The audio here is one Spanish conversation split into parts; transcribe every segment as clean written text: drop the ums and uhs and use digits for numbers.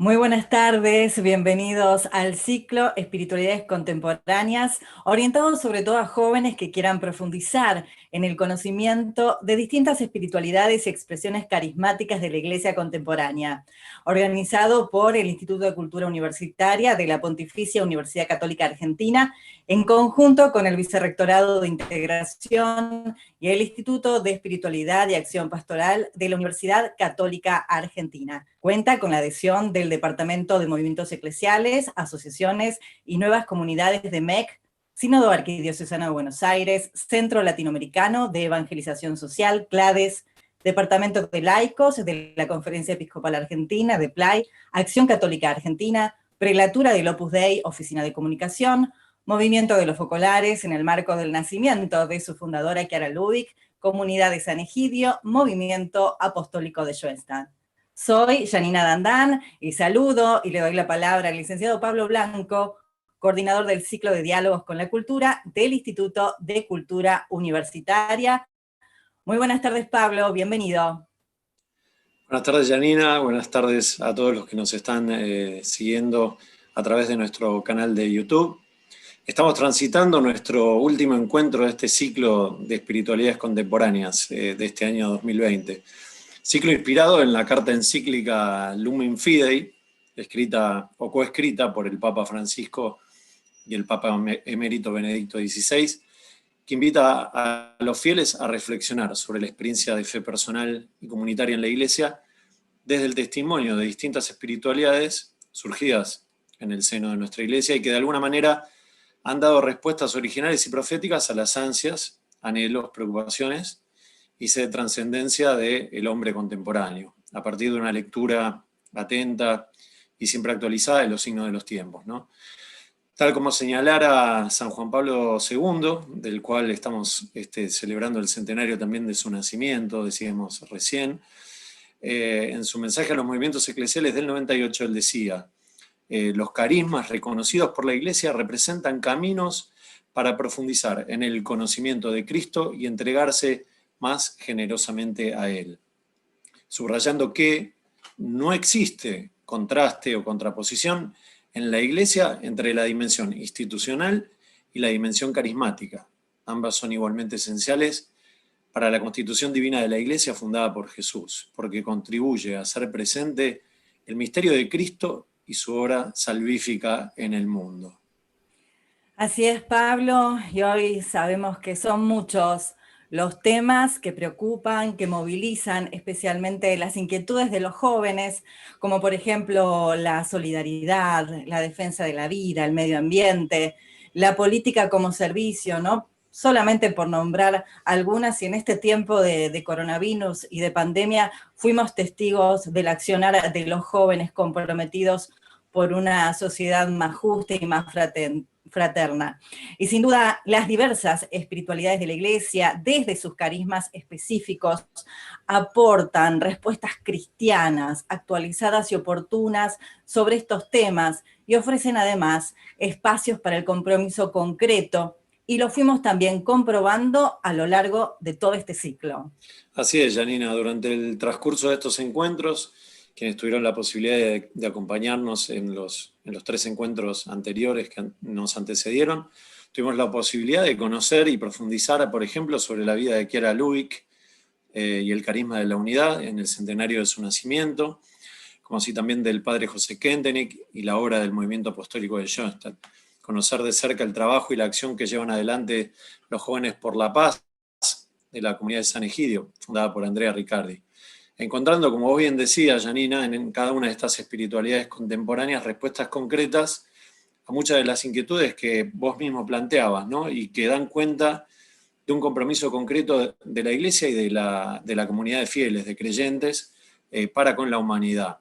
Muy buenas tardes, bienvenidos al ciclo Espiritualidades Contemporáneas, orientado sobre todo a jóvenes que quieran profundizar en el conocimiento de distintas espiritualidades y expresiones carismáticas de la Iglesia contemporánea, organizado por el Instituto de Cultura Universitaria de la Pontificia Universidad Católica Argentina, en conjunto con el Vicerrectorado de Integración y el Instituto de Espiritualidad y Acción Pastoral de la Universidad Católica Argentina. Cuenta con la adhesión del Departamento de Movimientos Eclesiales, Asociaciones y Nuevas Comunidades de MEC, Sínodo Arquidiocesano de Buenos Aires, Centro Latinoamericano de Evangelización Social, CLADES, Departamento de Laicos de la Conferencia Episcopal Argentina, de PLAI, Acción Católica Argentina, Prelatura del Opus Dei, Oficina de Comunicación, Movimiento de los Focolares en el marco del nacimiento de su fundadora Chiara Lubich, Comunidad de San Egidio, Movimiento Apostólico de Schoenstatt. Soy Janina Dandán y saludo y le doy la palabra al licenciado Pablo Blanco, coordinador del ciclo de diálogos con la cultura del Instituto de Cultura Universitaria. Muy buenas tardes, Pablo, bienvenido. Buenas tardes, Janina. Buenas tardes a todos los que nos están siguiendo a través de nuestro canal de YouTube. Estamos transitando nuestro último encuentro de este ciclo de espiritualidades contemporáneas de este año 2020. Ciclo inspirado en la carta encíclica Lumen Fidei, escrita o coescrita por el Papa Francisco y el Papa emérito Benedicto XVI, que invita a los fieles a reflexionar sobre la experiencia de fe personal y comunitaria en la Iglesia desde el testimonio de distintas espiritualidades surgidas en el seno de nuestra Iglesia y que de alguna manera han dado respuestas originales y proféticas a las ansias, anhelos, preocupaciones y sed de trascendencia del hombre contemporáneo, a partir de una lectura atenta y siempre actualizada de los signos de los tiempos, ¿no? Tal como señalara San Juan Pablo II, del cual estamos celebrando el centenario también de su nacimiento, decíamos recién, en su mensaje a los movimientos eclesiales del 98, él decía: los carismas reconocidos por la Iglesia representan caminos para profundizar en el conocimiento de Cristo y entregarse más generosamente a Él, subrayando que no existe contraste o contraposición en la Iglesia entre la dimensión institucional y la dimensión carismática. Ambas son igualmente esenciales para la constitución divina de la Iglesia fundada por Jesús, porque contribuye a hacer presente el misterio de Cristo y su obra salvífica en el mundo. Así es, Pablo, y hoy sabemos que son muchos los temas que preocupan, que movilizan especialmente las inquietudes de los jóvenes, como por ejemplo la solidaridad, la defensa de la vida, el medio ambiente, la política como servicio, ¿no? Solamente por nombrar algunas, y en este tiempo de coronavirus y de pandemia fuimos testigos del accionar de los jóvenes comprometidos por una sociedad más justa y más fraterna. Y sin duda, las diversas espiritualidades de la Iglesia, desde sus carismas específicos, aportan respuestas cristianas, actualizadas y oportunas sobre estos temas, y ofrecen además espacios para el compromiso concreto, y lo fuimos también comprobando a lo largo de todo este ciclo. Así es, Janina, durante el transcurso de estos encuentros, quienes tuvieron la posibilidad de acompañarnos en los 3 encuentros anteriores que nos antecedieron, tuvimos la posibilidad de conocer y profundizar, por ejemplo, sobre la vida de Chiara Lubich y el carisma de la unidad en el centenario de su nacimiento, como así también del padre José Kentenich y la obra del movimiento apostólico de Schoenstatt. Conocer de cerca el trabajo y la acción que llevan adelante los jóvenes por la paz de la comunidad de San Egidio, fundada por Andrea Riccardi. Encontrando, como vos bien decías, Janina, en cada una de estas espiritualidades contemporáneas respuestas concretas a muchas de las inquietudes que vos mismo planteabas, ¿no? Y que dan cuenta de un compromiso concreto de la Iglesia y de la comunidad de fieles, de creyentes, para con la humanidad.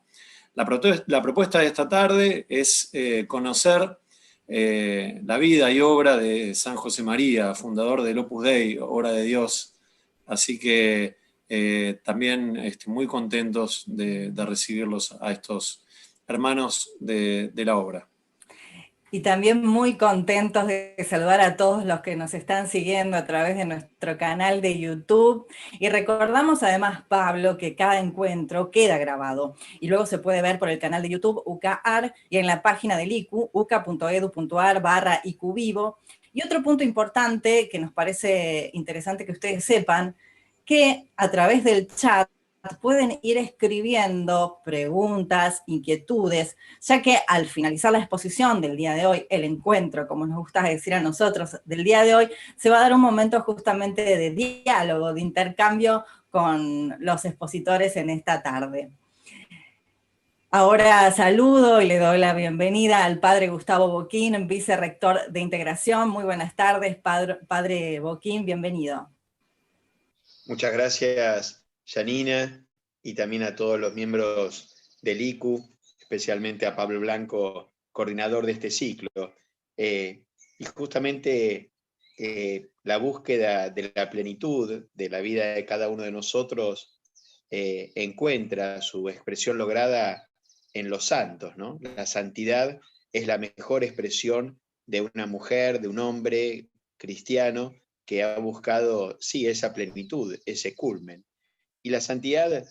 La propuesta de esta tarde es conocer la vida y obra de San José María, fundador del Opus Dei, obra de Dios. Así que también muy contentos de recibirlos a estos hermanos de la obra. Y también muy contentos de saludar a todos los que nos están siguiendo a través de nuestro canal de YouTube. Y recordamos además, Pablo, que cada encuentro queda grabado y luego se puede ver por el canal de YouTube UCAAR y en la página del ICU, uca.edu.ar/ICUvivo. Y otro punto importante que nos parece interesante que ustedes sepan, que a través del chat pueden ir escribiendo preguntas, inquietudes, ya que al finalizar la exposición del día de hoy, el encuentro, como nos gusta decir a nosotros, del día de hoy, se va a dar un momento justamente de diálogo, de intercambio con los expositores en esta tarde. Ahora saludo y le doy la bienvenida al padre Gustavo Boquín, vicerrector de Integración. Muy buenas tardes, padre Boquín, bienvenido. Muchas gracias, Janina, y también a todos los miembros del ICU, especialmente a Pablo Blanco, coordinador de este ciclo. Y justamente la búsqueda de la plenitud de la vida de cada uno de nosotros encuentra su expresión lograda en los santos, ¿no? La santidad es la mejor expresión de una mujer, de un hombre cristiano, que ha buscado, sí, esa plenitud, ese culmen. Y la santidad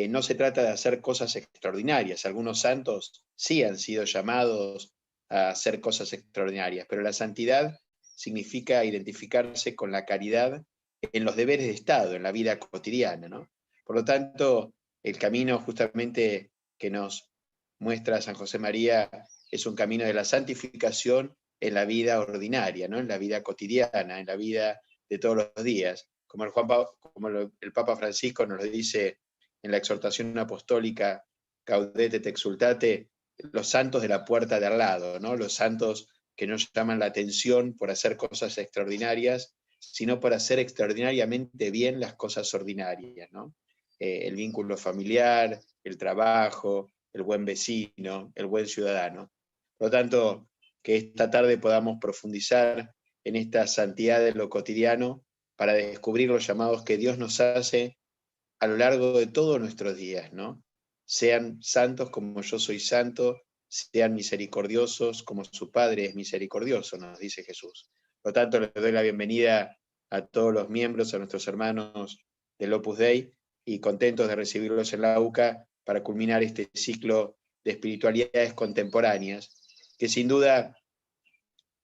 no se trata de hacer cosas extraordinarias. Algunos santos sí han sido llamados a hacer cosas extraordinarias, pero la santidad significa identificarse con la caridad en los deberes de Estado, en la vida cotidiana, ¿no? Por lo tanto, el camino justamente que nos muestra San José María es un camino de la santificación en la vida ordinaria, ¿no? En la vida cotidiana, en la vida de todos los días. Como el Papa Francisco nos lo dice en la exhortación apostólica Gaudete et Exsultate, los santos de la puerta de al lado, ¿no? Los santos que no llaman la atención por hacer cosas extraordinarias, sino por hacer extraordinariamente bien las cosas ordinarias, ¿no? El vínculo familiar, el trabajo, el buen vecino, el buen ciudadano. Por lo tanto, que esta tarde podamos profundizar en esta santidad de lo cotidiano para descubrir los llamados que Dios nos hace a lo largo de todos nuestros días, ¿no? Sean santos como yo soy santo, sean misericordiosos como su Padre es misericordioso, nos dice Jesús. Por lo tanto, les doy la bienvenida a todos los miembros, a nuestros hermanos del Opus Dei, y contentos de recibirlos en la UCA para culminar este ciclo de espiritualidades contemporáneas, que sin duda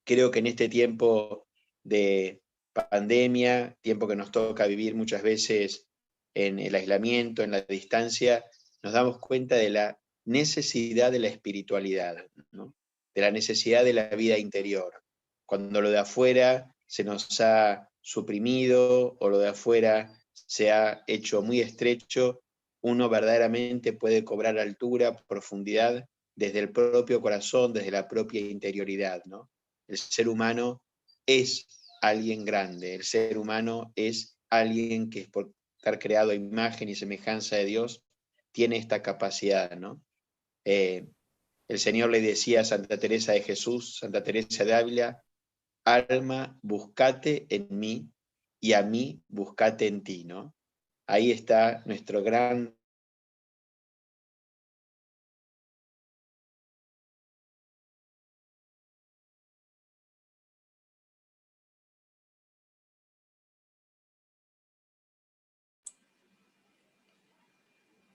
creo que en este tiempo de pandemia, tiempo que nos toca vivir muchas veces en el aislamiento, en la distancia, nos damos cuenta de la necesidad de la espiritualidad, ¿no? De la necesidad de la vida interior. Cuando lo de afuera se nos ha suprimido o lo de afuera se ha hecho muy estrecho, uno verdaderamente puede cobrar altura, profundidad, desde el propio corazón, desde la propia interioridad, ¿no? El ser humano es alguien grande, el ser humano es alguien que por estar creado a imagen y semejanza de Dios, tiene esta capacidad, ¿no? El Señor le decía a Santa Teresa de Jesús, Santa Teresa de Ávila, alma, buscate en mí y a mí buscate en ti, ¿no? Ahí está nuestro gran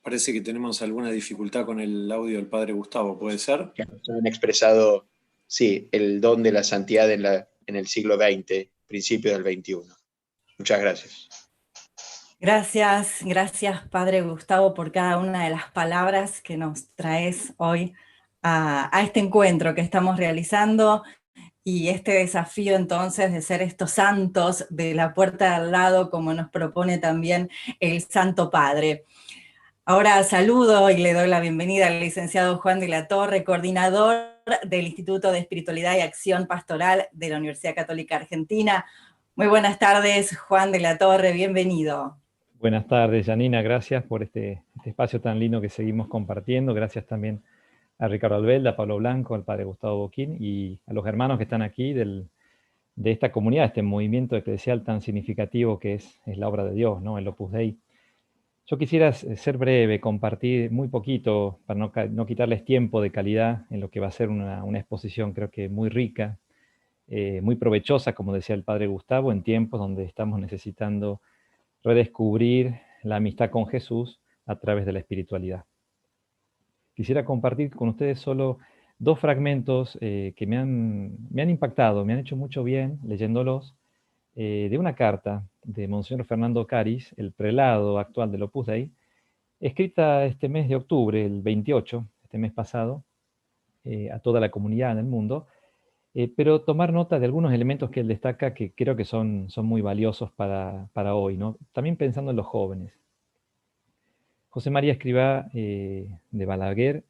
Parece que tenemos alguna dificultad con el audio del padre Gustavo, ¿puede ser? que nos han expresado, sí, el don de la santidad en el siglo XX, principio del XXI. Muchas gracias. Gracias Padre Gustavo por cada una de las palabras que nos traes hoy a este encuentro que estamos realizando y este desafío entonces de ser estos santos de la puerta de al lado como nos propone también el Santo Padre. Ahora saludo y le doy la bienvenida al licenciado Juan de la Torre, coordinador del Instituto de Espiritualidad y Acción Pastoral de la Universidad Católica Argentina. Muy buenas tardes, Juan de la Torre, bienvenido. Buenas tardes, Janina, gracias por este espacio tan lindo que seguimos compartiendo. Gracias también a Ricardo Albelda, a Pablo Blanco, al padre Gustavo Boquín y a los hermanos que están aquí de esta comunidad, este movimiento eclesial tan significativo que es la obra de Dios, ¿no? El Opus Dei. Yo quisiera ser breve, compartir muy poquito, para no quitarles tiempo de calidad en lo que va a ser una exposición, creo que muy rica, muy provechosa, como decía el padre Gustavo, en tiempos donde estamos necesitando redescubrir la amistad con Jesús a través de la espiritualidad. Quisiera compartir con ustedes solo dos fragmentos que me han impactado, me han hecho mucho bien leyéndolos, de una carta de Monseñor Fernando Caris, el prelado actual del Opus Dei, escrita este mes de octubre, el 28, este mes pasado, a toda la comunidad en el mundo, pero tomar nota de algunos elementos que él destaca que creo que son muy valiosos para hoy, ¿no? También pensando en los jóvenes. José María Escrivá de Balaguer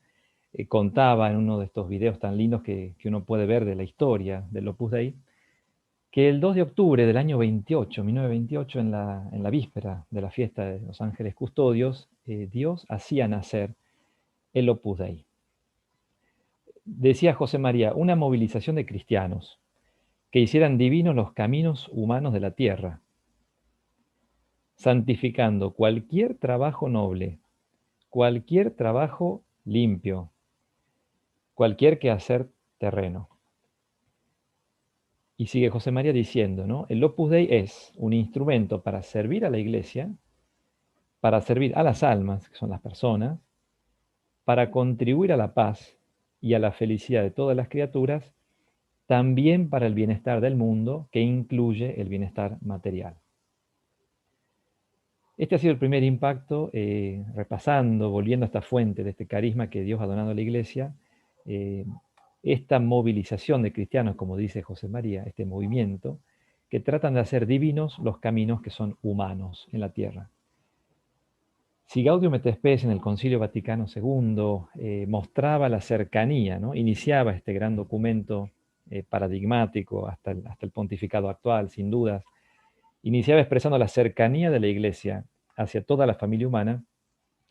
contaba en uno de estos videos tan lindos que uno puede ver de la historia del Opus Dei, que el 2 de octubre del año 1928, en la víspera de la fiesta de los ángeles custodios, Dios hacía nacer el Opus Dei. Decía José María, una movilización de cristianos que hicieran divinos los caminos humanos de la tierra, santificando cualquier trabajo noble, cualquier trabajo limpio, cualquier quehacer terreno. Y sigue José María diciendo, ¿no? El Opus Dei es un instrumento para servir a la Iglesia, para servir a las almas, que son las personas, para contribuir a la paz y a la felicidad de todas las criaturas, también para el bienestar del mundo, que incluye el bienestar material. Este ha sido el primer impacto, repasando, volviendo a esta fuente de este carisma que Dios ha donado a la Iglesia, esta movilización de cristianos, como dice José María, este movimiento, que tratan de hacer divinos los caminos que son humanos en la tierra. Si Gaudium et Spes en el Concilio Vaticano II mostraba la cercanía, ¿no? Iniciaba este gran documento paradigmático hasta el pontificado actual, sin dudas, iniciaba expresando la cercanía de la Iglesia hacia toda la familia humana,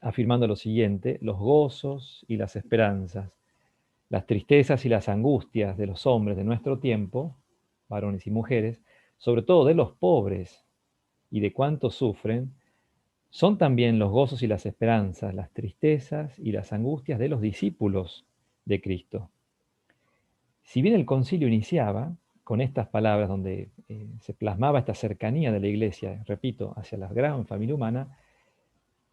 afirmando lo siguiente: los gozos y las esperanzas, las tristezas y las angustias de los hombres de nuestro tiempo, varones y mujeres, sobre todo de los pobres y de cuantos sufren, son también los gozos y las esperanzas, las tristezas y las angustias de los discípulos de Cristo. Si bien el concilio iniciaba con estas palabras donde se plasmaba esta cercanía de la Iglesia, repito, hacia la gran familia humana,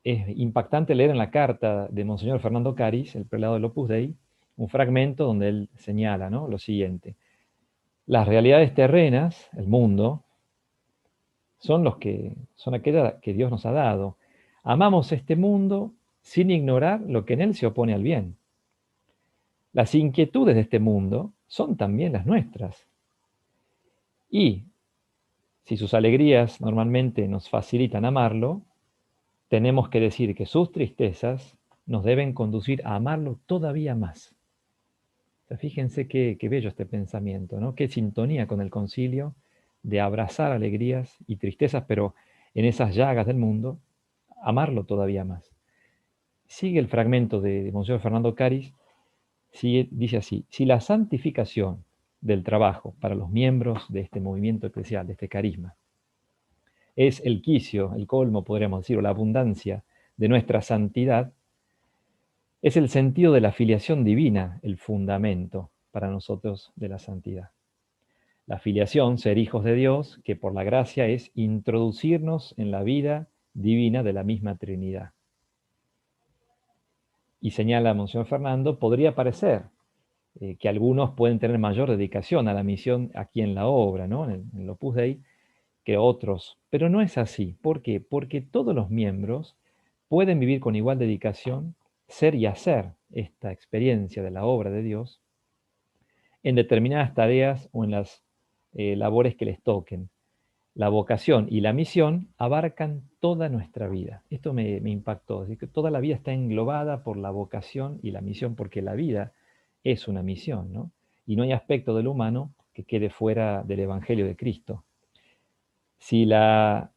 es impactante leer en la carta de Monseñor Fernando Caris, el prelado del Opus Dei, un fragmento donde él señala, ¿no?, lo siguiente: las realidades terrenas, el mundo, son aquellas que Dios nos ha dado. Amamos este mundo sin ignorar lo que en él se opone al bien. Las inquietudes de este mundo son también las nuestras. Y si sus alegrías normalmente nos facilitan amarlo, tenemos que decir que sus tristezas nos deben conducir a amarlo todavía más. O sea, fíjense qué bello este pensamiento, ¿no? Qué sintonía con el concilio de abrazar alegrías y tristezas, pero en esas llagas del mundo, amarlo todavía más. Sigue el fragmento de Monseñor Fernando Caris, dice así: si la santificación del trabajo para los miembros de este movimiento eclesial, de este carisma, es el quicio, el colmo, podríamos decir, o la abundancia de nuestra santidad, es el sentido de la filiación divina el fundamento para nosotros de la santidad. La filiación, ser hijos de Dios, que por la gracia es introducirnos en la vida divina de la misma Trinidad. Y señala Monseñor Fernando, podría parecer que algunos pueden tener mayor dedicación a la misión aquí en la obra, ¿no?, en el Opus Dei, que otros, pero no es así. ¿Por qué? Porque todos los miembros pueden vivir con igual dedicación, ser y hacer esta experiencia de la obra de Dios en determinadas tareas o en las labores que les toquen. La vocación y la misión abarcan toda nuestra vida. Esto me impactó. Así que toda la vida está englobada por la vocación y la misión, porque la vida es una misión, ¿no? Y no hay aspecto del humano que quede fuera del Evangelio de Cristo. Si la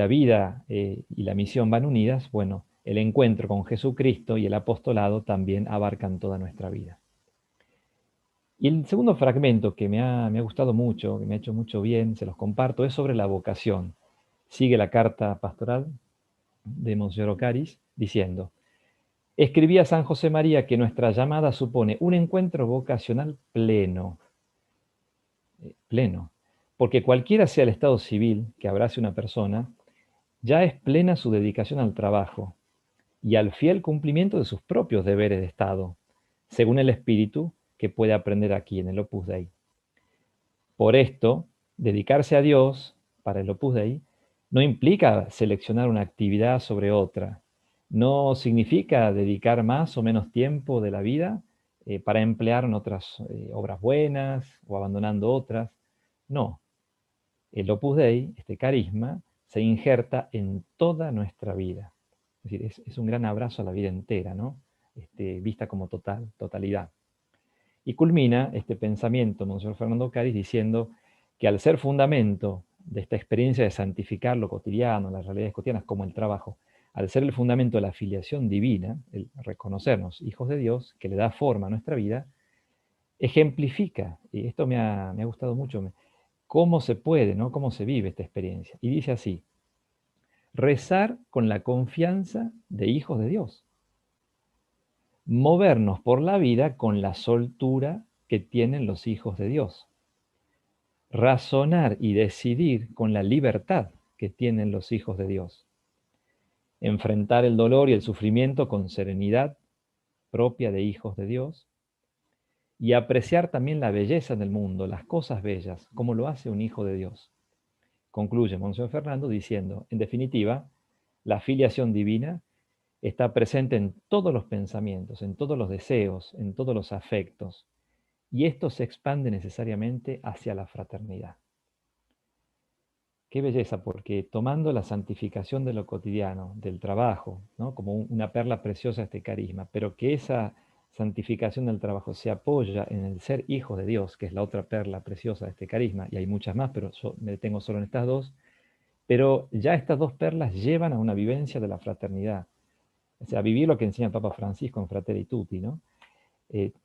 vida y la misión van unidas, bueno, el encuentro con Jesucristo y el apostolado también abarcan toda nuestra vida. Y el segundo fragmento que me ha gustado mucho, que me ha hecho mucho bien, se los comparto, es sobre la vocación. Sigue la carta pastoral de Monseñor Ocaris, diciendo: escribía San José María que nuestra llamada supone un encuentro vocacional pleno, porque cualquiera sea el estado civil que abrace una persona, ya es plena su dedicación al trabajo y al fiel cumplimiento de sus propios deberes de Estado, según el espíritu que puede aprender aquí en el Opus Dei. Por esto, dedicarse a Dios para el Opus Dei no implica seleccionar una actividad sobre otra, no significa dedicar más o menos tiempo de la vida para emplear en otras obras buenas o abandonando otras. No, el Opus Dei, este carisma, se injerta en toda nuestra vida. Es decir, es un gran abrazo a la vida entera, ¿no? Vista como totalidad. Y culmina este pensamiento, Monseñor Fernando Ocaris, diciendo que al ser fundamento de esta experiencia de santificar lo cotidiano, las realidades cotidianas, como el trabajo, al ser el fundamento de la filiación divina, el reconocernos hijos de Dios, que le da forma a nuestra vida, ejemplifica, y esto me ha gustado mucho, cómo se puede, ¿no? Cómo se vive esta experiencia. Y dice así: rezar con la confianza de hijos de Dios. Movernos por la vida con la soltura que tienen los hijos de Dios. Razonar y decidir con la libertad que tienen los hijos de Dios. Enfrentar el dolor y el sufrimiento con serenidad propia de hijos de Dios. Y apreciar también la belleza del mundo, las cosas bellas, como lo hace un hijo de Dios. Concluye Monseñor Fernando diciendo, en definitiva, la filiación divina está presente en todos los pensamientos, en todos los deseos, en todos los afectos, y esto se expande necesariamente hacia la fraternidad. Qué belleza, porque tomando la santificación de lo cotidiano, del trabajo, ¿no? Como una perla preciosa este carisma, pero que esa santificación del trabajo se apoya en el ser hijo de Dios, que es la otra perla preciosa de este carisma, y hay muchas más, pero yo me detengo solo en estas dos, pero ya estas dos perlas llevan a una vivencia de la fraternidad, o sea, vivir lo que enseña el Papa Francisco en Fratelli Tutti, ¿no?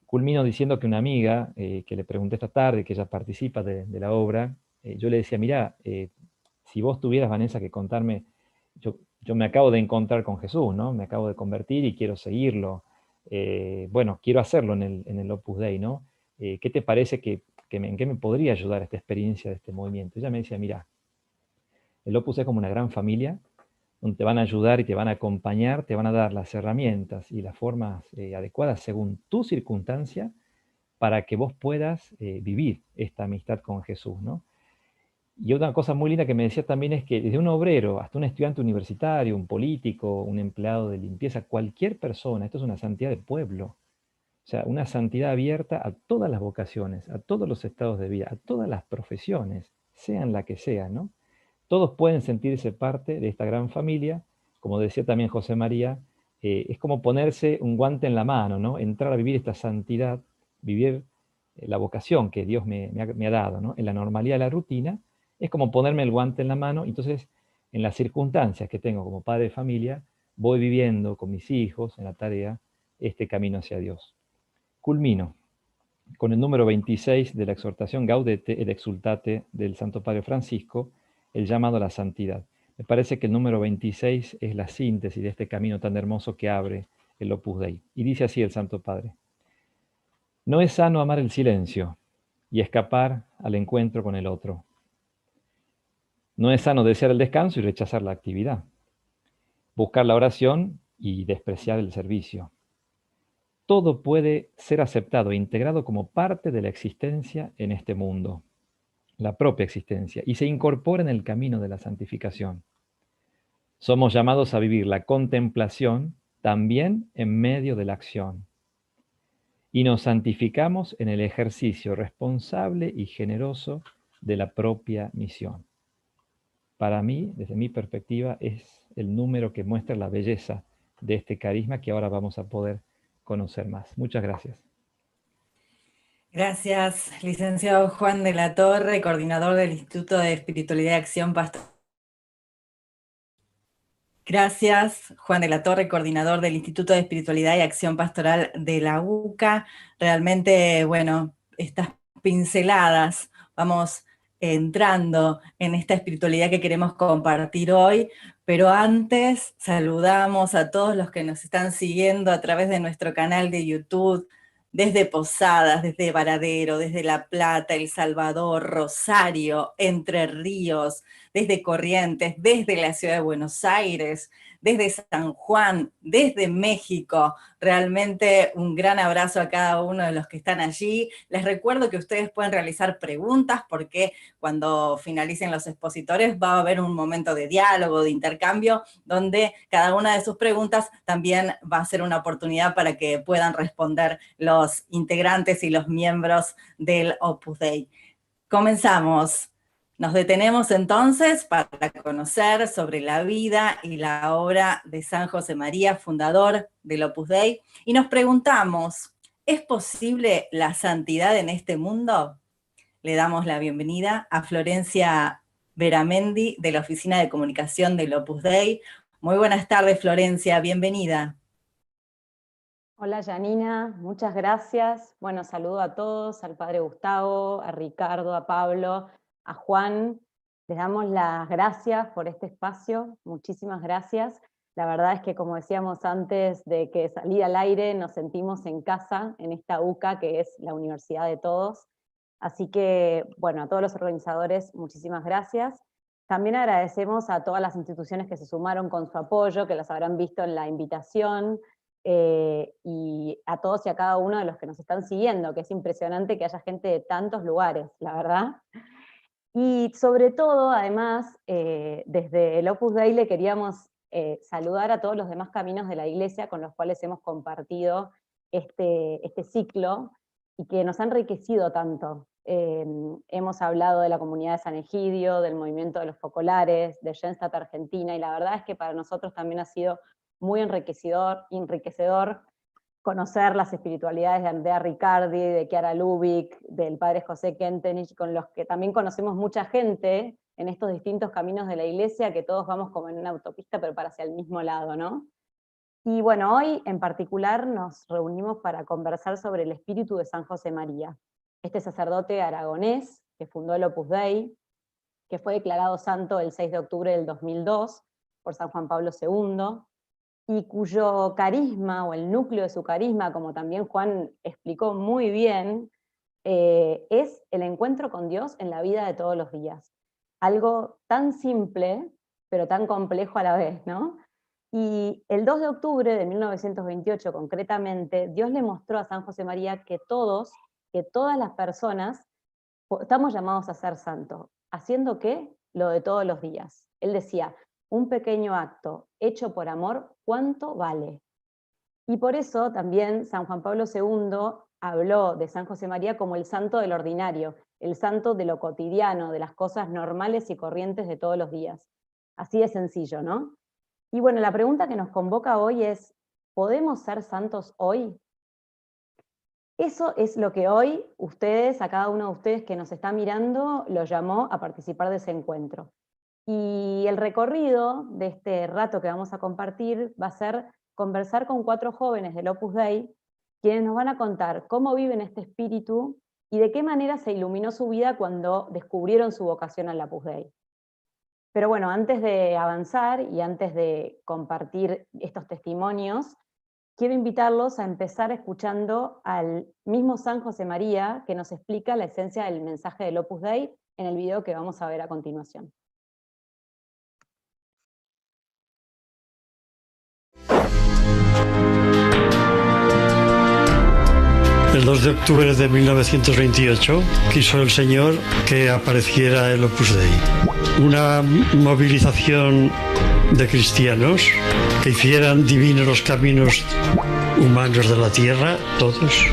Culmino diciendo que una amiga, que le pregunté esta tarde, que ella participa de la obra, yo le decía, mirá, si vos tuvieras, Vanessa, que contarme, yo me acabo de encontrar con Jesús, ¿no? Me acabo de convertir y quiero seguirlo. Bueno, quiero hacerlo en el Opus Dei, ¿no? ¿Qué te parece en qué me podría ayudar esta experiencia de este movimiento? Ella me decía, mirá, el Opus es como una gran familia, donde te van a ayudar y te van a acompañar, te van a dar las herramientas y las formas adecuadas según tu circunstancia para que vos puedas vivir esta amistad con Jesús, ¿no? Y otra cosa muy linda que me decía también es que desde un obrero hasta un estudiante universitario, un político, un empleado de limpieza, cualquier persona, esto es una santidad de pueblo, o sea, una santidad abierta a todas las vocaciones, a todos los estados de vida, a todas las profesiones, sean la que sean, ¿no? Todos pueden sentirse parte de esta gran familia, como decía también José María, es como ponerse un guante en la mano, ¿no? Entrar a vivir esta santidad, vivir la vocación que Dios me ha dado, ¿no? En la normalidad de la rutina, es como ponerme el guante en la mano, entonces en las circunstancias que tengo como padre de familia, voy viviendo con mis hijos en la tarea este camino hacia Dios. Culmino con el número 26 de la exhortación Gaudete et Exsultate del Santo Padre Francisco, el llamado a la santidad. Me parece que el número 26 es la síntesis de este camino tan hermoso que abre el Opus Dei. Y dice así el Santo Padre: no es sano amar el silencio y escapar al encuentro con el otro. No es sano desear el descanso y rechazar la actividad. Buscar la oración y despreciar el servicio. Todo puede ser aceptado e integrado como parte de la existencia en este mundo, la propia existencia, y se incorpora en el camino de la santificación. Somos llamados a vivir la contemplación también en medio de la acción. Y nos santificamos en el ejercicio responsable y generoso de la propia misión. Para mí, desde mi perspectiva, es el número que muestra la belleza de este carisma que ahora vamos a poder conocer más. Muchas gracias. Gracias, licenciado Juan de la Torre, coordinador del Instituto de Espiritualidad y Acción Pastoral. Gracias, Juan de la Torre, coordinador del Instituto de Espiritualidad y Acción Pastoral de la UCA. Realmente, bueno, estas pinceladas, vamos entrando en esta espiritualidad que queremos compartir hoy Pero antes saludamos a todos los que nos están siguiendo a través de nuestro canal de YouTube, desde Posadas, desde Varadero, desde La Plata, El Salvador, Rosario, Entre Ríos, desde Corrientes, desde la ciudad de Buenos Aires, desde San Juan, desde México. Realmente un gran abrazo a cada uno de los que están allí. Les recuerdo que ustedes pueden realizar preguntas porque cuando finalicen los expositores va a haber un momento de diálogo, de intercambio, donde cada una de sus preguntas también va a ser una oportunidad para que puedan responder los integrantes y los miembros del Opus Dei. Comenzamos. Nos detenemos entonces para conocer sobre la vida y la obra de San José María, fundador del Opus Dei, y nos preguntamos, ¿es posible la santidad en este mundo? Le damos la bienvenida a Florencia Beramendi, de la Oficina de Comunicación del Opus Dei. Muy buenas tardes, Florencia, bienvenida. Hola Janina, muchas gracias. Bueno, saludo a todos, al padre Gustavo, a Ricardo, a Pablo, a Juan. Les damos las gracias por este espacio, muchísimas gracias. La verdad es que, como decíamos antes de que salir al aire, nos sentimos en casa, en esta UCA que es la Universidad de Todos. Así que, bueno, a todos los organizadores, muchísimas gracias. También agradecemos a todas las instituciones que se sumaron con su apoyo, que las habrán visto en la invitación, y a todos y a cada uno de los que nos están siguiendo, que es impresionante que haya gente de tantos lugares, la verdad. Y sobre todo, además, desde el Opus Dei le queríamos saludar a todos los demás caminos de la Iglesia con los cuales hemos compartido este ciclo, y que nos ha enriquecido tanto. Hemos hablado de la comunidad de San Egidio, del movimiento de los focolares, de Jenstadt Argentina, y la verdad es que para nosotros también ha sido muy enriquecedor conocer las espiritualidades de Andrea Riccardi, de Chiara Lubick, del padre José Kentenich, con los que también conocemos mucha gente en estos distintos caminos de la Iglesia, que todos vamos como en una autopista, pero para hacia el mismo lado, ¿no? Y bueno, hoy en particular nos reunimos para conversar sobre el espíritu de San José María, este sacerdote aragonés que fundó el Opus Dei, que fue declarado santo el 6 de octubre del 2002 por San Juan Pablo II, y cuyo carisma, o el núcleo de su carisma, como también Juan explicó muy bien, es el encuentro con Dios en la vida de todos los días. Algo tan simple, pero tan complejo a la vez, ¿no? Y el 2 de octubre de 1928, concretamente, Dios le mostró a San José María que todas las personas estamos llamados a ser santos. ¿Haciendo qué? Lo de todos los días. Él decía, un pequeño acto hecho por amor, ¿cuánto vale? Y por eso también San Juan Pablo II habló de San José María como el santo del ordinario, el santo de lo cotidiano, de las cosas normales y corrientes de todos los días. Así de sencillo, ¿no? Y bueno, la pregunta que nos convoca hoy es, ¿podemos ser santos hoy? Eso es lo que hoy ustedes, a cada uno de ustedes que nos está mirando, lo llamó a participar de ese encuentro. Y el recorrido de este rato que vamos a compartir va a ser conversar con 4 jóvenes del Opus Dei, quienes nos van a contar cómo viven este espíritu y de qué manera se iluminó su vida cuando descubrieron su vocación al Opus Dei. Pero bueno, antes de avanzar y antes de compartir estos testimonios, quiero invitarlos a empezar escuchando al mismo San José María, que nos explica la esencia del mensaje del Opus Dei en el video que vamos a ver a continuación. El 2 de octubre de 1928 quiso el Señor que apareciera el Opus Dei, una movilización de cristianos que hicieran divinos los caminos humanos de la tierra, todos,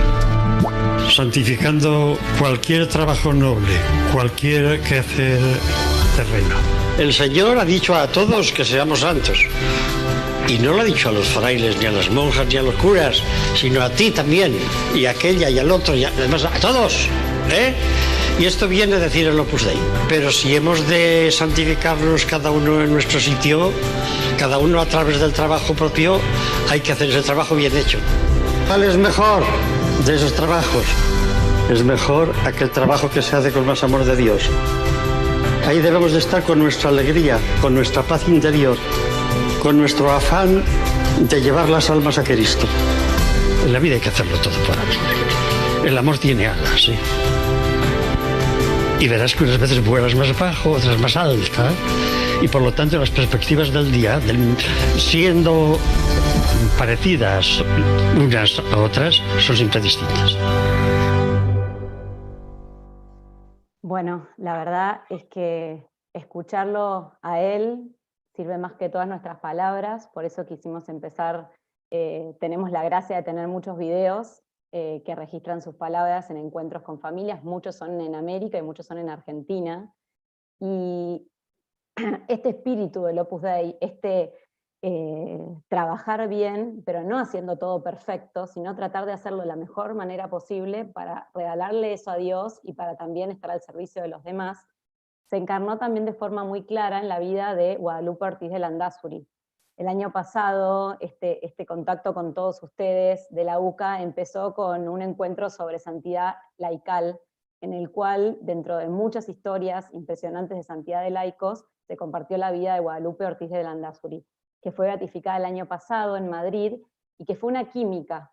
santificando cualquier trabajo noble, cualquier quehacer terreno. El Señor ha dicho a todos que seamos santos. Y no lo ha dicho a los frailes, ni a las monjas, ni a los curas, sino a ti también, y a aquella, y al otro, y además a todos, ¿eh? Y esto viene a decir el Opus Dei. Pero si hemos de santificarnos cada uno en nuestro sitio, cada uno a través del trabajo propio, hay que hacer ese trabajo bien hecho. ¿Cuál es mejor de esos trabajos? Es mejor aquel trabajo que se hace con más amor de Dios. Ahí debemos de estar con nuestra alegría, con nuestra paz interior, con nuestro afán de llevar las almas a Cristo. En la vida hay que hacerlo todo por amor. El amor tiene alas, ¿sí? Y verás que unas veces vuelas más bajo, otras más alta. Y por lo tanto las perspectivas del día, siendo parecidas unas a otras, son siempre distintas. Bueno, la verdad es que escucharlo a él sirve más que todas nuestras palabras, por eso quisimos empezar, tenemos la gracia de tener muchos videos que registran sus palabras en encuentros con familias, muchos son en América y muchos son en Argentina, y este espíritu del Opus Dei, trabajar bien, pero no haciendo todo perfecto, sino tratar de hacerlo de la mejor manera posible para regalarle eso a Dios y para también estar al servicio de los demás, se encarnó también de forma muy clara en la vida de Guadalupe Ortiz de Landázuri. El año pasado, este contacto con todos ustedes de la UCA empezó con un encuentro sobre santidad laical, en el cual, dentro de muchas historias impresionantes de santidad de laicos, se compartió la vida de Guadalupe Ortiz de Landázuri, que fue beatificada el año pasado en Madrid, y que fue una química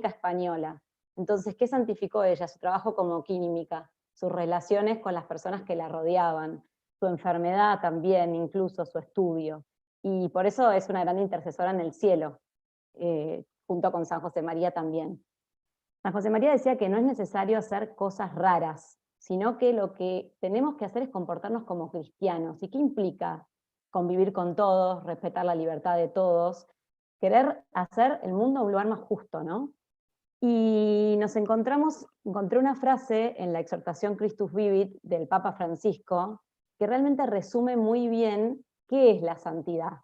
española. Entonces, ¿qué santificó ella? Su trabajo como química, sus relaciones con las personas que la rodeaban, su enfermedad también, incluso su estudio. Y por eso es una gran intercesora en el cielo, junto con San José María también. San José María decía que no es necesario hacer cosas raras, sino que lo que tenemos que hacer es comportarnos como cristianos. ¿Y qué implica? Convivir con todos, respetar la libertad de todos, querer hacer el mundo un lugar más justo, ¿no? Y encontré una frase en la exhortación Christus Vivit del Papa Francisco, que realmente resume muy bien qué es la santidad.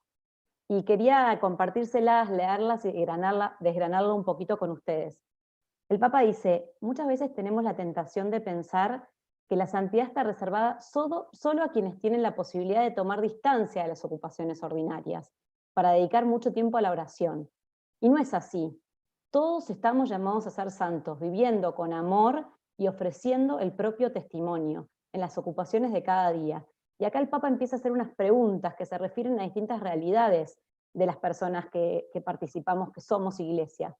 Y quería compartírselas, leerlas y desgranarla un poquito con ustedes. El Papa dice, muchas veces tenemos la tentación de pensar que la santidad está reservada solo a quienes tienen la posibilidad de tomar distancia de las ocupaciones ordinarias, para dedicar mucho tiempo a la oración. Y no es así. Todos estamos llamados a ser santos, viviendo con amor y ofreciendo el propio testimonio en las ocupaciones de cada día. Y acá el Papa empieza a hacer unas preguntas que se refieren a distintas realidades de las personas que participamos, que somos iglesia.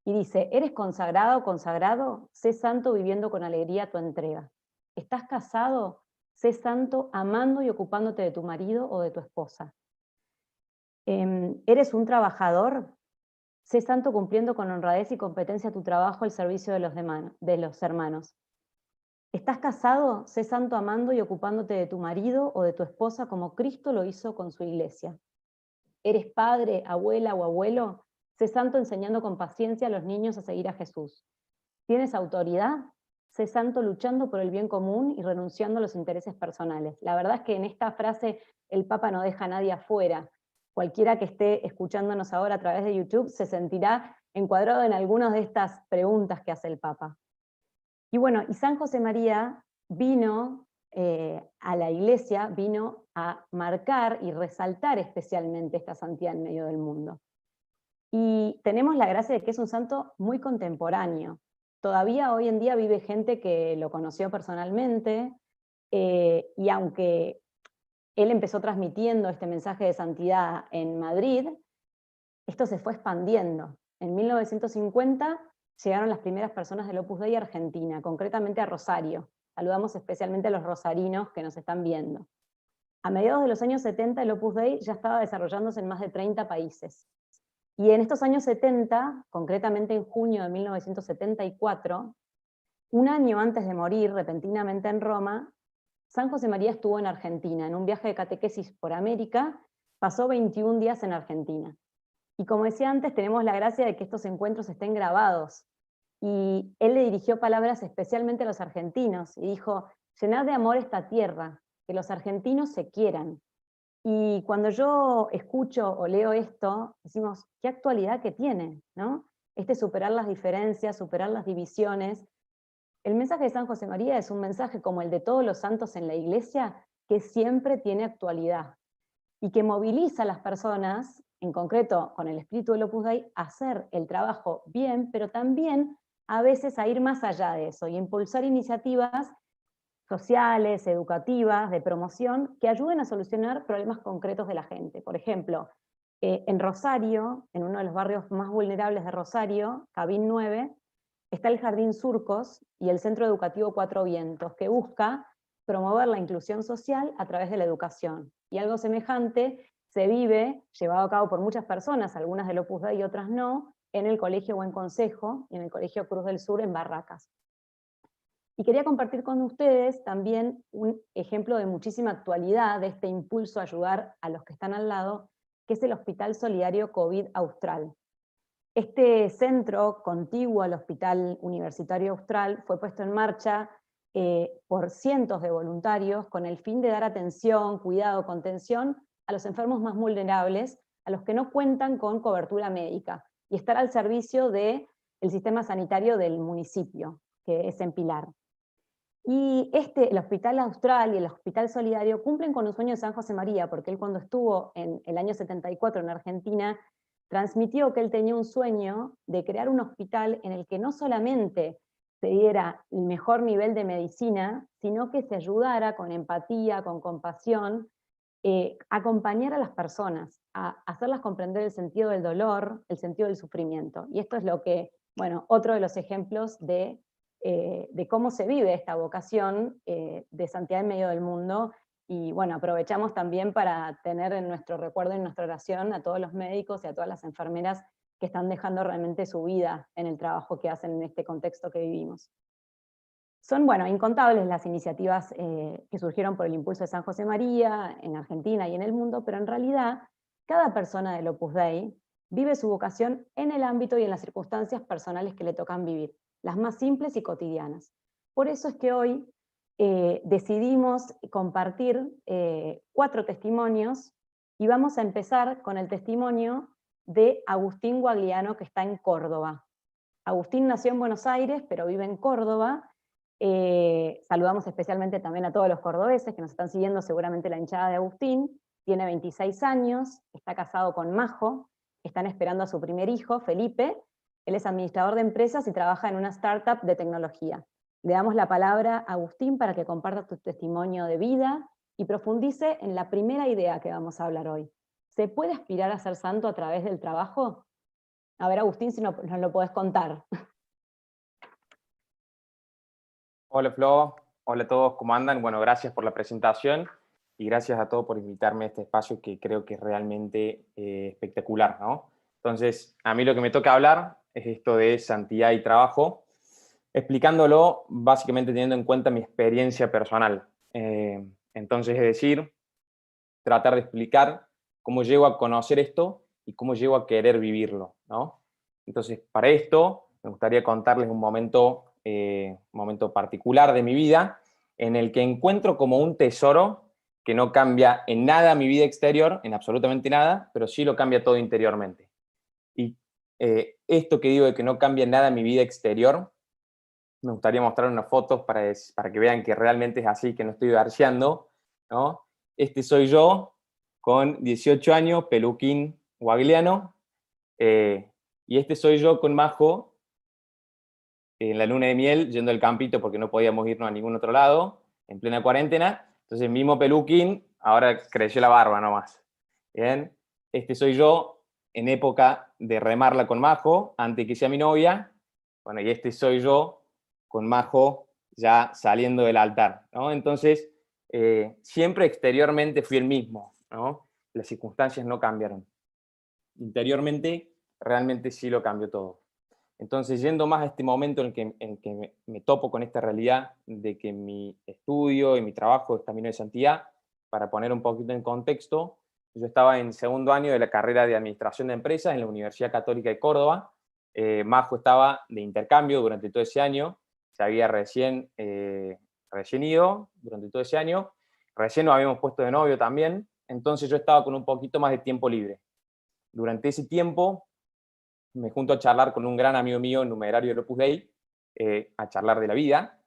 Y dice, ¿eres consagrado o consagrado? Sé santo viviendo con alegría tu entrega. ¿Estás casado? Sé santo amando y ocupándote de tu marido o de tu esposa. ¿Eres un trabajador? Sé santo cumpliendo con honradez y competencia tu trabajo al servicio de los hermanos. ¿Estás casado? Sé santo amando y ocupándote de tu marido o de tu esposa como Cristo lo hizo con su iglesia. ¿Eres padre, abuela o abuelo? Sé santo enseñando con paciencia a los niños a seguir a Jesús. ¿Tienes autoridad? Sé santo luchando por el bien común y renunciando a los intereses personales. La verdad es que en esta frase el Papa no deja a nadie afuera. Cualquiera que esté escuchándonos ahora a través de YouTube se sentirá encuadrado en algunas de estas preguntas que hace el Papa. Y bueno, y San José María vino a la iglesia, vino a marcar y resaltar especialmente esta santidad en medio del mundo. Y tenemos la gracia de que es un santo muy contemporáneo. Todavía hoy en día vive gente que lo conoció personalmente, y aunque él empezó transmitiendo este mensaje de santidad en Madrid, esto se fue expandiendo. En 1950 llegaron las primeras personas del Opus Dei a Argentina, concretamente a Rosario. Saludamos especialmente a los rosarinos que nos están viendo. A mediados de los años 70 el Opus Dei ya estaba desarrollándose en más de 30 países. Y en estos años 70, concretamente en junio de 1974, un año antes de morir repentinamente en Roma, San José María estuvo en Argentina, en un viaje de catequesis por América, pasó 21 días en Argentina. Y como decía antes, tenemos la gracia de que estos encuentros estén grabados. Y él le dirigió palabras especialmente a los argentinos, y dijo, llenad de amor esta tierra, que los argentinos se quieran. Y cuando yo escucho o leo esto, decimos, qué actualidad que tiene, ¿no? Superar las diferencias, superar las divisiones. El mensaje de San José María es un mensaje como el de todos los santos en la iglesia, que siempre tiene actualidad, y que moviliza a las personas, en concreto con el espíritu del Opus Dei, a hacer el trabajo bien, pero también a veces a ir más allá de eso, y impulsar iniciativas sociales, educativas, de promoción, que ayuden a solucionar problemas concretos de la gente. Por ejemplo, en Rosario, en uno de los barrios más vulnerables de Rosario, Cabín 9, está el Jardín Surcos y el Centro Educativo Cuatro Vientos, que busca promover la inclusión social a través de la educación. Y algo semejante se vive, llevado a cabo por muchas personas, algunas del Opus Dei y otras no, en el Colegio Buen Consejo y en el Colegio Cruz del Sur en Barracas. Y quería compartir con ustedes también un ejemplo de muchísima actualidad de este impulso a ayudar a los que están al lado, que es el Hospital Solidario COVID Austral. Este centro contiguo al Hospital Universitario Austral fue puesto en marcha por cientos de voluntarios con el fin de dar atención, cuidado, contención a los enfermos más vulnerables, a los que no cuentan con cobertura médica, y estar al servicio del sistema sanitario del municipio, que es en Pilar. Y el Hospital Austral y el Hospital Solidario cumplen con un sueño de San José María, porque él, cuando estuvo en el año 74 en Argentina, transmitió que él tenía un sueño de crear un hospital en el que no solamente se diera el mejor nivel de medicina, sino que se ayudara con empatía, con compasión, acompañar a las personas, a hacerlas comprender el sentido del dolor, el sentido del sufrimiento. Y esto es lo que, bueno, otro de los ejemplos de cómo se vive esta vocación de santidad en medio del mundo. Y bueno, aprovechamos también para tener en nuestro recuerdo, en nuestra oración, a todos los médicos y a todas las enfermeras que están dejando realmente su vida en el trabajo que hacen en este contexto que vivimos. Son, bueno, incontables las iniciativas que surgieron por el impulso de San José María en Argentina y en el mundo, pero en realidad cada persona del Opus Dei vive su vocación en el ámbito y en las circunstancias personales que le tocan vivir, las más simples y cotidianas. Por eso es que hoy decidimos compartir 4 testimonios, y vamos a empezar con el testimonio de Agustín Guagliano, que está en Córdoba. Agustín nació en Buenos Aires, pero vive en Córdoba. Saludamos especialmente también a todos los cordobeses que nos están siguiendo, seguramente la hinchada de Agustín. Tiene 26 años, está casado con Majo, están esperando a su primer hijo, Felipe. Él es administrador de empresas y trabaja en una startup de tecnología. Le damos la palabra a Agustín para que comparta tu testimonio de vida y profundice en la primera idea que vamos a hablar hoy. ¿Se puede aspirar a ser santo a través del trabajo? A ver, Agustín, si nos lo podés contar. Hola Flo, hola a todos, ¿cómo andan? Bueno, gracias por la presentación y gracias a todos por invitarme a este espacio que creo que es realmente espectacular, ¿no? Entonces, a mí lo que me toca hablar es esto de santidad y trabajo, explicándolo básicamente teniendo en cuenta mi experiencia personal. Entonces, es decir, tratar de explicar cómo llego a conocer esto y cómo llego a querer vivirlo, ¿no? Entonces, para esto, me gustaría contarles un momento particular de mi vida en el que encuentro como un tesoro que no cambia en nada mi vida exterior, en absolutamente nada, pero sí lo cambia todo interiormente. Y esto que digo de que no cambia en nada mi vida exterior, me gustaría mostrar unas fotos para que vean que realmente es así, que no estoy garcheando, ¿no? Este soy yo con 18 años, peluquín guagliano, y este soy yo con Majo, en la luna de miel, yendo al campito porque no podíamos irnos a ningún otro lado, en plena cuarentena. Entonces, mismo peluquín, ahora creció la barba nomás. Bien, este soy yo en época de remarla con Majo, antes que sea mi novia. Bueno, y este soy yo con Majo ya saliendo del altar, ¿no? Entonces, siempre exteriormente fui el mismo, ¿no? Las circunstancias no cambiaron. Interiormente, realmente sí lo cambió todo. Entonces, yendo más a este momento en que me topo con esta realidad de que mi estudio y mi trabajo es camino de santidad, para poner un poquito en contexto, yo estaba en segundo año de la carrera de Administración de Empresas en la Universidad Católica de Córdoba. Majo estaba de intercambio durante todo ese año, se había recién ido durante todo ese año, recién nos habíamos puesto de novio también, entonces yo estaba con un poquito más de tiempo libre. Durante ese tiempo, me junto a charlar con un gran amigo mío, numerario del Opus Dei, a charlar de la vida,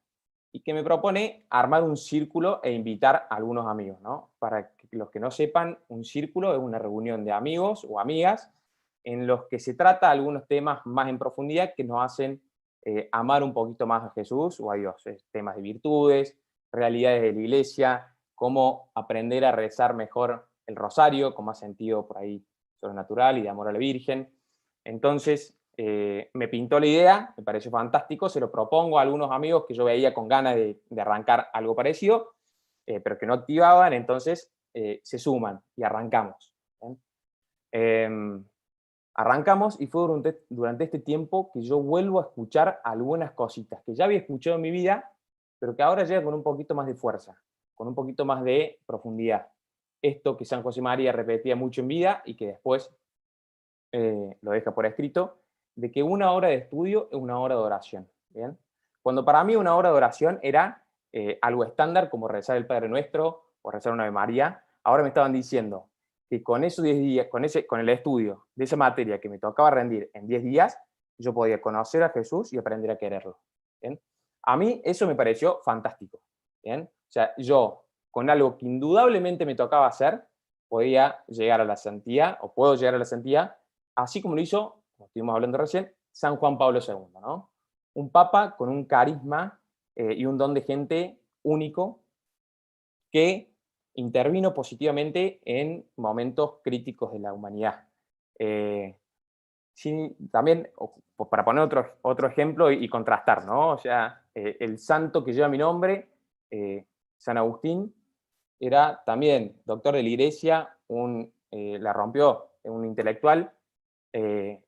y que me propone armar un círculo e invitar a algunos amigos, ¿no? Para que los que no sepan, un círculo es una reunión de amigos o amigas en los que se trata algunos temas más en profundidad que nos hacen amar un poquito más a Jesús o a Dios. Temas de virtudes, realidades de la iglesia, cómo aprender a rezar mejor el rosario, con más sentido por ahí sobrenatural y de amor a la Virgen. Entonces, me pintó la idea, me pareció fantástico, se lo propongo a algunos amigos que yo veía con ganas de arrancar algo parecido, pero que no activaban, entonces se suman y arrancamos. Arrancamos y fue durante este tiempo que yo vuelvo a escuchar algunas cositas que ya había escuchado en mi vida, pero que ahora llega con un poquito más de fuerza, con un poquito más de profundidad. Esto que San José María repetía mucho en vida y que después lo deja por escrito, de que una hora de estudio es una hora de oración. ¿Bien? Cuando para mí una hora de oración era algo estándar, como rezar el Padre Nuestro o rezar una Ave María, ahora me estaban diciendo que con esos 10 días, con el estudio de esa materia que me tocaba rendir en 10 días, yo podía conocer a Jesús y aprender a quererlo. ¿Bien? A mí eso me pareció fantástico. ¿Bien? O sea, yo, con algo que indudablemente me tocaba hacer, podía llegar a la santidad, o puedo llegar a la santidad, así como lo hizo, como estuvimos hablando recién, San Juan Pablo II, ¿no? Un papa con un carisma y un don de gente único que intervino positivamente en momentos críticos de la humanidad. También, para poner otro ejemplo y contrastar, ¿no? O sea, el santo que lleva mi nombre, San Agustín, era también doctor de la Iglesia, la rompió, un intelectual.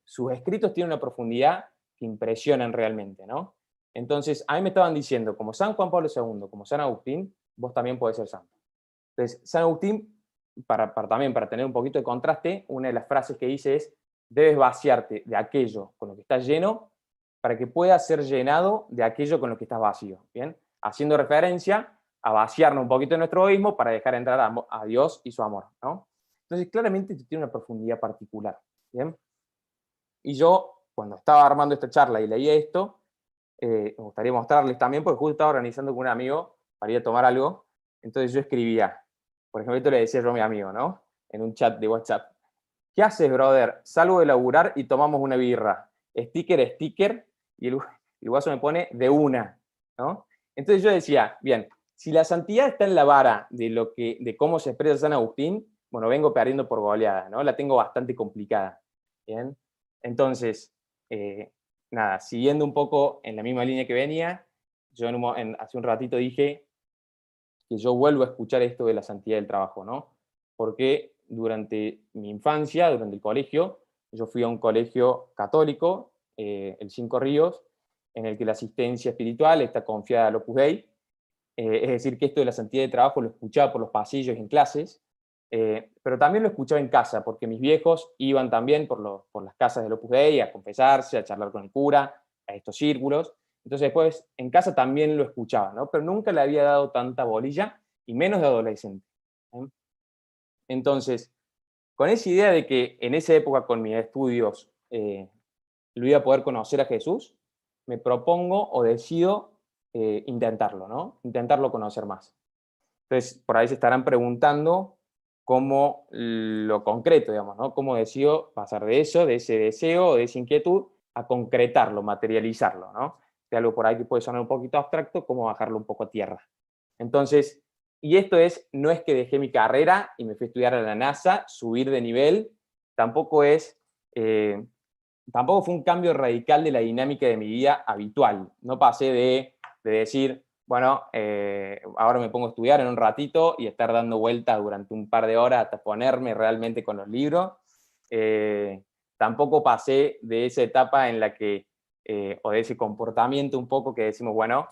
Sus escritos tienen una profundidad que impresionan realmente, ¿no? Entonces, a mí me estaban diciendo, como San Juan Pablo II, como San Agustín, vos también podés ser santo. Entonces, San Agustín, también para tener un poquito de contraste, una de las frases que dice es, debes vaciarte de aquello con lo que estás lleno para que puedas ser llenado de aquello con lo que estás vacío, ¿bien? Haciendo referencia a vaciarnos un poquito de nuestro egoísmo para dejar entrar a Dios y su amor, ¿no? Entonces, claramente tiene una profundidad particular, ¿bien? Y yo, cuando estaba armando esta charla y leía esto, me gustaría mostrarles también, porque justo estaba organizando con un amigo para ir a tomar algo, entonces yo escribía, por ejemplo, esto le decía yo a mi amigo, ¿no? En un chat de WhatsApp. ¿Qué haces, brother? Salgo de laburar y tomamos una birra. Sticker, y el guaso me pone de una, ¿no? Entonces yo decía, bien, si la santidad está en la vara de cómo se expresa San Agustín, bueno, vengo perdiendo por goleada, ¿no? La tengo bastante complicada, ¿bien? Entonces, nada, siguiendo un poco en la misma línea que venía, yo hace un ratito dije que yo vuelvo a escuchar esto de la santidad del trabajo, ¿no? Porque durante mi infancia, durante el colegio, yo fui a un colegio católico, el Cinco Ríos, en el que la asistencia espiritual está confiada al Opus Dei, es decir, que esto de la santidad de trabajo lo escuchaba por los pasillos en clases, pero también lo escuchaba en casa, porque mis viejos iban también por las casas del Opus Dei a confesarse, a charlar con el cura, a estos círculos. Entonces después en casa también lo escuchaba, ¿no? Pero nunca le había dado tanta bolilla, y menos de adolescente. ¿Eh? Entonces, con esa idea de que en esa época con mis estudios lo iba a poder conocer a Jesús, me propongo o decido intentarlo, ¿no? Intentarlo conocer más. Entonces, por ahí se estarán preguntando cómo lo concreto, digamos, ¿no? Cómo decido pasar de eso, de ese deseo, de esa inquietud, a concretarlo, materializarlo, ¿no? De algo por ahí que puede sonar un poquito abstracto, cómo bajarlo un poco a tierra. Entonces, y esto no es que dejé mi carrera y me fui a estudiar a la NASA, subir de nivel, tampoco fue un cambio radical de la dinámica de mi vida habitual. No pasé de decir, bueno, ahora me pongo a estudiar en un ratito y estar dando vueltas durante un par de horas hasta ponerme realmente con los libros. Tampoco pasé de esa etapa en la que, o de ese comportamiento un poco que decimos, bueno,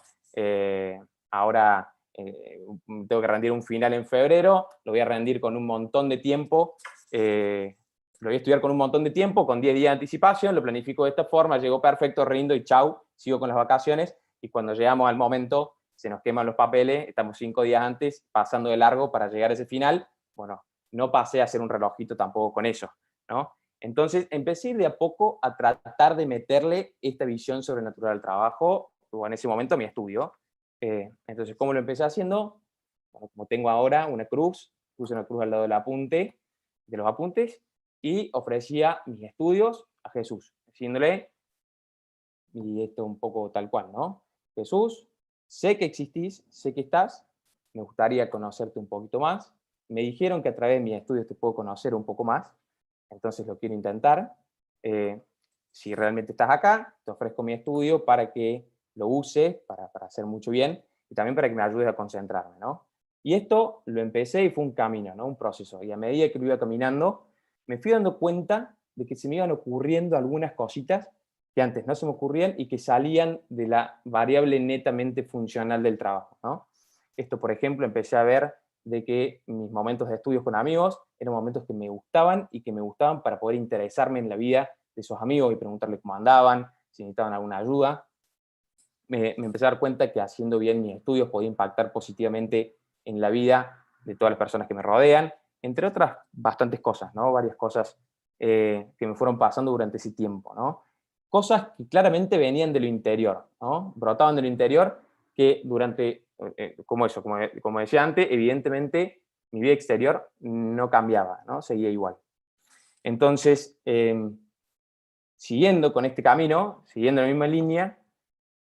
ahora tengo que rendir un final en febrero, lo voy a rendir con un montón de tiempo, lo voy a estudiar con un montón de tiempo, con 10 días de anticipación, lo planifico de esta forma, llegó perfecto, rindo y chau, sigo con las vacaciones, y cuando llegamos al momento se nos queman los papeles, estamos 5 días antes, pasando de largo para llegar a ese final. Bueno, no pasé a hacer un relojito tampoco con eso, ¿no? Entonces empecé a ir de a poco a tratar de meterle esta visión sobrenatural al trabajo, o en ese momento a mi estudio. Entonces, ¿cómo lo empecé haciendo? Bueno, como tengo ahora una cruz, puse una cruz al lado del apunte, de los apuntes, y ofrecía mis estudios a Jesús, diciéndole, y esto un poco tal cual, ¿no? Jesús, sé que existís, sé que estás, me gustaría conocerte un poquito más, me dijeron que a través de mis estudios te puedo conocer un poco más, entonces lo quiero intentar. Si realmente estás acá, te ofrezco mi estudio para que lo uses, para hacer mucho bien, y también para que me ayudes a concentrarme, ¿no? Y esto lo empecé y fue un camino, ¿no? Un proceso. Y a medida que lo iba caminando, me fui dando cuenta de que se me iban ocurriendo algunas cositas que antes no se me ocurrían y que salían de la variable netamente funcional del trabajo, ¿no? Esto, por ejemplo, empecé a ver de que mis momentos de estudios con amigos eran momentos que me gustaban y que me gustaban para poder interesarme en la vida de esos amigos y preguntarles cómo andaban, si necesitaban alguna ayuda. Me empecé a dar cuenta que haciendo bien mis estudios podía impactar positivamente en la vida de todas las personas que me rodean, entre otras bastantes cosas, ¿no? Varias cosas que me fueron pasando durante ese tiempo, ¿no? Cosas que claramente venían de lo interior, ¿no? Brotaban de lo interior que durante, como decía antes, evidentemente mi vida exterior no cambiaba, ¿no? Seguía igual. Entonces, siguiendo con este camino, siguiendo la misma línea,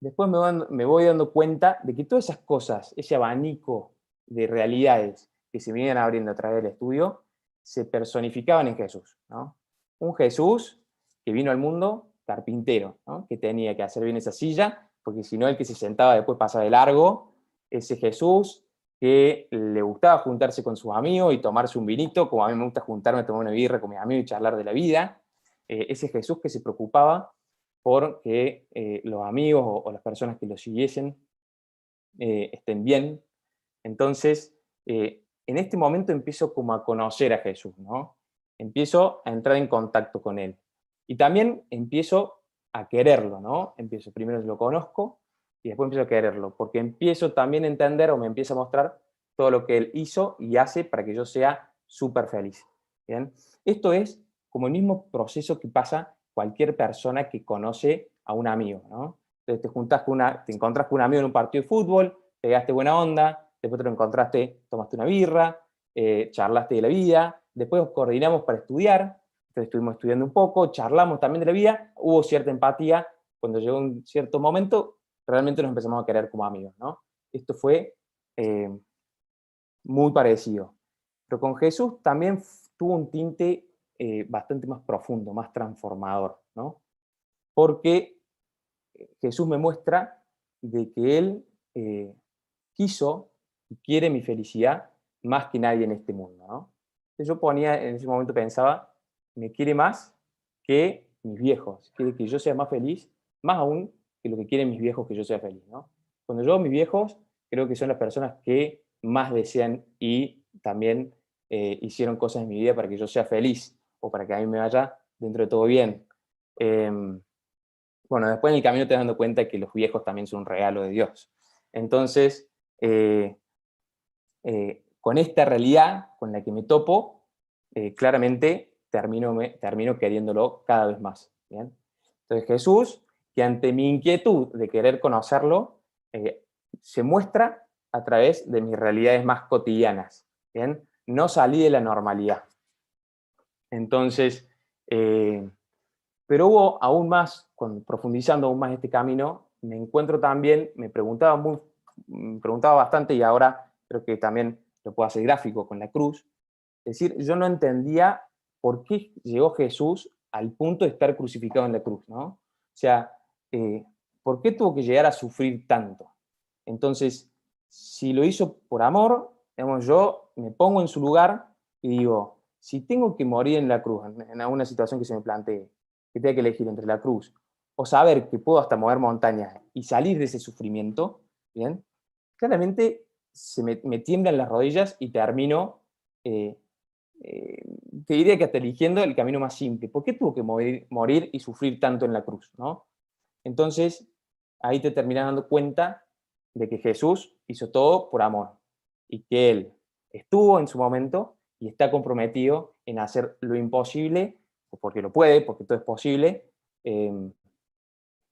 después me voy dando cuenta de que todas esas cosas, ese abanico de realidades que se me iban abriendo a través del estudio, se personificaban en Jesús, ¿no? Un Jesús que vino al mundo carpintero, ¿no? Que tenía que hacer bien esa silla, porque si no el que se sentaba después pasa de largo. Ese Jesús que le gustaba juntarse con sus amigos y tomarse un vinito, como a mí me gusta juntarme a tomar una birra con mis amigos y charlar de la vida. Ese Jesús que se preocupaba por que los amigos o las personas que lo siguiesen estén bien. Entonces, en este momento empiezo como a conocer a Jesús, ¿no? Empiezo a entrar en contacto con Él. Y también empiezo a quererlo, ¿no? Primero lo conozco y después empiezo a quererlo, porque empiezo también a entender o me empieza a mostrar todo lo que Él hizo y hace para que yo sea súper feliz. ¿Bien? Esto es como el mismo proceso que pasa cualquier persona que conoce a un amigo, ¿no? Entonces te encontrás con un amigo en un partido de fútbol, pegaste buena onda, después te lo encontraste, tomaste una birra, charlaste de la vida, después nos coordinamos para estudiar, entonces estuvimos estudiando un poco, charlamos también de la vida, hubo cierta empatía, cuando llegó un cierto momento, realmente nos empezamos a querer como amigos, ¿no? Esto fue muy parecido. Pero con Jesús también tuvo un tinte bastante más profundo, más transformador, ¿no? Porque Jesús me muestra de que Él quiso y quiere mi felicidad más que nadie en este mundo, ¿no? Entonces yo en ese momento pensaba, me quiere más que mis viejos, quiere que yo sea más feliz, más aún que lo que quieren mis viejos que yo sea feliz, ¿no? Cuando yo mis viejos, creo que son las personas que más desean y también hicieron cosas en mi vida para que yo sea feliz o para que a mí me vaya dentro de todo bien. Bueno, después en el camino te das dando cuenta que los viejos también son un regalo de Dios. Entonces, con esta realidad con la que me topo, claramente termino queriéndolo cada vez más. ¿Bien? Entonces Jesús, que ante mi inquietud de querer conocerlo, se muestra a través de mis realidades más cotidianas. ¿Bien? No salí de la normalidad. Entonces, pero hubo aún más, profundizando aún más este camino, me encuentro también, me preguntaba bastante y ahora creo que también lo puedo hacer gráfico con la cruz. Es decir, yo no entendía por qué llegó Jesús al punto de estar crucificado en la cruz, ¿no? O sea, ¿por qué tuvo que llegar a sufrir tanto? Entonces, si lo hizo por amor, digamos, yo me pongo en su lugar y digo, si tengo que morir en la cruz, en alguna situación que se me plantee, que tenga que elegir entre la cruz o saber que puedo hasta mover montañas y salir de ese sufrimiento, ¿bien? Claramente me tiemblan las rodillas y termino, te diría que hasta eligiendo el camino más simple. ¿Por qué tuvo que morir y sufrir tanto en la cruz, ¿no? Entonces, ahí te terminas dando cuenta de que Jesús hizo todo por amor y que Él estuvo en su momento y está comprometido en hacer lo imposible, porque lo puede, porque todo es posible,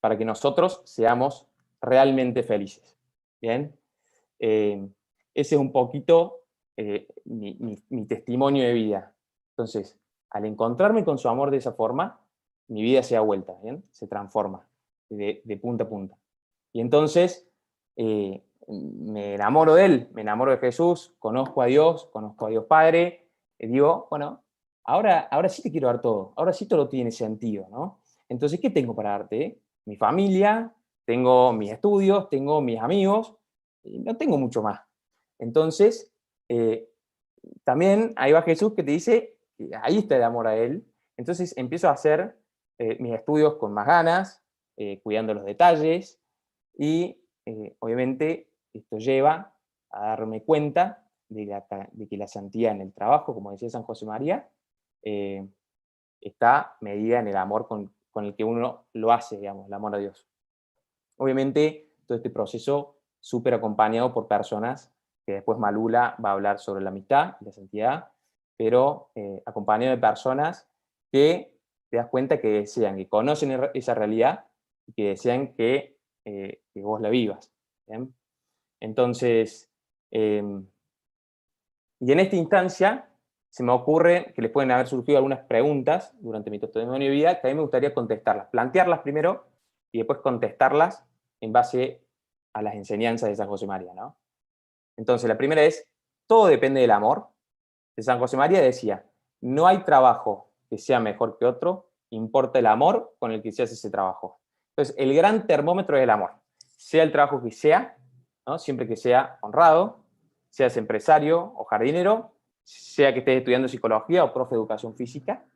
para que nosotros seamos realmente felices. ¿Bien? Ese es un poquito mi testimonio de vida. Entonces, al encontrarme con su amor de esa forma, mi vida se da vuelta, ¿bien? Se transforma de punta a punta. Y entonces, me enamoro de Él, me enamoro de Jesús, conozco a Dios Padre, y digo, bueno, ahora sí te quiero dar todo, ahora sí todo tiene sentido, ¿no? Entonces, ¿qué tengo para darte? Mi familia, tengo mis estudios, tengo mis amigos, y no tengo mucho más. Entonces, también ahí va Jesús que te dice, que ahí está el amor a Él. Entonces empiezo a hacer mis estudios con más ganas, cuidando los detalles, y obviamente esto lleva a darme cuenta de que la santidad en el trabajo, como decía San José María, está medida en el amor con el que uno lo hace, digamos, el amor a Dios. Obviamente, todo este proceso súper acompañado por personas, que después Malula va a hablar sobre la amistad y la santidad, pero acompañado de personas que te das cuenta que desean, que conocen esa realidad y que desean que vos la vivas. ¿Bien? Entonces, y en esta instancia se me ocurre que les pueden haber surgido algunas preguntas durante mi testimonio de vida que a mí me gustaría contestarlas, plantearlas primero y después contestarlas en base a las enseñanzas de San José María, ¿no? Entonces, la primera es, todo depende del amor. De San José María decía, no hay trabajo que sea mejor que otro, importa el amor con el que se hace ese trabajo. Entonces, el gran termómetro es el amor. Sea el trabajo que sea, ¿no? Siempre que sea honrado, seas empresario o jardinero, sea que estés estudiando psicología o profe de educación física,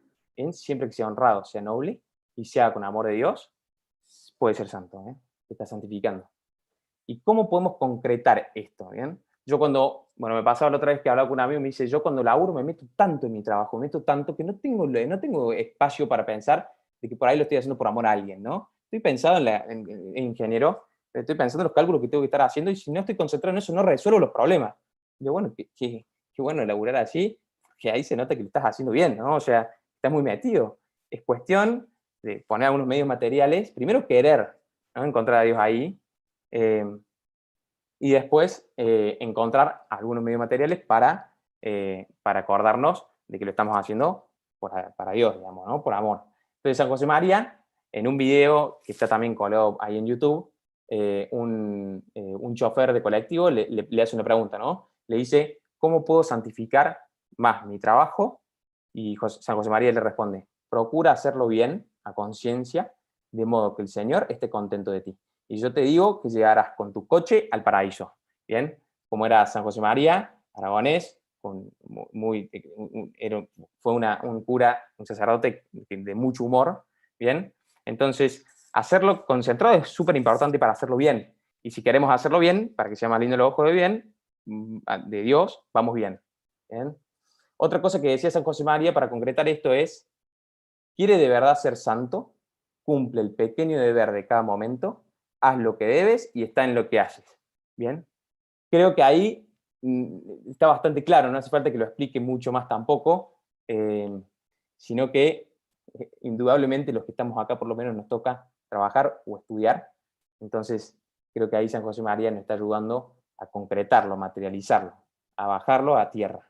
siempre que sea honrado, sea noble y sea con amor de Dios, puede ser santo, te está santificando. ¿Y cómo podemos concretar esto? ¿Bien? Yo me pasaba la otra vez que hablaba con un amigo y me dice, yo cuando laburo me meto tanto en mi trabajo, me meto tanto que no tengo espacio para pensar de que por ahí lo estoy haciendo por amor a alguien, ¿no? Estoy pensando en ingeniero, estoy pensando en los cálculos que tengo que estar haciendo y si no estoy concentrado en eso no resuelvo los problemas. Y yo, bueno, qué bueno laburar así, que ahí se nota que lo estás haciendo bien, ¿no? O sea, estás muy metido. Es cuestión de poner algunos medios materiales, primero querer, ¿no? Encontrar a Dios ahí, y después encontrar algunos medios materiales para acordarnos de que lo estamos haciendo para Dios, digamos, ¿no? Por amor. Entonces San José María, en un video que está también colgado ahí en YouTube, un chofer de colectivo le hace una pregunta, ¿no? Le dice, ¿cómo puedo santificar más mi trabajo? Y San José María le responde, procura hacerlo bien, a conciencia, de modo que el Señor esté contento de ti. Y yo te digo que llegarás con tu coche al paraíso. ¿Bien? Como era San José María, aragonés, fue un cura, un sacerdote de mucho humor. ¿Bien? Entonces, hacerlo concentrado es súper importante para hacerlo bien. Y si queremos hacerlo bien, para que sea más lindo los ojos de Dios, vamos bien. ¿Bien? Otra cosa que decía San José María para concretar esto es, ¿quiere de verdad ser santo? Cumple el pequeño deber de cada momento, haz lo que debes y está en lo que haces. ¿Bien? Creo que ahí está bastante claro, no hace falta que lo explique mucho más tampoco, sino que indudablemente los que estamos acá por lo menos nos toca trabajar o estudiar. Entonces, creo que ahí San José María nos está ayudando a concretarlo, materializarlo, a bajarlo a tierra.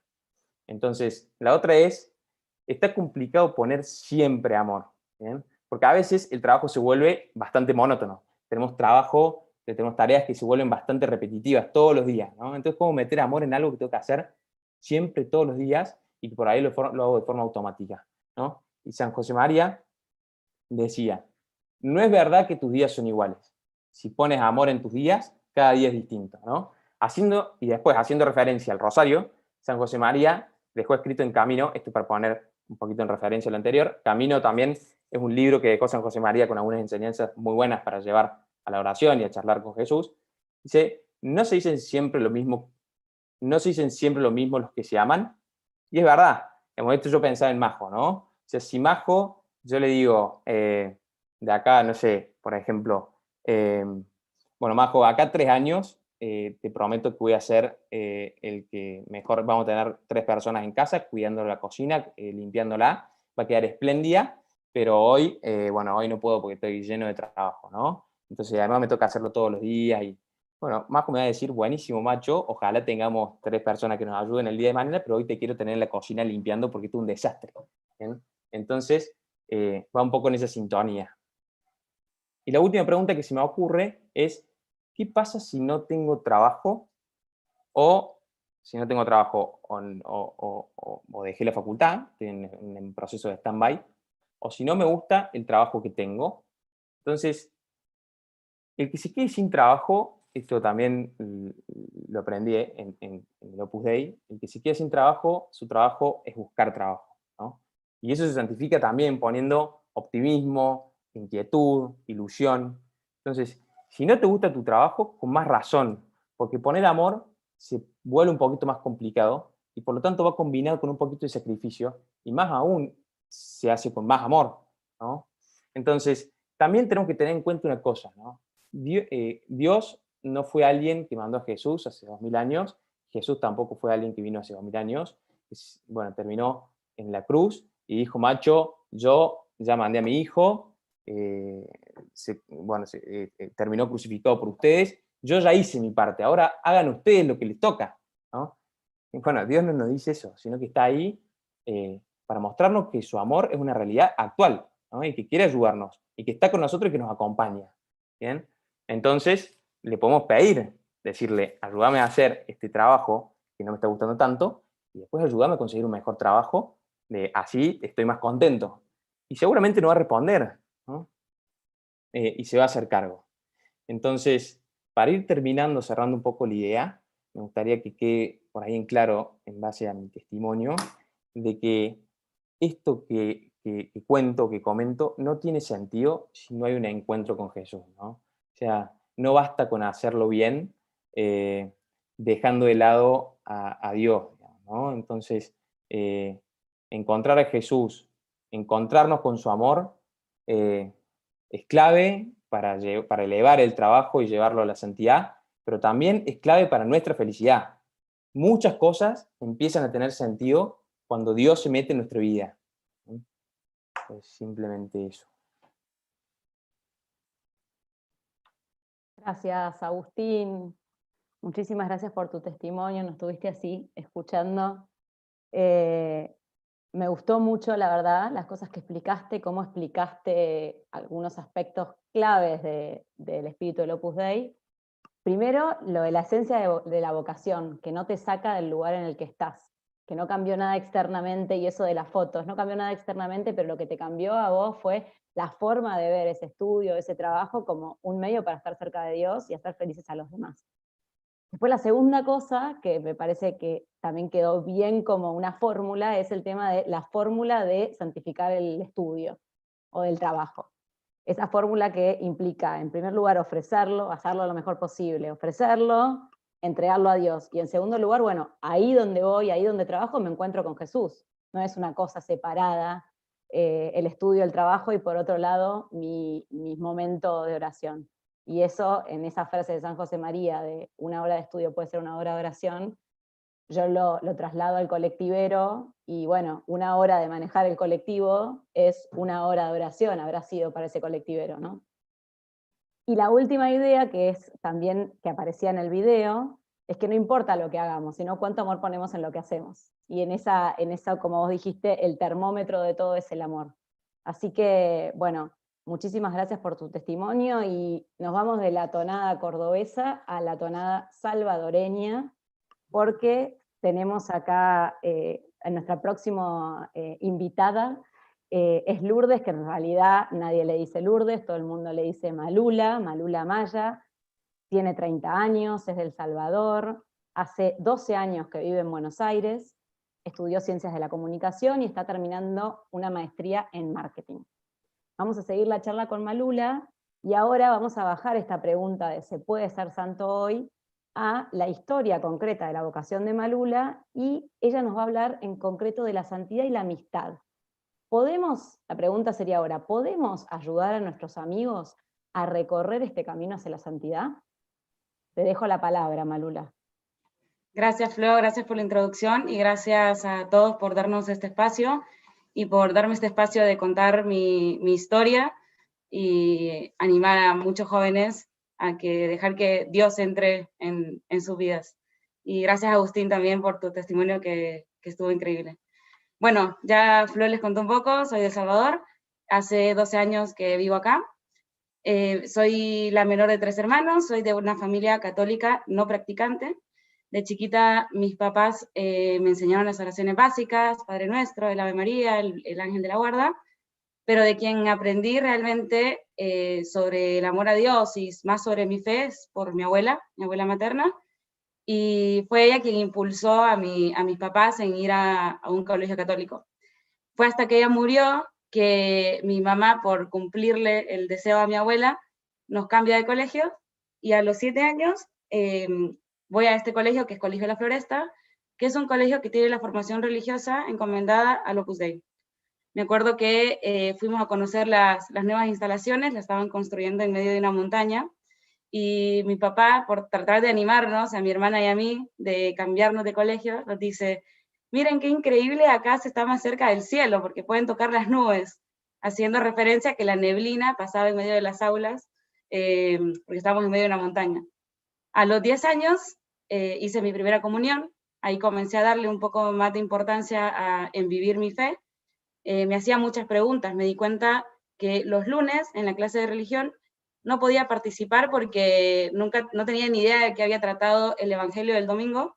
Entonces, la otra es, está complicado poner siempre amor, ¿bien? Porque a veces el trabajo se vuelve bastante monótono. Tenemos tareas que se vuelven bastante repetitivas todos los días, ¿no? Entonces, ¿cómo meter amor en algo que tengo que hacer siempre, todos los días, y que por ahí lo hago de forma automática, ¿no? Y San José María decía, no es verdad que tus días son iguales. Si pones amor en tus días, cada día es distinto, ¿no? Y después, haciendo referencia al rosario, San José María dejó escrito en Camino, esto para poner un poquito en referencia a lo anterior, Camino también es un libro que dejó San José María con algunas enseñanzas muy buenas para llevar a la oración y a charlar con Jesús. Dice, no se dicen siempre lo mismo los que se aman, y es verdad. En momento yo pensaba en Majo, ¿no? O sea, si Majo, yo le digo, de acá, no sé, por ejemplo, bueno, Majo, acá 3 años, te prometo que voy a ser el que mejor, vamos a tener 3 personas en casa, cuidando la cocina, limpiándola, va a quedar espléndida, pero hoy no puedo porque estoy lleno de trabajo, ¿no? Entonces, además me toca hacerlo todos los días y, bueno, Majo me va a decir, buenísimo, macho, ojalá tengamos 3 personas que nos ayuden el día de mañana, pero hoy te quiero tener en la cocina limpiando porque esto es un desastre. ¿Bien? Entonces, va un poco en esa sintonía. Y la última pregunta que se me ocurre es, ¿qué pasa si no tengo trabajo? O si no tengo trabajo o dejé la facultad, estoy en proceso de stand-by, o si no me gusta el trabajo que tengo. Entonces, el que se quede sin trabajo, esto también lo aprendí en el Opus Dei, el que se quede sin trabajo, su trabajo es buscar trabajo, ¿no? Y eso se santifica también poniendo optimismo, inquietud, ilusión. Entonces, si no te gusta tu trabajo, con más razón, porque poner amor se vuelve un poquito más complicado y por lo tanto va combinado con un poquito de sacrificio y más aún se hace con más amor, ¿no? Entonces, también tenemos que tener en cuenta una cosa, ¿no? Dios no fue alguien que mandó a Jesús hace 2000 años, Jesús tampoco fue alguien que vino hace 2000 años, bueno, terminó en la cruz y dijo, macho, yo ya mandé a mi hijo, terminó crucificado por ustedes, yo ya hice mi parte, ahora hagan ustedes lo que les toca, ¿no? Y bueno, Dios no nos dice eso, sino que está ahí para mostrarnos que su amor es una realidad actual, ¿no? Y que quiere ayudarnos, y que está con nosotros y que nos acompaña, ¿bien? Entonces, le podemos pedir, decirle, ayúdame a hacer este trabajo que no me está gustando tanto, y después ayúdame a conseguir un mejor trabajo, así estoy más contento. Y seguramente no va a responder, ¿no? Y se va a hacer cargo. Entonces, para ir terminando, cerrando un poco la idea, me gustaría que quede por ahí en claro, en base a mi testimonio, de que esto que cuento, que comento, no tiene sentido si no hay un encuentro con Jesús, ¿no? O sea, no basta con hacerlo bien, dejando de lado a Dios, ¿no? Entonces, encontrar a Jesús, encontrarnos con su amor, es clave para elevar el trabajo y llevarlo a la santidad, pero también es clave para nuestra felicidad. Muchas cosas empiezan a tener sentido cuando Dios se mete en nuestra vida. Pues simplemente eso. Gracias, Agustín. Muchísimas gracias por tu testimonio. Nos estuviste así, escuchando. Me gustó mucho, la verdad, las cosas que explicaste, cómo explicaste algunos aspectos claves del espíritu del Opus Dei. Primero, lo de la esencia de la vocación, que no te saca del lugar en el que estás, que no cambió nada externamente, y eso de las fotos, no cambió nada externamente, pero lo que te cambió a vos fue la forma de ver ese estudio, ese trabajo, como un medio para estar cerca de Dios y hacer felices a los demás. Después la segunda cosa, que me parece que también quedó bien como una fórmula, es el tema de la fórmula de santificar el estudio o del trabajo. Esa fórmula que implica, en primer lugar, ofrecerlo, hacerlo lo mejor posible, ofrecerlo, entregarlo a Dios. Y en segundo lugar, bueno, ahí donde voy, ahí donde trabajo, me encuentro con Jesús. No es una cosa separada, el estudio, el trabajo, y por otro lado, mi momento de oración. Y eso, en esa frase de San José María, de una hora de estudio puede ser una hora de oración, yo lo traslado al colectivero, y bueno, una hora de manejar el colectivo es una hora de oración, habrá sido para ese colectivero, ¿no? Y la última idea, que es también que aparecía en el video, es que no importa lo que hagamos, sino cuánto amor ponemos en lo que hacemos. Y en esa, como vos dijiste, el termómetro de todo es el amor. Así que, bueno, muchísimas gracias por tu testimonio, y nos vamos de la tonada cordobesa a la tonada salvadoreña, porque tenemos acá a nuestra próxima invitada, es Lourdes, que en realidad nadie le dice Lourdes, todo el mundo le dice Malula Maya, tiene 30 años, es de El Salvador, hace 12 años que vive en Buenos Aires, estudió Ciencias de la Comunicación y está terminando una maestría en Marketing. Vamos a seguir la charla con Malula, y ahora vamos a bajar esta pregunta de ¿se puede ser santo hoy?, a la historia concreta de la vocación de Malula, y ella nos va a hablar en concreto de la santidad y la amistad. La pregunta sería ahora, ¿podemos ayudar a nuestros amigos a recorrer este camino hacia la santidad? Te dejo la palabra, Malula. Gracias, Flo, gracias por la introducción, y gracias a todos por darnos este espacio, y por darme este espacio de contar mi historia, y animar a muchos jóvenes a dejar que Dios entre en sus vidas. Y gracias, Agustín, también por tu testimonio, que estuvo increíble. Bueno, ya Flo les contó un poco, soy de El Salvador, hace 12 años que vivo acá, Soy la menor de 3 hermanos, soy de una familia católica no practicante. De chiquita mis papás me enseñaron las oraciones básicas, Padre Nuestro, el Ave María, el Ángel de la Guarda, pero de quien aprendí realmente sobre el amor a Dios y más sobre mi fe es por mi abuela materna, y fue ella quien impulsó a mis papás en ir a un colegio católico. Fue hasta que ella murió que mi mamá, por cumplirle el deseo a mi abuela, nos cambia de colegio, y a los 7 años voy a este colegio, que es Colegio La Floresta, que es un colegio que tiene la formación religiosa encomendada al Opus Dei. Me acuerdo que fuimos a conocer las nuevas instalaciones, las estaban construyendo en medio de una montaña, y mi papá, por tratar de animarnos, a mi hermana y a mí, de cambiarnos de colegio, nos dice: miren qué increíble, acá se está más cerca del cielo, porque pueden tocar las nubes, haciendo referencia a que la neblina pasaba en medio de las aulas, porque estábamos en medio de una montaña. A los 10 años hice mi primera comunión, ahí comencé a darle un poco más de importancia en vivir mi fe. Me hacía muchas preguntas, me di cuenta que los lunes en la clase de religión no podía participar porque no tenía ni idea de qué había tratado el Evangelio del domingo,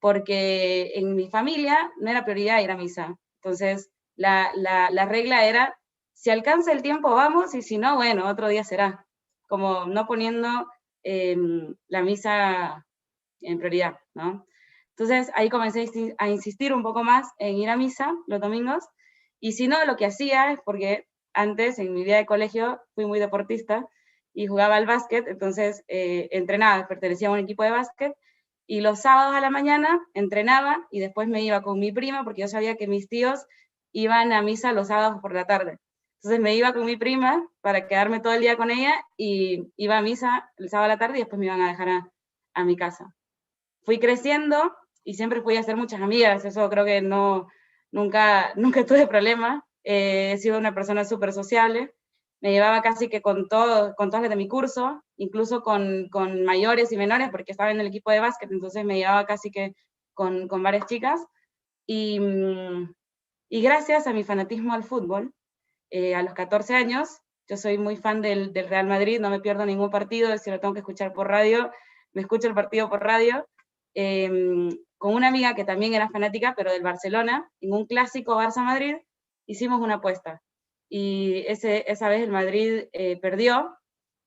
porque en mi familia no era prioridad ir a misa. Entonces, la regla era, si alcanza el tiempo vamos, y si no, bueno, otro día será. Como no poniendo la misa en prioridad, ¿no? Entonces, ahí comencé a insistir un poco más en ir a misa los domingos, y si no, lo que hacía es, porque antes, en mi vida de colegio, fui muy deportista, y jugaba al básquet, entonces entrenaba, pertenecía a un equipo de básquet, y los sábados a la mañana entrenaba, y después me iba con mi prima, porque yo sabía que mis tíos iban a misa los sábados por la tarde. Entonces me iba con mi prima para quedarme todo el día con ella, y iba a misa el sábado a la tarde, y después me iban a dejar a mi casa. Fui creciendo, y siempre fui a hacer muchas amigas, eso creo que nunca tuve problema. He sido una persona súper sociable, me llevaba casi que con todos los de mi curso, incluso con mayores y menores, porque estaba en el equipo de básquet, entonces me llevaba casi que con varias chicas, y gracias a mi fanatismo al fútbol, a los 14 años, yo soy muy fan del Real Madrid, no me pierdo ningún partido, si lo tengo que escuchar por radio, me escucho el partido por radio, con una amiga que también era fanática, pero del Barcelona, en un clásico Barça-Madrid, hicimos una apuesta, y esa vez el Madrid perdió,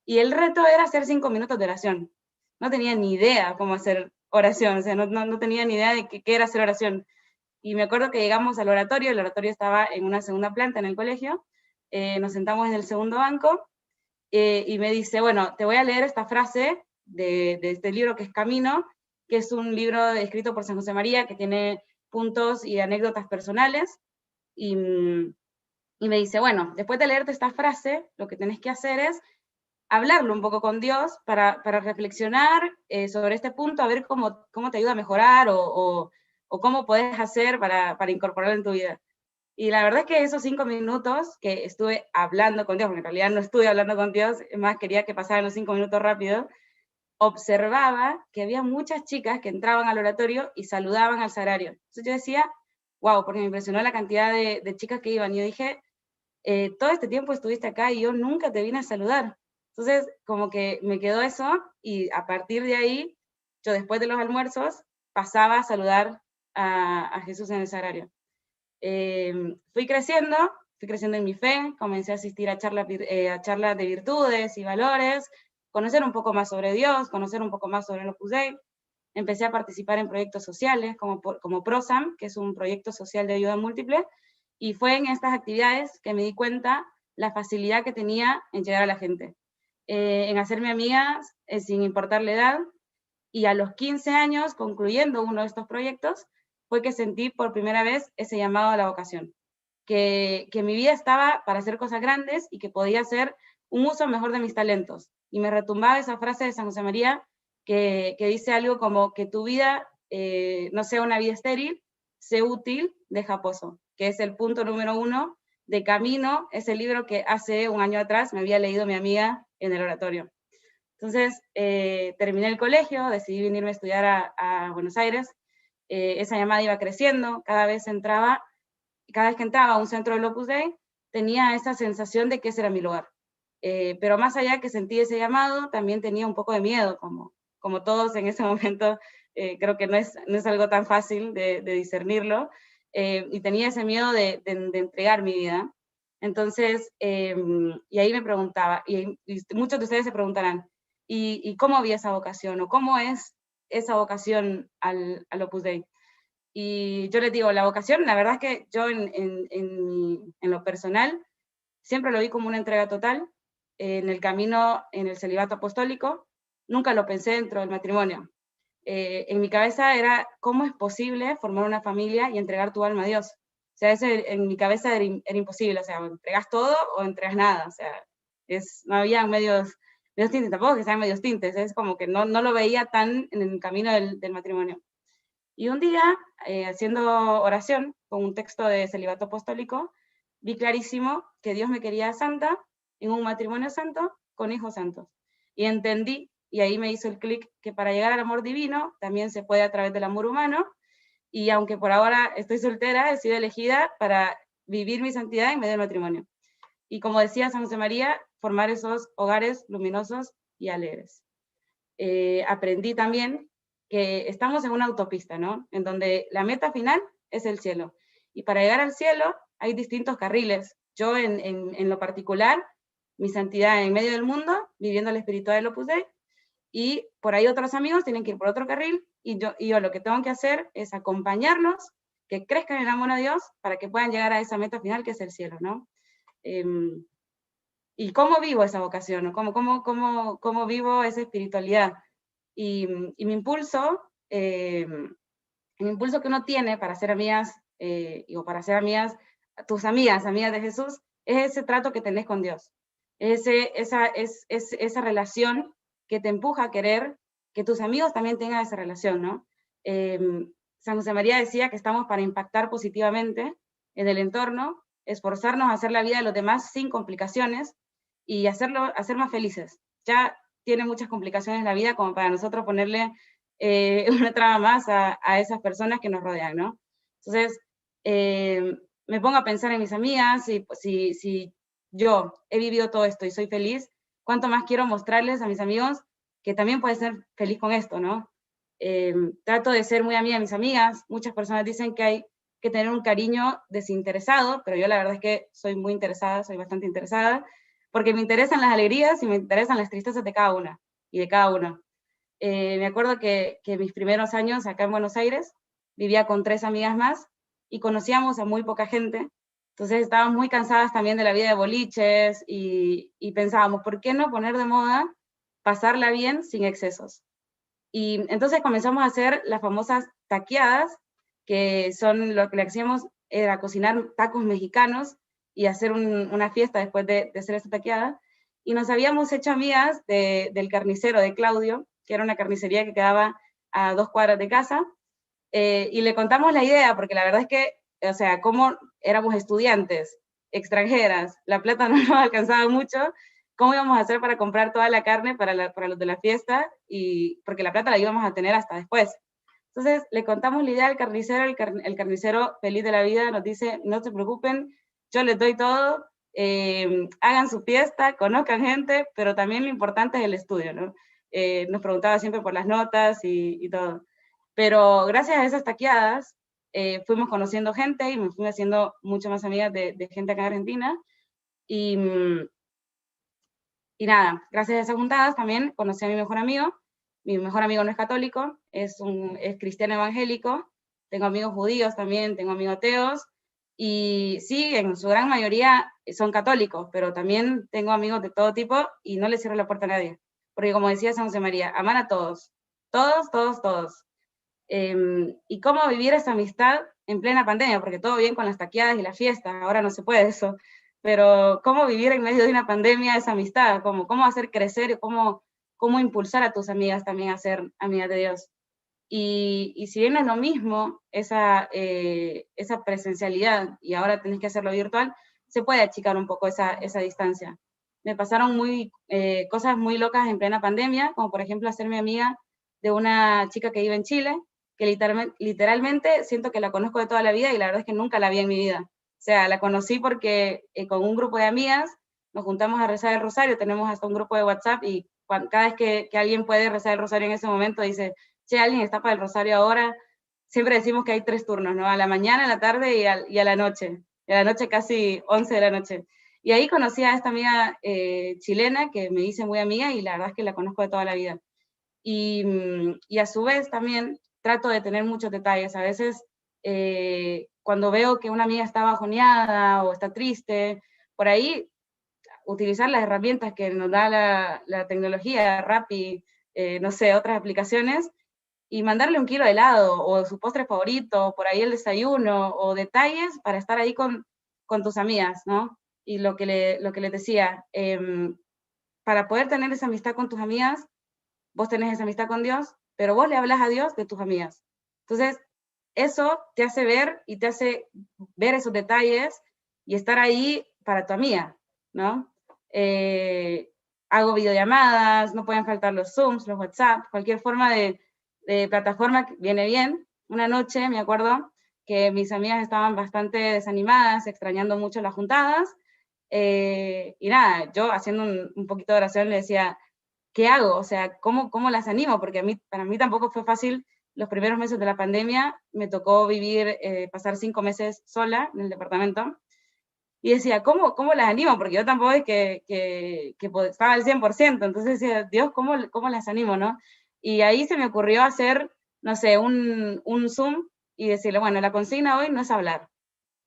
y el reto era hacer 5 minutos de oración. No tenía ni idea cómo hacer oración, o sea, no tenía ni idea de qué era hacer oración. Y me acuerdo que llegamos al oratorio, el oratorio estaba en una segunda planta en el colegio, nos sentamos en el segundo banco, y me dice, bueno, te voy a leer esta frase de este libro que es Camino, que es un libro escrito por San José María, que tiene puntos y anécdotas personales, y me dice, bueno, después de leerte esta frase, lo que tenés que hacer es hablarlo un poco con Dios para reflexionar sobre este punto, a ver cómo te ayuda a mejorar o cómo puedes hacer para incorporarlo en tu vida. Y la verdad es que esos 5 minutos que estuve hablando con Dios, porque en realidad no estuve hablando con Dios, más quería que pasaran los 5 minutos rápido, observaba que había muchas chicas que entraban al oratorio y saludaban al sagrario. Entonces yo decía, wow, porque me impresionó la cantidad de chicas que iban. Y yo dije, todo este tiempo estuviste acá y yo nunca te vine a saludar. Entonces, como que me quedó eso, y a partir de ahí, yo después de los almuerzos, pasaba a saludar a Jesús en el sagrario. Fui creciendo en mi fe, comencé a asistir a charlas de virtudes y valores, conocer un poco más sobre Dios, conocer un poco más sobre el Opus Dei. Empecé a participar en proyectos sociales como ProSam, que es un proyecto social de ayuda múltiple, y fue en estas actividades que me di cuenta la facilidad que tenía en llegar a la gente, en hacerme amigas sin importar la edad, y a los 15 años, concluyendo uno de estos proyectos, fue que sentí por primera vez ese llamado a la vocación, que mi vida estaba para hacer cosas grandes y que podía hacer un uso mejor de mis talentos. Y me retumbaba esa frase de San José María que dice algo como que tu vida no sea una vida estéril, sé útil, deja pozo, que es el punto número 1 de Camino, ese libro que hace un año atrás me había leído mi amiga en el oratorio. Entonces, terminé el colegio, decidí venirme a estudiar a Buenos Aires. Esa llamada iba creciendo, cada vez que entraba a un centro del Opus Dei, tenía esa sensación de que ese era mi lugar. pero más allá que sentí ese llamado, también tenía un poco de miedo, como todos en ese momento. Creo que no es algo tan fácil de discernirlo, y tenía ese miedo de entregar mi vida. Entonces, y ahí me preguntaba, y muchos de ustedes se preguntarán, ¿y cómo vi esa vocación? ¿O cómo es esa vocación al Opus Dei? Y yo les digo, la vocación, la verdad es que yo en lo personal, siempre lo vi como una entrega total, en el camino, en el celibato apostólico, nunca lo pensé dentro del matrimonio. En mi cabeza era, ¿cómo es posible formar una familia y entregar tu alma a Dios? O sea, eso en mi cabeza era imposible, o sea, o entregas todo o entregas nada, o sea, no había medios tintes, tampoco que sean medios tintes, es como que no lo veía tan en el camino del matrimonio. Y un día, haciendo oración con un texto de celibato apostólico, vi clarísimo que Dios me quería santa, en un matrimonio santo, con hijos santos. Y entendí, y ahí me hizo el clic, que para llegar al amor divino también se puede a través del amor humano, y aunque por ahora estoy soltera, he sido elegida para vivir mi santidad en medio del matrimonio. Y como decía San José María, formar esos hogares luminosos y alegres. Aprendí también que estamos en una autopista, ¿no? En donde la meta final es el cielo. Y para llegar al cielo hay distintos carriles. Yo en lo particular, mi santidad en medio del mundo, viviendo la espiritual del Opus Dei, y por ahí otros amigos tienen que ir por otro carril, y yo lo que tengo que hacer es acompañarlos, que crezcan en el amor a Dios, para que puedan llegar a esa meta final que es el cielo, ¿no? ¿Y cómo vivo esa vocación? ¿No? ¿Cómo vivo esa espiritualidad? Y mi impulso que uno tiene para ser amigas, o para ser amigas, tus amigas de Jesús, es ese trato que tenés con Dios. Esa relación que te empuja a querer que tus amigos también tengan esa relación, ¿no? San José María decía que estamos para impactar positivamente en el entorno, esforzarnos a hacer la vida de los demás sin complicaciones y hacer más felices. Ya tiene muchas complicaciones la vida como para nosotros ponerle una traba más a esas personas que nos rodean, ¿no? Entonces, me pongo a pensar en mis amigas, y si yo he vivido todo esto y soy feliz, ¿cuánto más quiero mostrarles a mis amigos que también pueden ser feliz con esto, ¿no? Trato de ser muy amiga de mis amigas. Muchas personas dicen que hay que tener un cariño desinteresado, pero yo la verdad es que soy muy interesada, soy bastante interesada, porque me interesan las alegrías y me interesan las tristezas de cada una y de cada uno. Me acuerdo que mis primeros años acá en Buenos Aires vivía con 3 amigas más y conocíamos a muy poca gente, entonces estábamos muy cansadas también de la vida de boliches y pensábamos, ¿por qué no poner de moda pasarla bien sin excesos? Y entonces comenzamos a hacer las famosas taqueadas, que son lo que le hacíamos era cocinar tacos mexicanos y hacer una fiesta después de hacer esta taqueada, y nos habíamos hecho amigas del carnicero, de Claudio, que era una carnicería que quedaba a 2 cuadras de casa, y le contamos la idea, porque la verdad es que, o sea, como éramos estudiantes, extranjeras, la plata no nos alcanzaba mucho, ¿cómo íbamos a hacer para comprar toda la carne para los de la fiesta? Y porque la plata la íbamos a tener hasta después. Entonces le contamos la idea al carnicero, el carnicero feliz de la vida nos dice, no se preocupen, yo les doy todo, hagan su fiesta, conozcan gente, pero también lo importante es el estudio, ¿no? Nos preguntaba siempre por las notas y todo. Pero gracias a esas taqueadas fuimos conociendo gente y me fui haciendo mucho más amigas de gente acá en Argentina. Y nada, gracias a esas juntadas también conocí a mi mejor amigo. Mi mejor amigo no es católico, es cristiano evangélico. Tengo amigos judíos también, tengo amigos ateos. Y sí, en su gran mayoría son católicos, pero también tengo amigos de todo tipo y no les cierro la puerta a nadie. Porque como decía San José María, amar a todos. Todos, todos, todos. Y cómo vivir esa amistad en plena pandemia, porque todo bien con las taqueadas y la fiesta, ahora no se puede eso. Pero cómo vivir en medio de una pandemia esa amistad, cómo hacer crecer, cómo impulsar a tus amigas también a ser amigas de Dios. Y si bien no es lo mismo esa presencialidad y ahora tenés que hacerlo virtual, se puede achicar un poco esa distancia. Me pasaron cosas muy locas en plena pandemia, como por ejemplo hacerme amiga de una chica que vive en Chile, que literalmente siento que la conozco de toda la vida y la verdad es que nunca la vi en mi vida. O sea, la conocí porque con un grupo de amigas nos juntamos a rezar el rosario, tenemos hasta un grupo de WhatsApp, y cada vez que alguien puede rezar el rosario en ese momento, dice, che, alguien está para el rosario ahora. Siempre decimos que hay 3 turnos, ¿no? A la mañana, a la tarde y a la noche. Y a la noche casi 11 de la noche. Y ahí conocí a esta amiga chilena, que me hice muy amiga, y la verdad es que la conozco de toda la vida. Y a su vez también trato de tener muchos detalles. A veces cuando veo que una amiga está bajoneada o está triste, por ahí utilizar las herramientas que nos da la tecnología, Rappi, no sé, otras aplicaciones, y mandarle 1 kilo de helado, o su postre favorito, por ahí el desayuno, o detalles para estar ahí con tus amigas, ¿no? Y lo que les decía, para poder tener esa amistad con tus amigas, vos tenés esa amistad con Dios, pero vos le hablas a Dios de tus amigas. Entonces, eso te hace ver, y te hace ver esos detalles, y estar ahí para tu amiga, ¿no? Hago videollamadas, no pueden faltar los Zooms, los WhatsApp, cualquier forma de plataforma viene bien. Una noche, me acuerdo, que mis amigas estaban bastante desanimadas, extrañando mucho las juntadas, y nada, yo haciendo un poquito de oración le decía, ¿qué hago? O sea, ¿cómo las animo? Porque para mí tampoco fue fácil los primeros meses de la pandemia. Me tocó pasar 5 meses sola en el departamento, y decía, ¿cómo las animo? Porque yo tampoco es que estaba al 100%, entonces decía, Dios, ¿cómo las animo, no? Y ahí se me ocurrió hacer, no sé, un Zoom, y decirle, bueno, la consigna hoy no es hablar.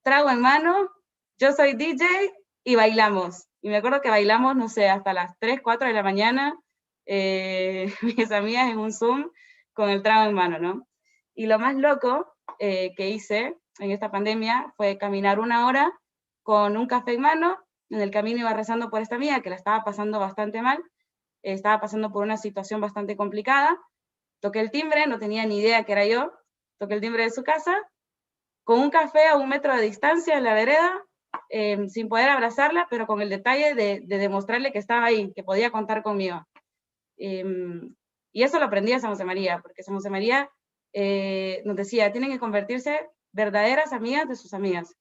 Trago en mano, yo soy DJ, y bailamos. Y me acuerdo que bailamos, no sé, hasta las 3, 4 de la mañana, mis amigas en un Zoom, con el trago en mano, ¿no? Y lo más loco que hice en esta pandemia fue caminar 1 hora con un café en mano. En el camino iba rezando por esta amiga que la estaba pasando bastante mal, estaba pasando por una situación bastante complicada. Toqué el timbre, no tenía ni idea que era yo, toqué el timbre de su casa, con un café a 1 metro de distancia en la vereda, sin poder abrazarla, pero con el detalle de demostrarle que estaba ahí, que podía contar conmigo. Y eso lo aprendí a San José María, porque San José María nos decía, tienen que convertirse verdaderas amigas de sus amigas.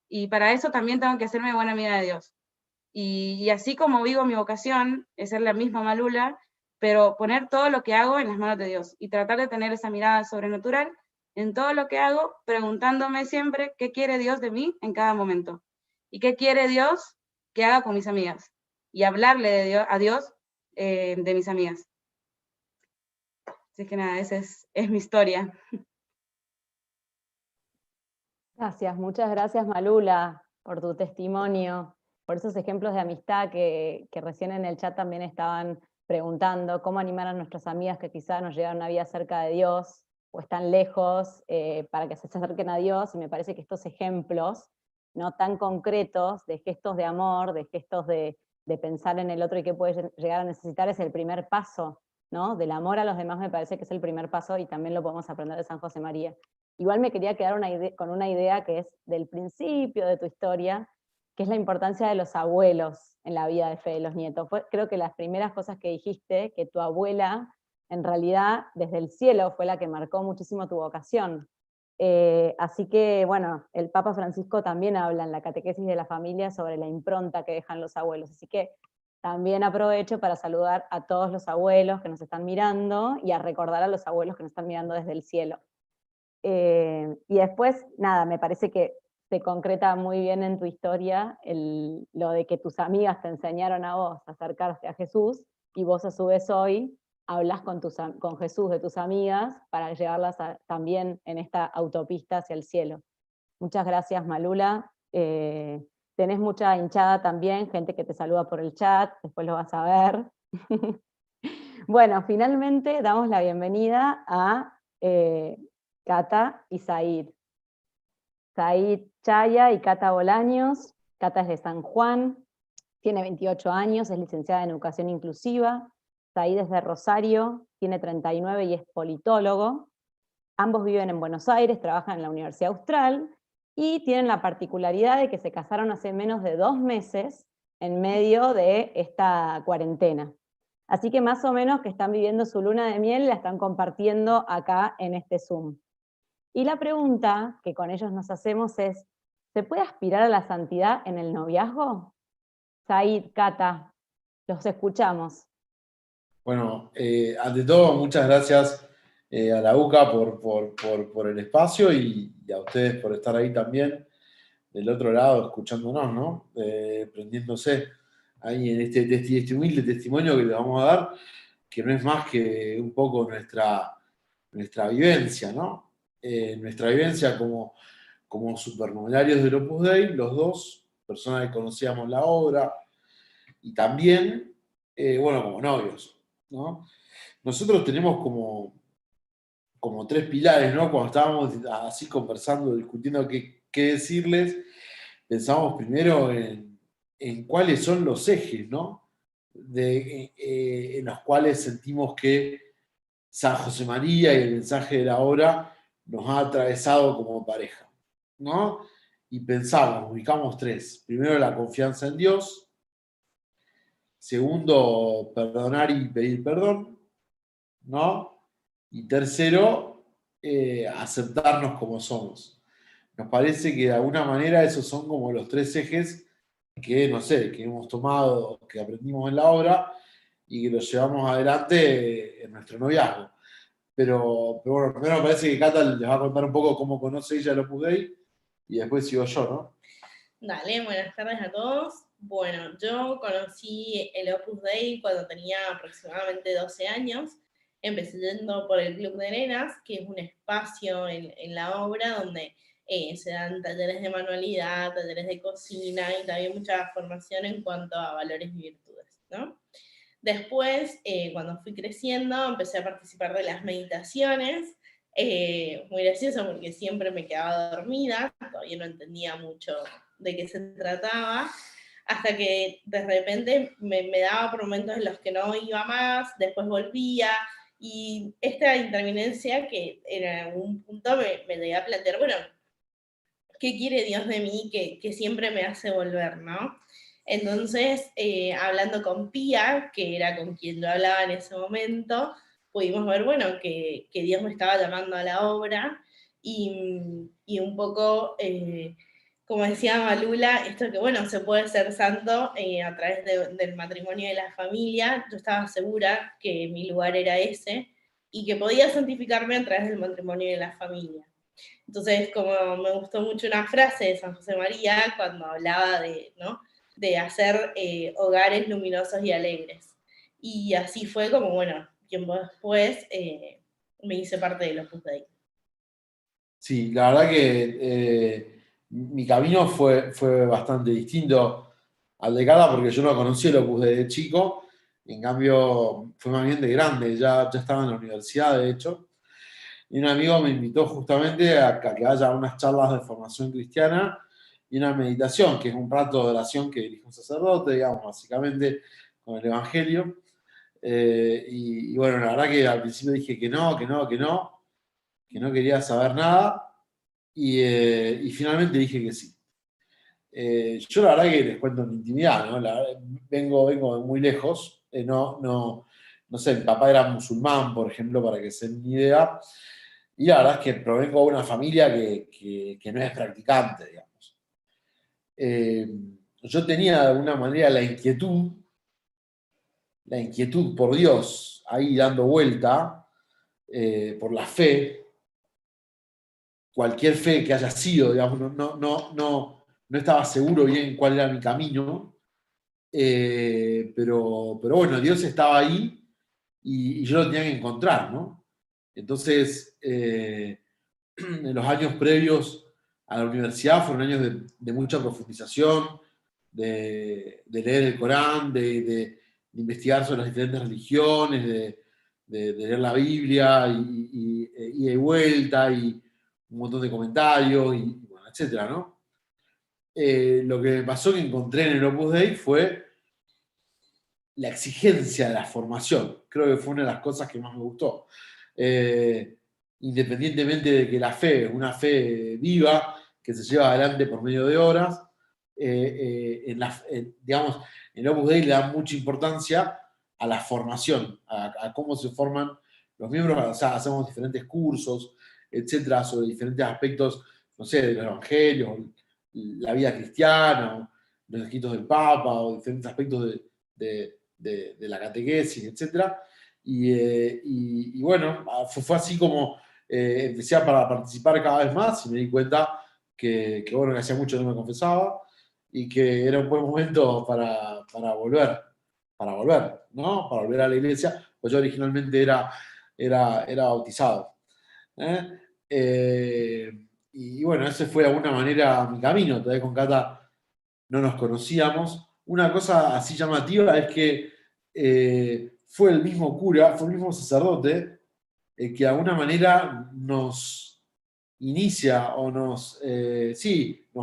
Y para eso también tengo que hacerme buena amiga de Dios. Y así como vivo mi vocación, es ser la misma Malula, pero poner todo lo que hago en las manos de Dios, y tratar de tener esa mirada sobrenatural en todo lo que hago, preguntándome siempre qué quiere Dios de mí en cada momento, y qué quiere Dios que haga con mis amigas, y hablarle a Dios de mis amigas. Así que nada, esa es mi historia. Gracias, muchas gracias Malula por tu testimonio, por esos ejemplos de amistad que recién en el chat también estaban preguntando, cómo animar a nuestras amigas que quizás nos llegan una vida cerca de Dios o están lejos para que se acerquen a Dios. Y me parece que estos ejemplos, ¿no?, tan concretos, de gestos de amor, de gestos de pensar en el otro y qué puede llegar a necesitar, es el primer paso, ¿no? Del amor a los demás me parece que es el primer paso, y también lo podemos aprender de San José María. Igual me quería quedar con una idea que es del principio de tu historia, que es la importancia de los abuelos en la vida de fe de los nietos. Creo que las primeras cosas que dijiste, que tu abuela en realidad desde el cielo fue la que marcó muchísimo tu vocación. Así que, bueno, el Papa Francisco también habla en la catequesis de la familia sobre la impronta que dejan los abuelos. Así que también aprovecho para saludar a todos los abuelos que nos están mirando, y a recordar a los abuelos que nos están mirando desde el cielo. Y después, nada, me parece que se concreta muy bien en tu historia lo de que tus amigas te enseñaron a vos a acercarte a Jesús, y vos a su vez hoy hablas con Jesús de tus amigas para llevarlas también en esta autopista hacia el cielo. Muchas gracias, Malula. Tenés mucha hinchada también, gente que te saluda por el chat, después lo vas a ver. Bueno, finalmente damos la bienvenida a Cata y Said. Said Chaya y Cata Bolaños. Cata es de San Juan, tiene 28 años, es licenciada en Educación Inclusiva. Said es de Rosario, tiene 39 y es politólogo. Ambos viven en Buenos Aires, trabajan en la Universidad Austral, y tienen la particularidad de que se casaron hace menos de 2 meses en medio de esta cuarentena. Así que más o menos que están viviendo su luna de miel y la están compartiendo acá en este Zoom. Y la pregunta que con ellos nos hacemos es, ¿se puede aspirar a la santidad en el noviazgo? Said, Cata, los escuchamos. Bueno, ante todo, muchas gracias a la UCA por el espacio y a ustedes por estar ahí también, del otro lado, escuchándonos, ¿no? Prendiéndose ahí en este humilde testimonio que les vamos a dar, que no es más que un poco nuestra vivencia, ¿no? Nuestra vivencia como supernumerarios del Opus Dei, los dos, personas que conocíamos la obra, y también, bueno, como novios, ¿no? Nosotros tenemos como tres pilares, ¿no? Cuando estábamos así conversando, discutiendo qué decirles, pensamos primero en cuáles son los ejes, ¿no? En los cuales sentimos que San José María y el mensaje de la obra nos ha atravesado como pareja, ¿no? Y pensamos, ubicamos tres. Primero, la confianza en Dios. Segundo, perdonar y pedir perdón, ¿no? Y tercero, aceptarnos como somos. Nos parece que de alguna manera esos son como los tres ejes que, no sé, que hemos tomado, que aprendimos en la obra y que los llevamos adelante en nuestro noviazgo. Pero bueno, primero me parece que Cata les va a contar un poco cómo conoce ella el Opus Dei y después sigo yo, ¿no? Dale, buenas tardes a todos. Bueno, yo conocí el Opus Dei cuando tenía aproximadamente 12 años. Empecé yendo por el Club de Nenas, que es un espacio en la obra donde se dan talleres de manualidad, talleres de cocina y también mucha formación en cuanto a valores y virtudes, ¿no? Después, cuando fui creciendo, empecé a participar de las meditaciones. Muy gracioso porque siempre me quedaba dormida, todavía no entendía mucho de qué se trataba, hasta que de repente me daba por momentos en los que no iba más, después volvía, y esta interminencia que en algún punto me llegué a plantear, bueno, ¿qué quiere Dios de mí que siempre me hace volver, no? Entonces, hablando con Pía, que era con quien yo hablaba en ese momento, pudimos ver, bueno, que Dios me estaba llamando a la obra y un poco, como decía Malula, esto que, bueno, se puede ser santo a través del matrimonio y de la familia. Yo estaba segura que mi lugar era ese y que podía santificarme a través del matrimonio y de la familia. Entonces, como me gustó mucho una frase de San José María cuando hablaba de, ¿no?, de hacer hogares luminosos y alegres. Y así fue como, bueno, tiempo después me hice parte de Opus Dei. Sí, la verdad que mi camino fue bastante distinto al de Cata porque yo no conocí el Opus Dei de chico, en cambio fue más bien de grande, ya estaba en la universidad de hecho, y un amigo me invitó justamente a que haya unas charlas de formación cristiana y una meditación, que es un rato de oración que dirige un sacerdote, digamos, básicamente con el Evangelio. Y bueno, la verdad que al principio dije que no quería saber nada, y finalmente dije que sí. Yo la verdad que les cuento mi intimidad, ¿no? Vengo de muy lejos, no sé, mi papá era musulmán, por ejemplo, para que se den una idea, y la verdad es que provengo de una familia que no es practicante, digamos. Yo tenía de alguna manera la inquietud por Dios ahí dando vuelta, por la fe, cualquier fe que haya sido, digamos, no estaba seguro bien cuál era mi camino, pero bueno, Dios estaba ahí y yo lo tenía que encontrar, ¿no? Entonces, en los años previos a la universidad fueron años de mucha profundización, de leer el Corán, de investigar sobre las diferentes religiones, de leer la Biblia y de vuelta, y un montón de comentarios, y bueno, etcétera, ¿no? Lo que me pasó que encontré en el Opus Dei fue la exigencia de la formación. Creo que fue una de las cosas que más me gustó. Independientemente de que la fe es una fe viva, que se lleva adelante por medio de horas, digamos, en el Opus Dei le dan mucha importancia a la formación, a cómo se forman los miembros. O sea, hacemos diferentes cursos, etcétera, sobre diferentes aspectos, no sé, de los evangelios, la vida cristiana, los escritos del Papa o diferentes aspectos de la catequesis, etc. Y bueno, fue así como empecé a participar cada vez más y me di cuenta que bueno, que hacía mucho que no me confesaba y que era un buen momento para volver, ¿no? Para volver a la iglesia, pues yo originalmente era bautizado. Y bueno, ese fue de alguna manera mi camino. Todavía con Cata no nos conocíamos. Una cosa así llamativa es que fue el mismo cura, fue el mismo sacerdote que de alguna manera nos inicia o nos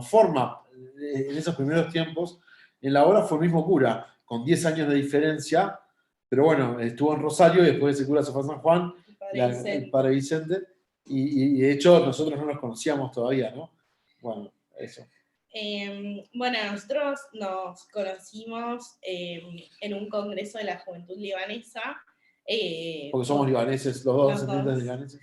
forma en esos primeros tiempos. En la obra fue el mismo cura, con 10 años de diferencia, pero bueno, estuvo en Rosario y después ese cura se fue a San Juan, el padre Vicente, y de hecho nosotros no nos conocíamos todavía, ¿no? Bueno, eso. Bueno, nosotros nos conocimos en un congreso de la Juventud Libanesa. Porque somos libaneses, los dos descendientes libaneses.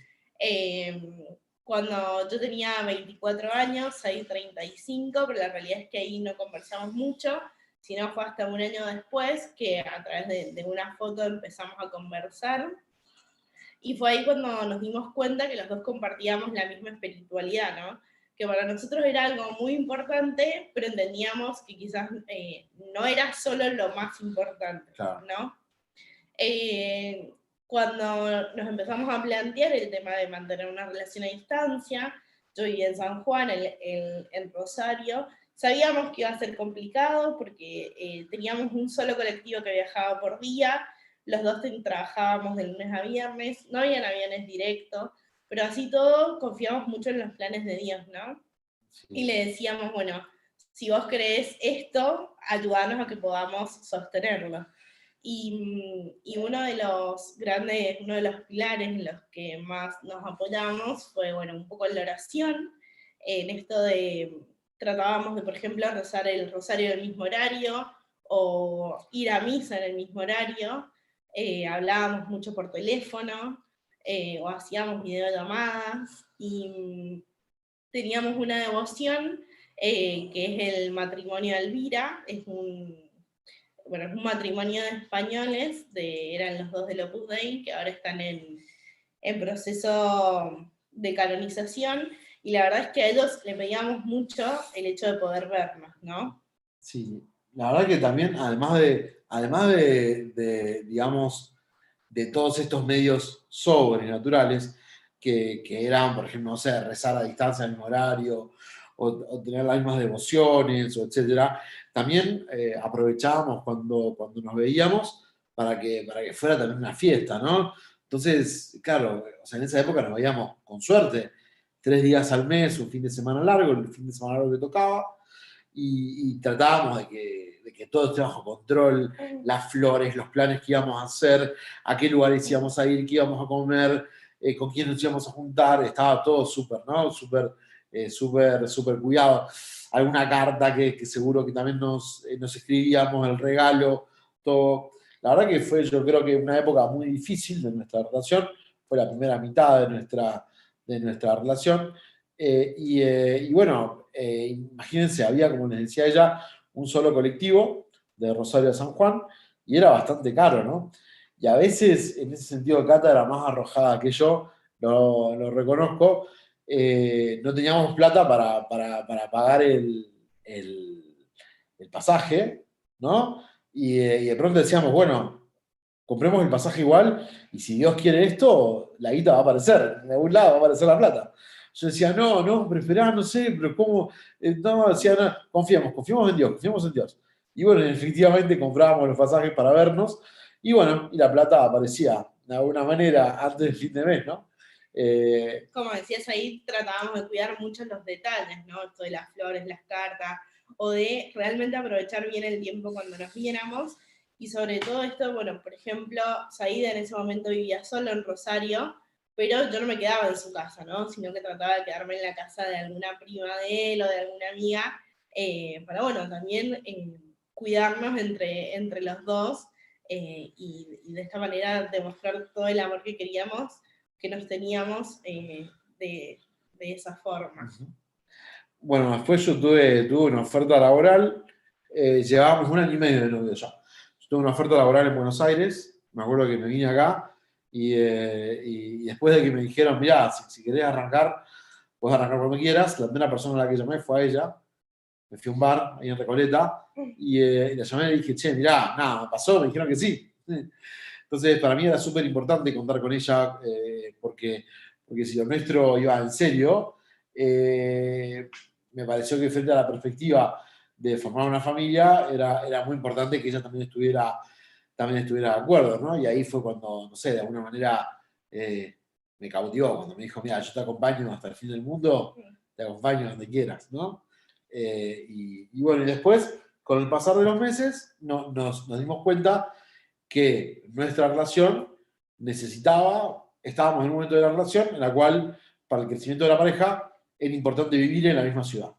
Cuando yo tenía 24 años, ahí 35, pero la realidad es que ahí no conversamos mucho, sino fue hasta un año después que a través de una foto empezamos a conversar. Y fue ahí cuando nos dimos cuenta que los dos compartíamos la misma espiritualidad, ¿no? Que para nosotros era algo muy importante, pero entendíamos que quizás no era solo lo más importante, ¿no? Cuando nos empezamos a plantear el tema de mantener una relación a distancia, yo vivía en San Juan, en Rosario, sabíamos que iba a ser complicado porque teníamos un solo colectivo que viajaba por día, los dos trabajábamos de lunes a viernes, no habían aviones directos, pero así todo confiamos mucho en los planes de Dios, ¿no? Sí. Y le decíamos, bueno, si vos creés esto, ayúdanos a que podamos sostenerlo. Y uno de los pilares en los que más nos apoyamos fue, bueno, un poco la oración, en esto de, tratábamos de, por ejemplo, rezar el rosario en el mismo horario, o ir a misa en el mismo horario, hablábamos mucho por teléfono, o hacíamos videollamadas, y teníamos una devoción, que es el matrimonio de Elvira, es un matrimonio de españoles, eran los dos del Opus Dei, que ahora están en proceso de canonización, y la verdad es que a ellos le pedíamos mucho el hecho de poder vernos, ¿no? Sí, la verdad que también, además de digamos, de todos estos medios sobrenaturales, que eran, por ejemplo, no sé, rezar a distancia en el mismo horario, o tener las mismas devociones, etcétera, también aprovechábamos cuando nos veíamos para que fuera también una fiesta, ¿no? Entonces, claro, o sea, en esa época nos veíamos con suerte 3 días al mes, un fin de semana largo, el fin de semana largo que tocaba, y tratábamos de que todo esté bajo control, las flores, los planes que íbamos a hacer, a qué lugares íbamos a ir, qué íbamos a comer, con quién nos íbamos a juntar, estaba todo súper, ¿no? Súper cuidado. Alguna carta que seguro que también nos escribíamos, el regalo, todo. La verdad que fue, yo creo que una época muy difícil de nuestra relación, fue la primera mitad de nuestra relación, y bueno, imagínense, había, como les decía ella, un solo colectivo de Rosario a San Juan, y era bastante caro, ¿no? Y a veces, en ese sentido, Cata era más arrojada que yo, lo reconozco. No teníamos plata para pagar el pasaje, ¿no? Y de pronto decíamos, bueno, compremos el pasaje igual, y si Dios quiere esto, la guita va a aparecer, de algún lado va a aparecer la plata. Yo decía, no, pero esperá, no sé, pero ¿cómo? No, decía, no, confiemos en Dios. Y bueno, efectivamente comprábamos los pasajes para vernos, y bueno, y la plata aparecía de alguna manera antes del fin de mes, ¿no? Como decías ahí, tratábamos de cuidar mucho los detalles, ¿no? Esto de las flores, las cartas, o de realmente aprovechar bien el tiempo cuando nos viéramos, y sobre todo esto, bueno, por ejemplo, Saída en ese momento vivía solo en Rosario, pero yo no me quedaba en su casa, ¿no? Sino que trataba de quedarme en la casa de alguna prima de él o de alguna amiga, para, bueno, también cuidarnos entre los dos, y de esta manera demostrar todo el amor que queríamos, que nos teníamos, de esa forma. Bueno, después yo tuve una oferta laboral llevábamos 1 año y medio de novio ya. Yo tuve una oferta laboral en Buenos Aires, me acuerdo que me vine acá, y después de que me dijeron, mirá, si querés arrancar, podés arrancar cuando quieras, la primera persona a la que llamé fue a ella. Me fui a un bar ahí en Recoleta, y la llamé y le dije, che, mirá, nada, me pasó, me dijeron que sí. Entonces, para mí era súper importante contar con ella, porque si lo nuestro iba en serio, me pareció que frente a la perspectiva de formar una familia, era muy importante que ella también estuviera de acuerdo, ¿no? Y ahí fue cuando, no sé, de alguna manera me cautivó, cuando me dijo, mira, yo te acompaño hasta el fin del mundo, te acompaño donde quieras, ¿no? Y bueno, y después, con el pasar de los meses, nos dimos cuenta que nuestra relación estábamos en un momento de la relación en la cual, para el crecimiento de la pareja, era importante vivir en la misma ciudad.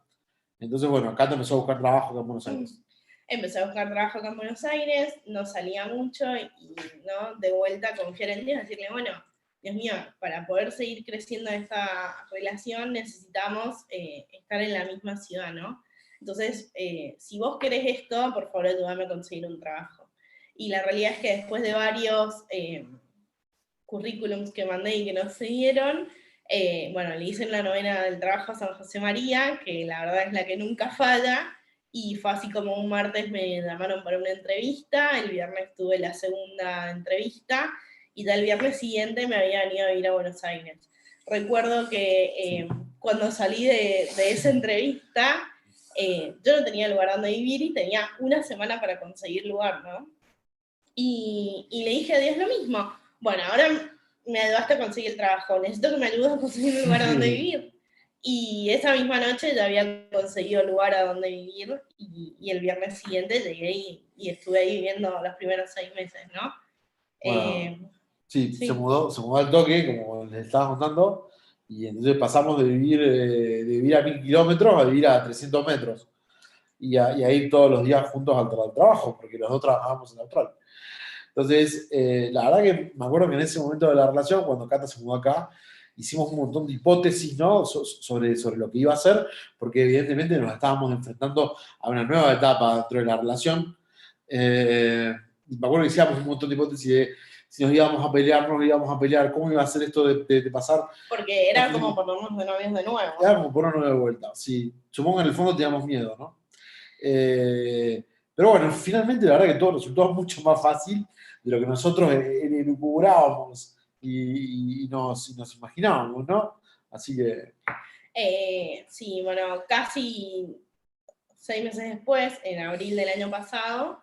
Entonces, bueno, Cata empezó a buscar trabajo acá en Buenos Aires. Empecé a buscar trabajo acá en Buenos Aires, no salía mucho y ¿no? De vuelta confiar en Dios, decirle, bueno, Dios mío, para poder seguir creciendo esta relación necesitamos estar en la misma ciudad, ¿no? Entonces, si vos querés esto, por favor ayúdame a conseguir un trabajo. Y la realidad es que después de varios currículums que mandé y que no se dieron, bueno, le hice la novena del trabajo a San José María, que la verdad es la que nunca falla, y fue así como un martes me llamaron para una entrevista, el viernes tuve la segunda entrevista, y ya el viernes siguiente me había venido a vivir a Buenos Aires. Recuerdo que cuando salí de esa entrevista, yo no tenía lugar donde vivir y tenía 1 semana para conseguir lugar, ¿no? Y le dije a Dios lo mismo. Bueno, ahora me ayudaste a conseguir el trabajo, necesito que me ayudes a conseguir un lugar donde vivir. Y esa misma noche ya había conseguido lugar a donde vivir y el viernes siguiente llegué y estuve ahí viviendo los primeros 6 meses, ¿no? Bueno, sí, se mudó al toque, como les estaba contando, y entonces pasamos de vivir a 1000 kilómetros a vivir a 300 metros. Y a ir todos los días juntos al trabajo, porque los dos trabajábamos en Austral. Entonces, la verdad que me acuerdo que en ese momento de la relación, cuando Cata se mudó acá, hicimos un montón de hipótesis, ¿no? sobre lo que iba a hacer, porque evidentemente nos estábamos enfrentando a una nueva etapa dentro de la relación. Y me acuerdo que hicimos un montón de hipótesis de si nos íbamos a pelear, cómo iba a ser esto de pasar. Porque era como ponernos de novios de nuevo. Era como ponernos de vuelta, sí. Supongo que en el fondo teníamos miedo, ¿no? Pero bueno, finalmente la verdad que todo resultó mucho más fácil de lo que nosotros elucubrábamos y nos imaginábamos, ¿no? Así que... sí, bueno, casi 6 meses después, en abril del año pasado,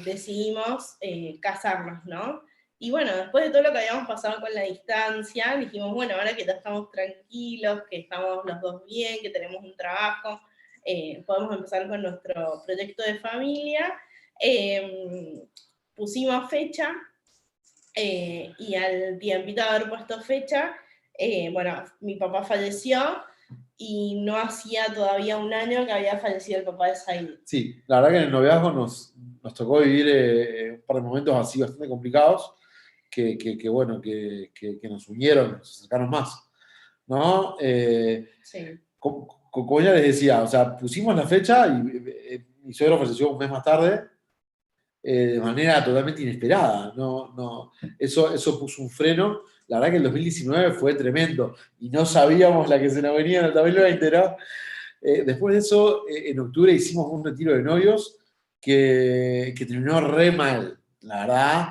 decidimos casarnos, ¿no? Y bueno, después de todo lo que habíamos pasado con la distancia, dijimos, bueno, ahora que ya estamos tranquilos, que estamos los dos bien, que tenemos un trabajo, podemos empezar con nuestro proyecto de familia. Pusimos fecha, y al tiempito de haber puesto fecha, bueno, mi papá falleció, y no hacía todavía 1 año que había fallecido el papá de Said. Sí, la verdad que en el noviazgo nos tocó vivir un par de momentos así bastante complicados, que nos unieron, nos acercaron más, ¿no? Sí. Como ya les decía, o sea, pusimos la fecha y mi suegro falleció 1 mes más tarde, de manera totalmente inesperada. Eso puso un freno. La verdad que el 2019 fue tremendo y no sabíamos la que se nos venía en el 2020, ¿no? Después de eso, en octubre hicimos un retiro de novios que terminó re mal, la verdad,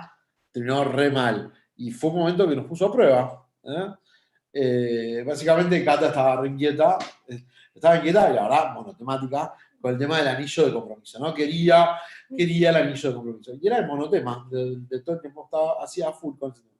terminó re mal. Y fue un momento que nos puso a prueba. Básicamente Cata estaba re inquieta, y la verdad, monotemática, con el tema del anillo de compromiso, ¿no? Quería el anillo de compromiso. Y era el monotema, de todo el tiempo estaba hacía full con ese tema.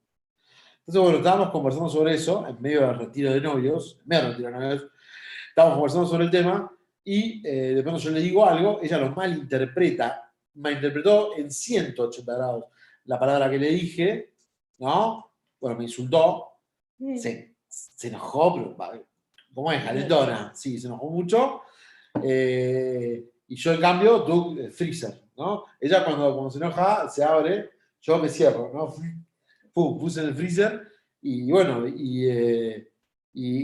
Entonces, bueno, estábamos conversando sobre eso, en medio del retiro de novios, estábamos conversando sobre el tema, y de pronto yo le digo algo, ella lo malinterpretó en 180 grados la palabra que le dije, ¿no? Bueno, me insultó, se enojó, pero ¿cómo es? Calentona, sí, se enojó mucho. Y yo, en cambio, tú, freezer, ¿no? Ella cuando se enoja, se abre, yo me cierro, ¿no? Pum, puse en el freezer y bueno, y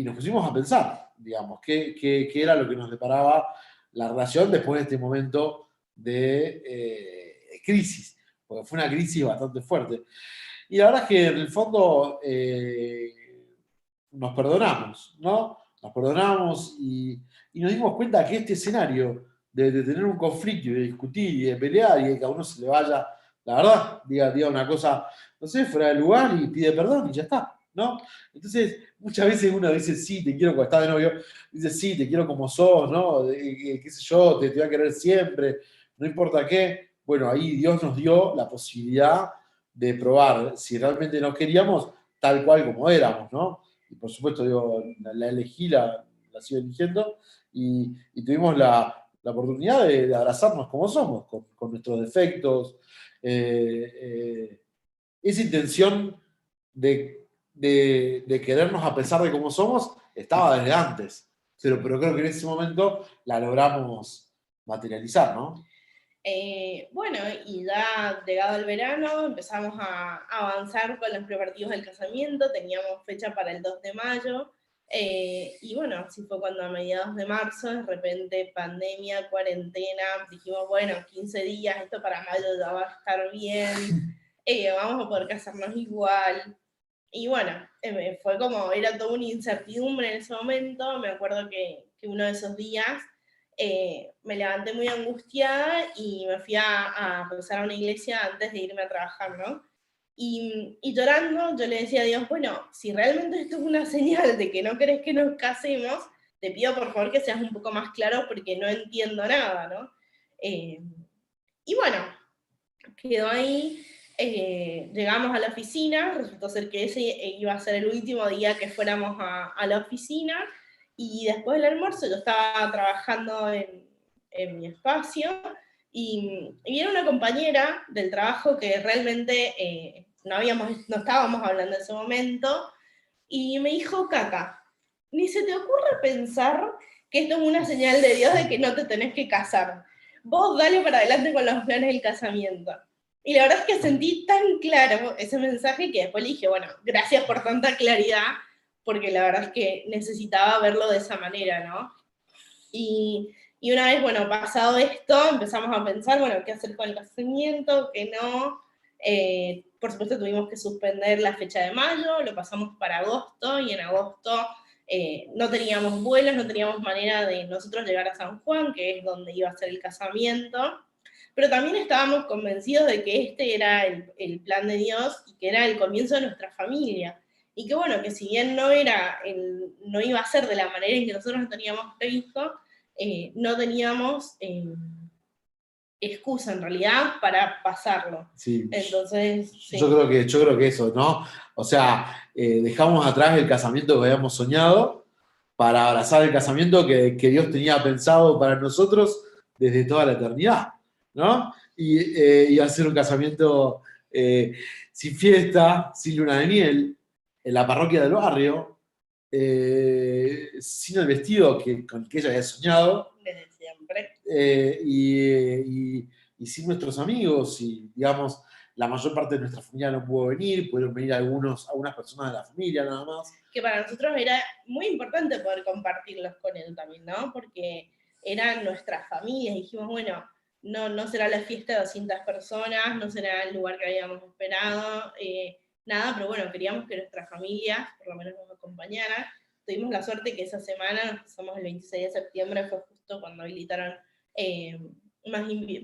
nos pusimos a pensar, digamos, qué era lo que nos deparaba la relación después de este momento de crisis, porque fue una crisis bastante fuerte. Y la verdad es que en el fondo nos perdonamos, ¿no? Nos perdonamos y nos dimos cuenta que este escenario de tener un conflicto y de discutir y de pelear y de que a uno se le vaya, la verdad, diga una cosa, no sé, fuera de lugar y pide perdón y ya está, ¿no? Entonces, muchas veces uno dice, sí, te quiero cuando estás de novio, dice, sí, te quiero como sos, ¿no? Qué sé yo, te voy a querer siempre, no importa qué. Bueno, ahí Dios nos dio la posibilidad de probar si realmente nos queríamos tal cual como éramos, ¿no? Y por supuesto, digo, la elegí, la sigo eligiendo, y tuvimos la oportunidad de abrazarnos como somos, con nuestros defectos. Esa intención de querernos a pesar de cómo somos estaba desde antes, pero creo que en ese momento la logramos materializar, ¿no? Bueno, y ya llegado el verano empezamos a avanzar con los preparativos del casamiento, teníamos fecha para el 2 de mayo, y bueno, así fue cuando a mediados de marzo, de repente pandemia, cuarentena, dijimos, bueno, 15 días, esto para mayo ya va a estar bien, vamos a poder casarnos igual. Y bueno, fue como, era toda una incertidumbre en ese momento, me acuerdo que uno de esos días me levanté muy angustiada y me fui a rezar a una iglesia antes de irme a trabajar, ¿no? Y llorando, yo le decía a Dios, bueno, si realmente esto es una señal de que no querés que nos casemos, te pido por favor que seas un poco más claro porque no entiendo nada, ¿no? Y bueno, quedó ahí, llegamos a la oficina, resultó ser que ese iba a ser el último día que fuéramos a la oficina, y después del almuerzo yo estaba trabajando en mi espacio, y viene una compañera del trabajo que realmente no estábamos hablando en ese momento, y me dijo, Cata, ni se te ocurre pensar que esto es una señal de Dios de que no te tenés que casar. Vos dale para adelante con los planes del casamiento. Y la verdad es que sentí tan claro ese mensaje que después le dije, bueno, gracias por tanta claridad, porque la verdad es que necesitaba verlo de esa manera, ¿no? Y una vez, bueno, pasado esto, empezamos a pensar, bueno, qué hacer con el casamiento, qué no. Por supuesto tuvimos que suspender la fecha de mayo, lo pasamos para agosto, y en agosto no teníamos vuelos, no teníamos manera de nosotros llegar a San Juan, que es donde iba a ser el casamiento, pero también estábamos convencidos de que este era el plan de Dios y que era el comienzo de nuestra familia. Y que bueno, que si bien no iba a ser de la manera en que nosotros lo teníamos previsto, no teníamos excusa en realidad para pasarlo. Sí. Entonces, sí. Yo creo que eso, ¿no? O sea, dejamos atrás el casamiento que habíamos soñado para abrazar el casamiento que Dios tenía pensado para nosotros desde toda la eternidad, ¿no? Y hacer un casamiento sin fiesta, sin luna de miel, en la parroquia del barrio, sin el vestido con que ella había soñado. Desde siempre. Y sin nuestros amigos, y digamos, la mayor parte de nuestra familia no pudo venir, pudieron venir algunas personas de la familia nada más. Que para nosotros era muy importante poder compartirlos con él también, ¿no? Porque eran nuestras familias, y dijimos, bueno, no será la fiesta de 200 personas, no será el lugar que habíamos esperado, nada, pero bueno, queríamos que nuestras familias por lo menos nos acompañaran. Tuvimos la suerte que esa semana, nos pasamos el 26 de septiembre, fue justo cuando habilitaron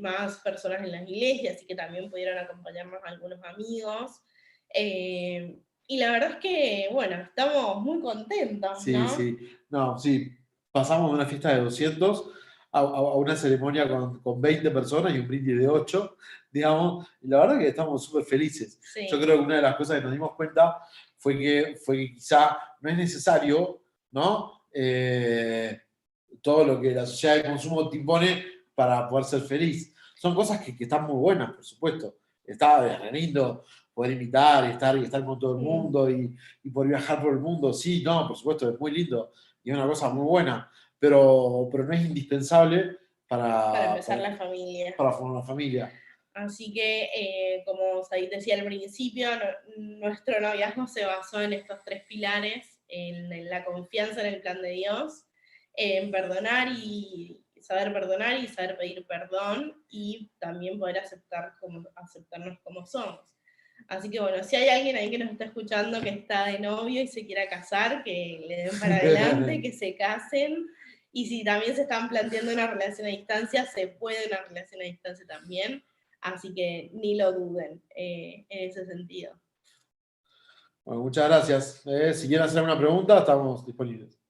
más personas en las iglesias, así que también pudieron acompañarnos algunos amigos. Y la verdad es que, bueno, estamos muy contentos, sí, ¿no? Sí, no, sí. Pasamos de una fiesta de 200 a una ceremonia con 20 personas y un brindis de 8, digamos, y la verdad que estamos súper felices. Sí. Yo creo que una de las cosas que nos dimos cuenta fue que quizá no es necesario, ¿no? Todo lo que la sociedad de consumo te impone para poder ser feliz. Son cosas que están muy buenas, por supuesto. Está re lindo poder invitar y estar con todo el mundo y poder viajar por el mundo. Sí, no, por supuesto, es muy lindo y es una cosa muy buena, pero no es indispensable para empezar la familia. Para formar una familia. Así que, como Said decía al principio, nuestro noviazgo se basó en estos 3 pilares, en la confianza en el plan de Dios, en perdonar y saber perdonar y saber pedir perdón, y también poder aceptarnos como somos. Así que bueno, si hay alguien ahí que nos está escuchando que está de novio y se quiera casar, que le den para adelante, que se casen. Y si también se están planteando una relación a distancia, se puede una relación a distancia también. Así que ni lo duden en ese sentido. Bueno, muchas gracias. Si quieren hacer una pregunta, estamos disponibles.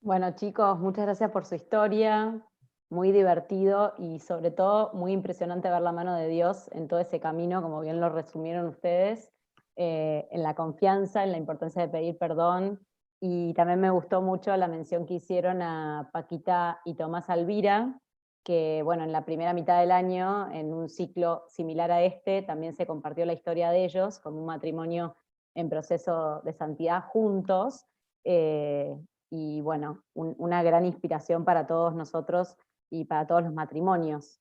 Bueno, chicos, muchas gracias por su historia. Muy divertido y sobre todo muy impresionante ver la mano de Dios en todo ese camino, como bien lo resumieron ustedes, en la confianza, en la importancia de pedir perdón. Y también me gustó mucho la mención que hicieron a Paquita y Tomás Alvira, que bueno, en la primera mitad del año, en un ciclo similar a este, también se compartió la historia de ellos, como un matrimonio en proceso de santidad juntos, y bueno, una gran inspiración para todos nosotros y para todos los matrimonios.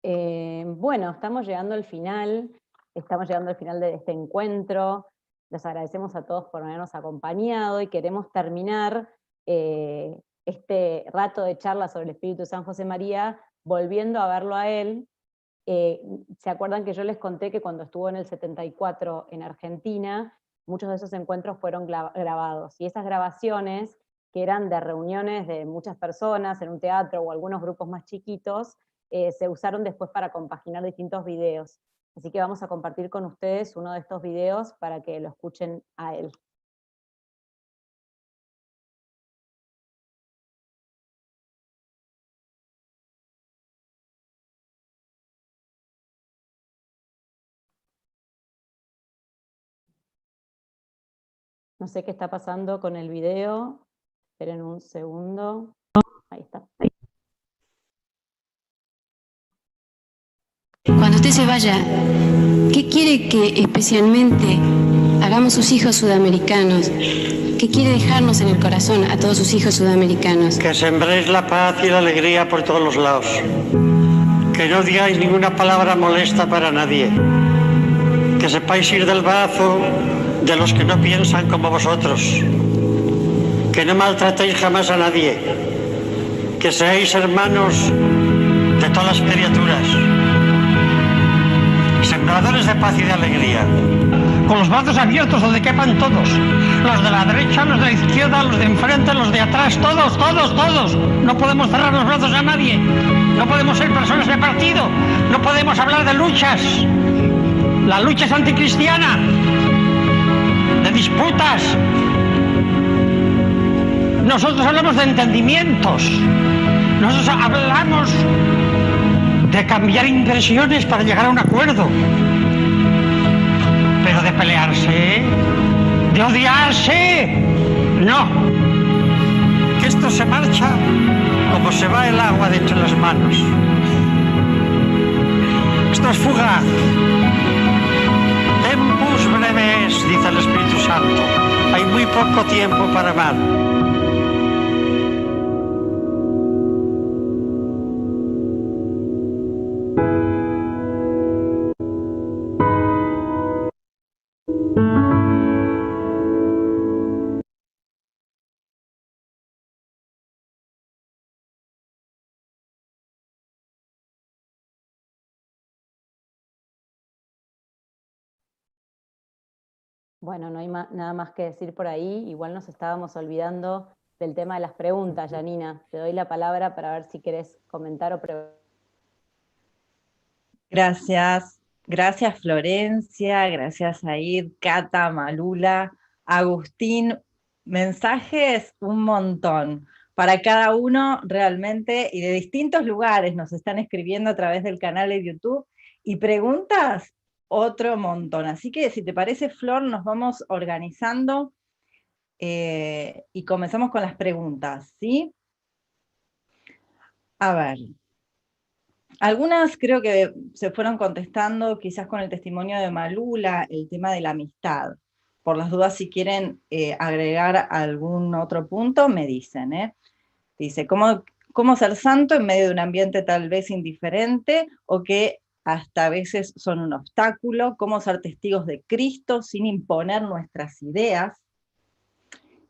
Bueno, estamos llegando al final de este encuentro. Les agradecemos a todos por habernos acompañado y queremos terminar este rato de charla sobre el Espíritu de San José María volviendo a verlo a él. ¿Se acuerdan que yo les conté que cuando estuvo en el 74 en Argentina, muchos de esos encuentros fueron grabados? Y esas grabaciones, que eran de reuniones de muchas personas en un teatro o algunos grupos más chiquitos, se usaron después para compaginar distintos videos. Así que vamos a compartir con ustedes uno de estos videos para que lo escuchen a él. No sé qué está pasando con el video. Esperen un segundo. Ahí está. Cuando usted se vaya, ¿qué quiere que especialmente hagamos sus hijos sudamericanos? ¿Qué quiere dejarnos en el corazón a todos sus hijos sudamericanos? Que sembréis la paz y la alegría por todos los lados. Que no digáis ninguna palabra molesta para nadie. Que sepáis ir del brazo de los que no piensan como vosotros. Que no maltratéis jamás a nadie. Que seáis hermanos de todas las criaturas. Sembradores de paz y de alegría. Con los brazos abiertos donde quepan todos. Los de la derecha, los de la izquierda, los de enfrente, los de atrás, todos, todos, todos. No podemos cerrar los brazos a nadie. No podemos ser personas de partido. No podemos hablar de luchas. La lucha es anticristiana. De disputas. Nosotros hablamos de entendimientos. Nosotros hablamos de cambiar impresiones para llegar a un acuerdo. Pero de pelearse, de odiarse, no. Que esto se marcha como se va el agua de entre las manos. Esto es fugaz. Tempus breves, dice el Espíritu Santo. Hay muy poco tiempo para amar. Bueno, no hay nada más que decir por ahí. Igual nos estábamos olvidando del tema de las preguntas, Janina. Te doy la palabra para ver si querés comentar o preguntar. Gracias. Gracias, Florencia. Gracias, Aid, Cata, Malula, Agustín. Mensajes un montón. Para cada uno realmente, y de distintos lugares nos están escribiendo a través del canal de YouTube. Y preguntas, otro montón. Así que si te parece, Flor, nos vamos organizando y comenzamos con las preguntas, ¿sí? A ver. Algunas creo que se fueron contestando, quizás con el testimonio de Malula, el tema de la amistad. Por las dudas, si quieren agregar algún otro punto, me dicen, ¿eh? Dice, ¿cómo ser santo en medio de un ambiente tal vez indiferente o que hasta a veces son un obstáculo? ¿Cómo ser testigos de Cristo sin imponer nuestras ideas?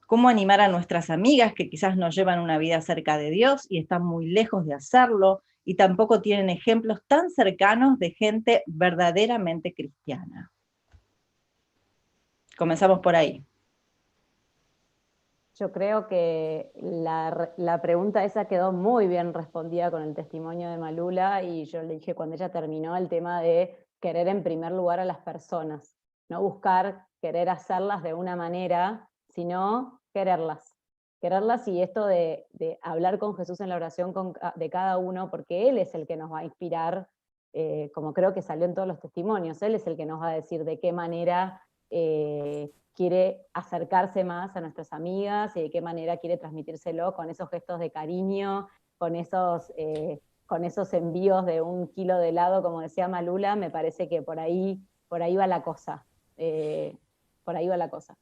cómo animar a nuestras amigas que quizás no llevan una vida cerca de Dios y están muy lejos de hacerlo, y tampoco tienen ejemplos tan cercanos de gente verdaderamente cristiana. Comenzamos por ahí. Yo creo que la pregunta esa quedó muy bien respondida con el testimonio de Malula, y yo le dije cuando ella terminó el tema de querer en primer lugar a las personas, no buscar querer hacerlas de una manera, sino quererlas. Quererlas, y esto de hablar con Jesús en la oración de cada uno, porque Él es el que nos va a inspirar, como creo que salió en todos los testimonios, Él es el que nos va a decir de qué manera quiere acercarse más a nuestras amigas y de qué manera quiere transmitírselo con esos gestos de cariño, con esos envíos de 1 kilo de helado, como decía Malula. Me parece que por ahí va la cosa. Por ahí va la cosa.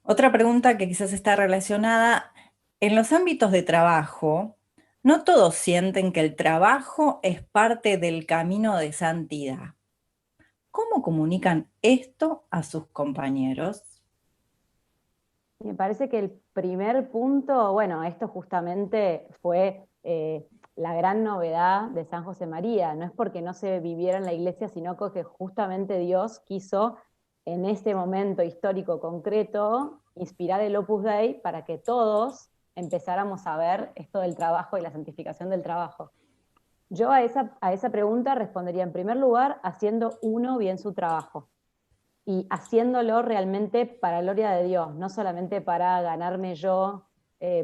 Otra pregunta que quizás está relacionada, en los ámbitos de trabajo, no todos sienten que el trabajo es parte del camino de santidad. ¿Cómo comunican esto a sus compañeros? Me parece que el primer punto, bueno, esto justamente fue la gran novedad de San José María. No es porque no se viviera en la iglesia, sino que justamente Dios quiso, en ese momento histórico concreto, inspirar el Opus Dei para que todos empezáramos a ver esto del trabajo y la santificación del trabajo. Yo a esa pregunta respondería en primer lugar haciendo uno bien su trabajo y haciéndolo realmente para la gloria de Dios, no solamente para ganarme yo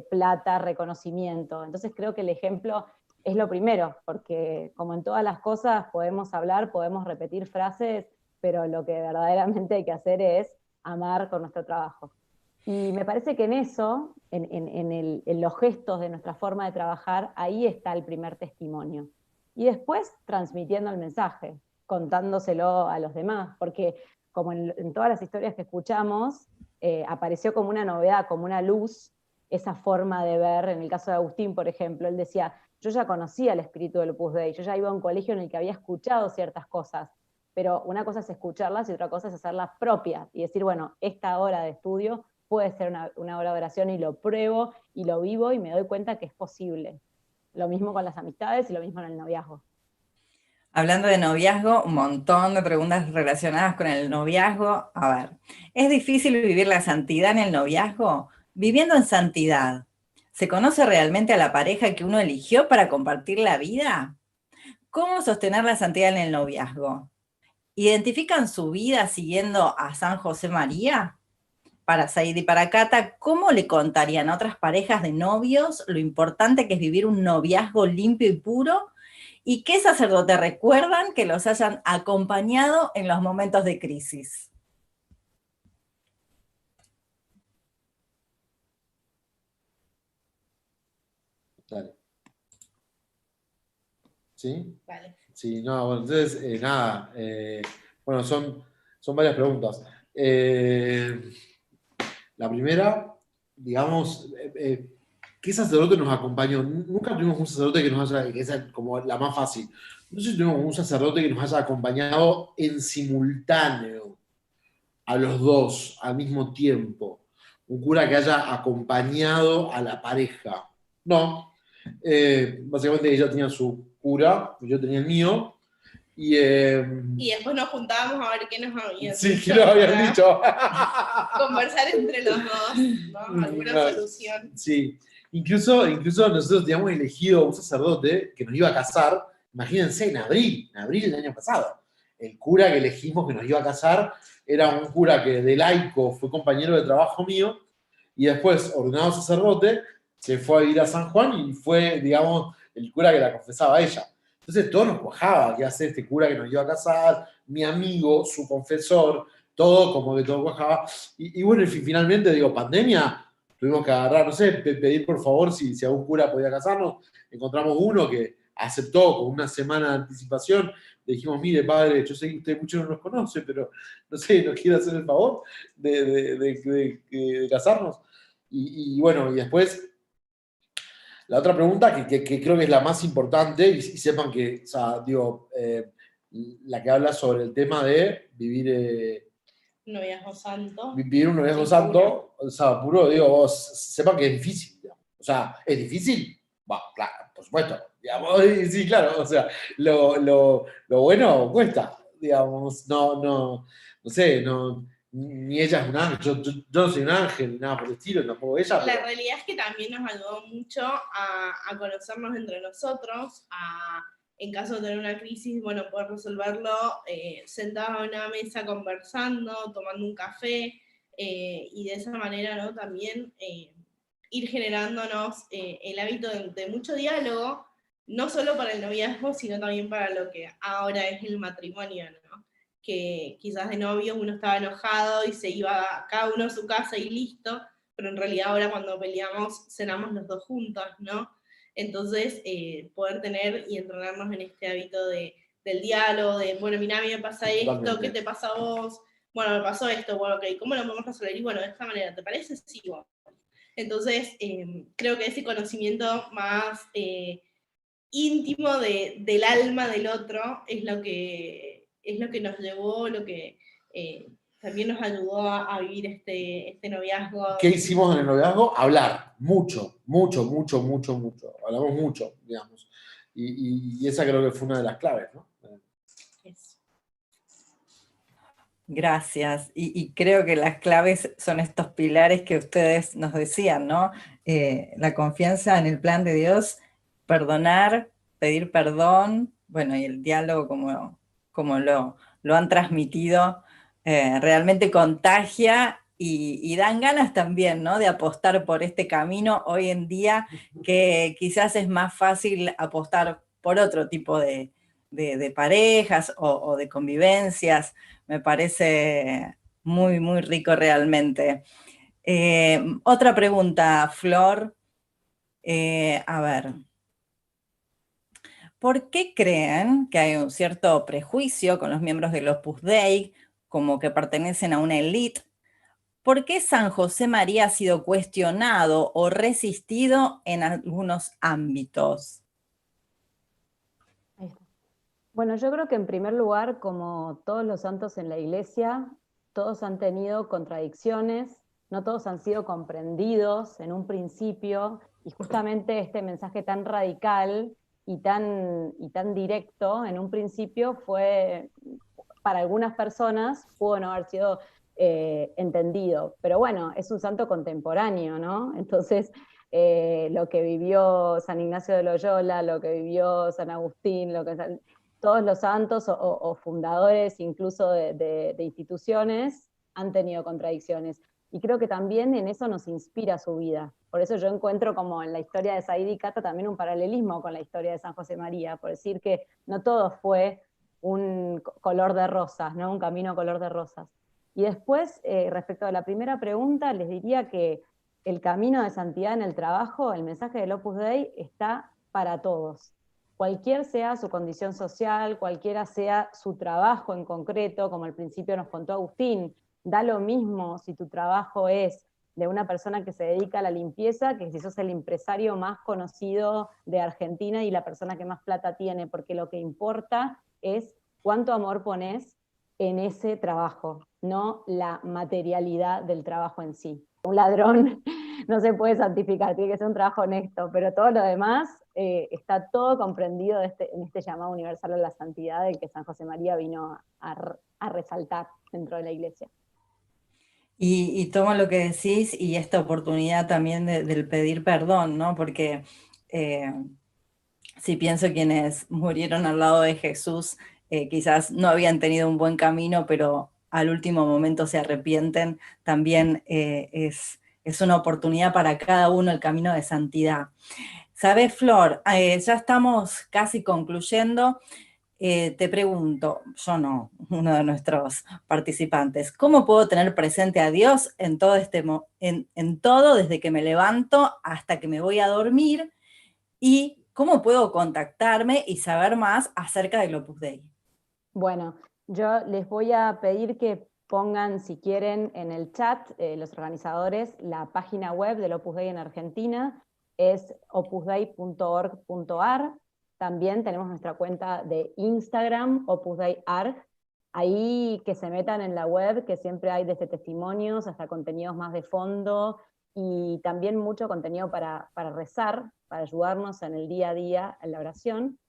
plata, reconocimiento. Entonces creo que el ejemplo es lo primero, porque como en todas las cosas podemos hablar, podemos repetir frases, pero lo que verdaderamente hay que hacer es amar con nuestro trabajo. Y me parece que en eso, en los gestos de nuestra forma de trabajar, ahí está el primer testimonio. Y después transmitiendo el mensaje, contándoselo a los demás, porque como en todas las historias que escuchamos, apareció como una novedad, como una luz, esa forma de ver. En el caso de Agustín, por ejemplo, él decía, yo ya conocía el espíritu del Opus Dei, yo ya iba a un colegio en el que había escuchado ciertas cosas, pero una cosa es escucharlas y otra cosa es hacerlas propias, y decir, bueno, esta hora de estudio puede ser una hora de oración, y lo pruebo, y lo vivo, y me doy cuenta que es posible. Lo mismo con las amistades y lo mismo en el noviazgo. Hablando de noviazgo, un montón de preguntas relacionadas con el noviazgo. A ver, ¿es difícil vivir la santidad en el noviazgo? Viviendo en santidad, ¿se conoce realmente a la pareja que uno eligió para compartir la vida? ¿Cómo sostener la santidad en el noviazgo? ¿Identifican su vida siguiendo a San José María? Para Said y para Cata, ¿cómo le contarían a otras parejas de novios lo importante que es vivir un noviazgo limpio y puro? ¿Y qué sacerdote recuerdan que los hayan acompañado en los momentos de crisis? Dale. ¿Sí? Vale. Sí, no, bueno, entonces, nada, bueno, son varias preguntas. La primera, digamos, ¿qué sacerdote nos acompañó? Nunca tuvimos un sacerdote que nos haya, que esa es como la más fácil. No sé si tuvimos un sacerdote que nos haya acompañado en simultáneo a los dos al mismo tiempo. Un cura que haya acompañado a la pareja. No. Básicamente ella tenía su cura, yo tenía el mío. Y después nos juntábamos a ver qué nos habían dicho. Sí, ¿qué nos habían dicho? Conversar entre los dos, ¿no? Alguna solución. Sí. Incluso nosotros teníamos elegido un sacerdote que nos iba a casar, imagínense, en abril del año pasado. El cura que elegimos que nos iba a casar era un cura que de laico fue compañero de trabajo mío, y después, ordenado sacerdote, se fue a ir a San Juan y fue, digamos, el cura que la confesaba a ella. Entonces todo nos cuajaba, ¿qué hace este cura que nos iba a casar? Mi amigo, su confesor, todo como que todo cuajaba. Y bueno, finalmente, digo, pandemia, tuvimos que agarrar, no sé, pedir por favor si algún cura podía casarnos. Encontramos uno que aceptó con una semana de anticipación. Le dijimos, mire, padre, yo sé que usted mucho no nos conoce, pero no sé, ¿nos quiere hacer el favor de casarnos? Y bueno, y después... La otra pregunta, que creo que es la más importante, y sepan que, o sea, digo, la que habla sobre el tema de vivir noviazgo santo. Vivir un noviazgo santo, o sea, puro, digo, sepa que es difícil, digamos. O sea, ¿es difícil? Va, claro, por supuesto. Digamos, sí, claro, o sea, lo bueno cuesta, digamos, no sé, ni ella es un ángel, yo no soy un ángel, ni nada por el estilo, tampoco ella. La realidad es que también nos ayudó mucho a conocernos entre nosotros, en caso de tener una crisis, bueno, poder resolverlo sentados a una mesa conversando, tomando un café, y de esa manera, ¿no? También ir generándonos el hábito de mucho diálogo, no solo para el noviazgo, sino también para lo que ahora es el matrimonio, ¿no? Que quizás de novios uno estaba enojado y se iba cada uno a su casa y listo, pero en realidad ahora cuando peleamos cenamos los dos juntos, ¿no? Entonces, poder tener y entrenarnos en este hábito del diálogo, de, bueno, mira, a mí me pasa esto, ¿qué te pasa a vos? Bueno, me pasó esto, bueno, ok, ¿cómo lo podemos resolver? Y bueno, de esta manera, ¿te parece? Sí, bueno. Entonces, creo que ese conocimiento más íntimo del alma del otro es lo que nos llevó, lo que también nos ayudó a vivir este noviazgo. ¿Qué hicimos en el noviazgo? Hablar, mucho. Hablamos mucho, digamos. Y esa creo que fue una de las claves, ¿no? Eso. Gracias. Y creo que las claves son estos pilares que ustedes nos decían, ¿no? La confianza en el plan de Dios, perdonar, pedir perdón, bueno, y el diálogo como lo han transmitido, realmente contagia y dan ganas también, ¿no? De apostar por este camino hoy en día, que quizás es más fácil apostar por otro tipo de parejas o de convivencias. Me parece muy, muy rico realmente. Otra pregunta, Flor. A ver. ¿Por qué creen que hay un cierto prejuicio con los miembros del Opus Dei, como que pertenecen a una élite? ¿Por qué San José María ha sido cuestionado o resistido en algunos ámbitos? Bueno, yo creo que en primer lugar, como todos los santos en la Iglesia, todos han tenido contradicciones, no todos han sido comprendidos en un principio, y justamente este mensaje tan radical y tan directo en un principio fue, para algunas personas, pudo no haber sido entendido. Pero bueno, es un santo contemporáneo, ¿no? Entonces, lo que vivió San Ignacio de Loyola, lo que vivió San Agustín, todos los santos o fundadores incluso de instituciones han tenido contradicciones. Y creo que también en eso nos inspira su vida. Por eso yo encuentro como en la historia de Said y Cata también un paralelismo con la historia de San José María, por decir que no todo fue un color de rosas, ¿no? Un camino color de rosas. Y después, respecto a la primera pregunta, les diría que el camino de santidad en el trabajo, el mensaje del Opus Dei está para todos. Cualquier sea su condición social, cualquiera sea su trabajo en concreto, como al principio nos contó Agustín, da lo mismo si tu trabajo es de una persona que se dedica a la limpieza, que si sos el empresario más conocido de Argentina y la persona que más plata tiene, porque lo que importa es cuánto amor pones en ese trabajo, no la materialidad del trabajo en sí. Un ladrón no se puede santificar, tiene que ser un trabajo honesto, pero todo lo demás está todo comprendido en este llamado universal a la santidad del que San José María vino a resaltar dentro de la Iglesia. Y tomo lo que decís y esta oportunidad también del pedir perdón, ¿no? Porque si pienso quienes murieron al lado de Jesús, quizás no habían tenido un buen camino, pero al último momento se arrepienten, también es una oportunidad para cada uno el camino de santidad. ¿Sabés, Flor? Ya estamos casi concluyendo. Te pregunto, yo no, uno de nuestros participantes, ¿cómo puedo tener presente a Dios en todo, en todo, desde que me levanto hasta que me voy a dormir? ¿Y cómo puedo contactarme y saber más acerca del Opus Dei? Bueno, yo les voy a pedir que pongan, si quieren, en el chat, los organizadores, la página web del Opus Dei en Argentina, es opusdei.org.ar. También tenemos nuestra cuenta de Instagram, Opus Dei Arg. ahí que se metan en la web, que siempre hay desde testimonios hasta contenidos más de fondo, y también mucho contenido para rezar, para ayudarnos en el día a día, en la oración.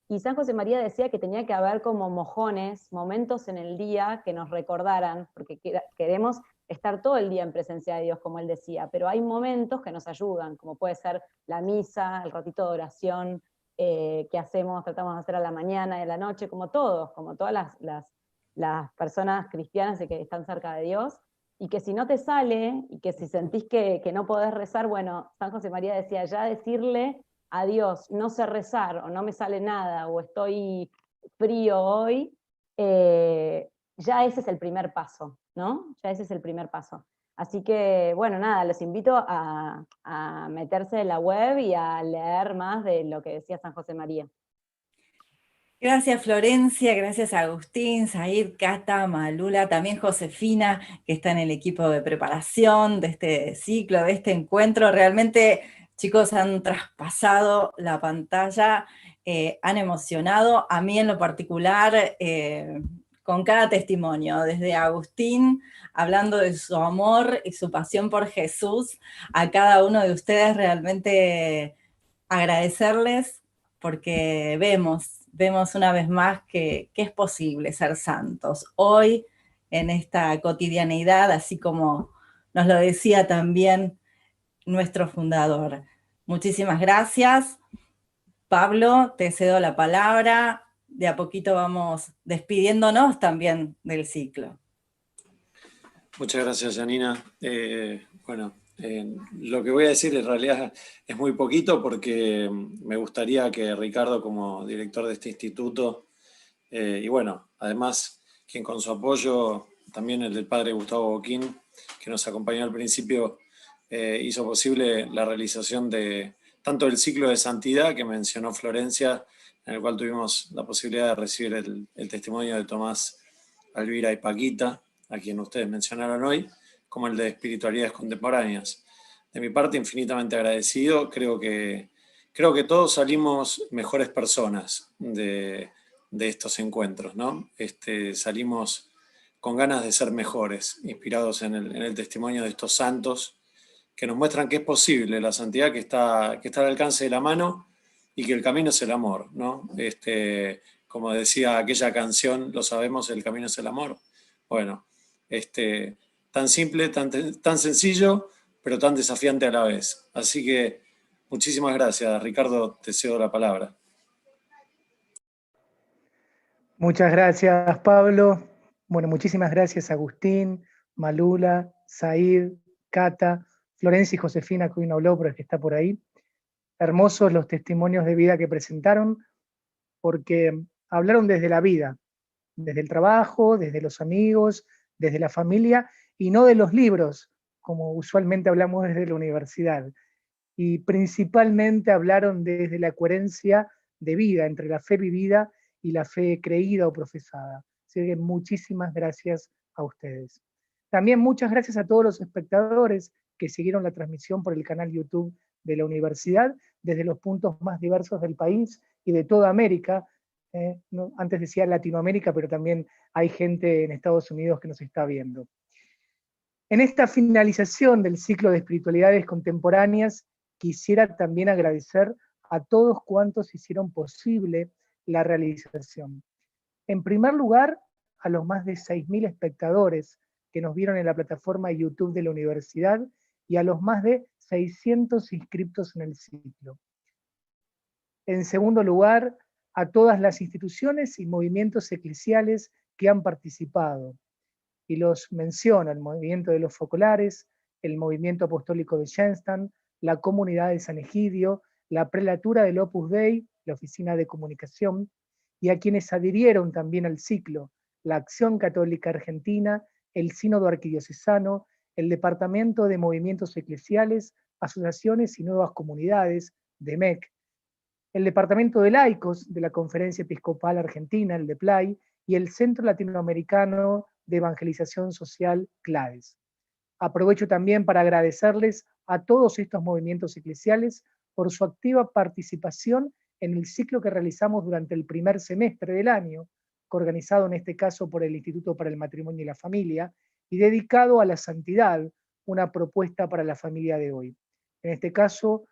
Y San José María decía que tenía que haber como mojones, momentos en el día que nos recordaran, porque queremos estar todo el día en presencia de Dios, como él decía, pero hay momentos que nos ayudan, como puede ser la misa, el ratito de oración que tratamos de hacer a la mañana y a la noche, como todos, como todas las personas cristianas que están cerca de Dios, y que si no te sale, y que si sentís que no podés rezar, bueno, San José María decía, ya decirle a Dios, no sé rezar, o no me sale nada, o estoy frío hoy, ya ese es el primer paso, ¿no? Ya ese es el primer paso. Así que, bueno, nada, los invito a meterse en la web y a leer más de lo que decía San José María. Gracias Florencia, gracias Agustín, Said, Cata, Malula, también Josefina, que está en el equipo de preparación de este ciclo, de este encuentro. Realmente, chicos, han traspasado la pantalla, han emocionado, a mí en lo particular, con cada testimonio, desde Agustín, hablando de su amor y su pasión por Jesús, a cada uno de ustedes realmente agradecerles, porque vemos una vez más que es posible ser santos. Hoy, en esta cotidianeidad, así como nos lo decía también nuestro fundador. Muchísimas gracias. Pablo, te cedo la palabra. De a poquito vamos despidiéndonos también del ciclo. Muchas gracias, Janina. Lo que voy a decir en realidad es muy poquito, porque me gustaría que Ricardo, como director de este instituto, y bueno, además, quien con su apoyo, también el del padre Gustavo Boquín, que nos acompañó al principio, hizo posible la realización de tanto el ciclo de santidad que mencionó Florencia, en el cual tuvimos la posibilidad de recibir el testimonio de Tomás, Alvira y Paquita, a quien ustedes mencionaron hoy, como el de espiritualidades contemporáneas. De mi parte, infinitamente agradecido. Creo que todos salimos mejores personas de estos encuentros, ¿no? Salimos con ganas de ser mejores, inspirados en el testimonio de estos santos que nos muestran que es posible la santidad, que está al alcance de la mano, y que el camino es el amor, ¿no? Como decía aquella canción, lo sabemos, el camino es el amor. Bueno, tan simple, tan sencillo, pero tan desafiante a la vez. Así que muchísimas gracias. Ricardo, te cedo la palabra. Muchas gracias, Pablo. Bueno, muchísimas gracias, Agustín, Malula, Said, Cata, Florencia y Josefina, que hoy no habló, pero es que está por ahí. Hermosos los testimonios de vida que presentaron, porque hablaron desde la vida, desde el trabajo, desde los amigos, desde la familia, y no de los libros, como usualmente hablamos desde la universidad. Y principalmente hablaron desde la coherencia de vida, entre la fe vivida y la fe creída o profesada. Así que muchísimas gracias a ustedes. También muchas gracias a todos los espectadores que siguieron la transmisión por el canal YouTube de la universidad, desde los puntos más diversos del país y de toda América. Antes decía Latinoamérica, pero también hay gente en Estados Unidos que nos está viendo. En esta finalización del ciclo de espiritualidades contemporáneas, quisiera también agradecer a todos cuantos hicieron posible la realización. En primer lugar, a los más de 6.000 espectadores que nos vieron en la plataforma YouTube de la universidad y a los más de 600 inscriptos en el ciclo. En segundo lugar, a todas las instituciones y movimientos eclesiales que han participado. Y los menciono: el movimiento de los focolares, el movimiento apostólico de Shenstad, la comunidad de San Egidio, la prelatura del Opus Dei, la oficina de comunicación, y a quienes adhirieron también al ciclo: la Acción Católica Argentina, el Sínodo Arquidiocesano, el Departamento de Movimientos Eclesiales, Asociaciones y Nuevas Comunidades, DEMEC, el Departamento de Laicos de la Conferencia Episcopal Argentina, el DEPLAI, y el Centro Latinoamericano de Evangelización Social, CLAES. Aprovecho también para agradecerles a todos estos movimientos eclesiales por su activa participación en el ciclo que realizamos durante el primer semestre del año, coorganizado en este caso por el Instituto para el Matrimonio y la Familia, y dedicado a la santidad, una propuesta para la familia de hoy. En este caso,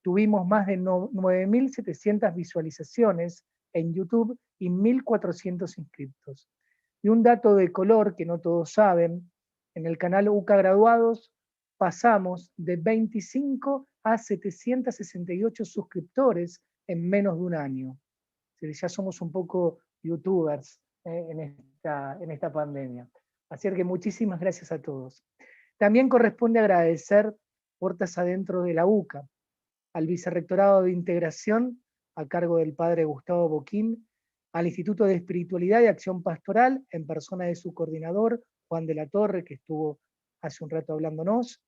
tuvimos más de 9.700 visualizaciones en YouTube y 1.400 inscriptos. Y un dato de color que no todos saben, en el canal UCA Graduados pasamos de 25 a 768 suscriptores en menos de un año. Ya somos un poco youtubers en esta pandemia. Así que muchísimas gracias a todos. También corresponde agradecer puertas adentro de la UCA, al Vicerrectorado de Integración, a cargo del padre Gustavo Boquín, al Instituto de Espiritualidad y Acción Pastoral, en persona de su coordinador, Juan de la Torre, que estuvo hace un rato hablándonos,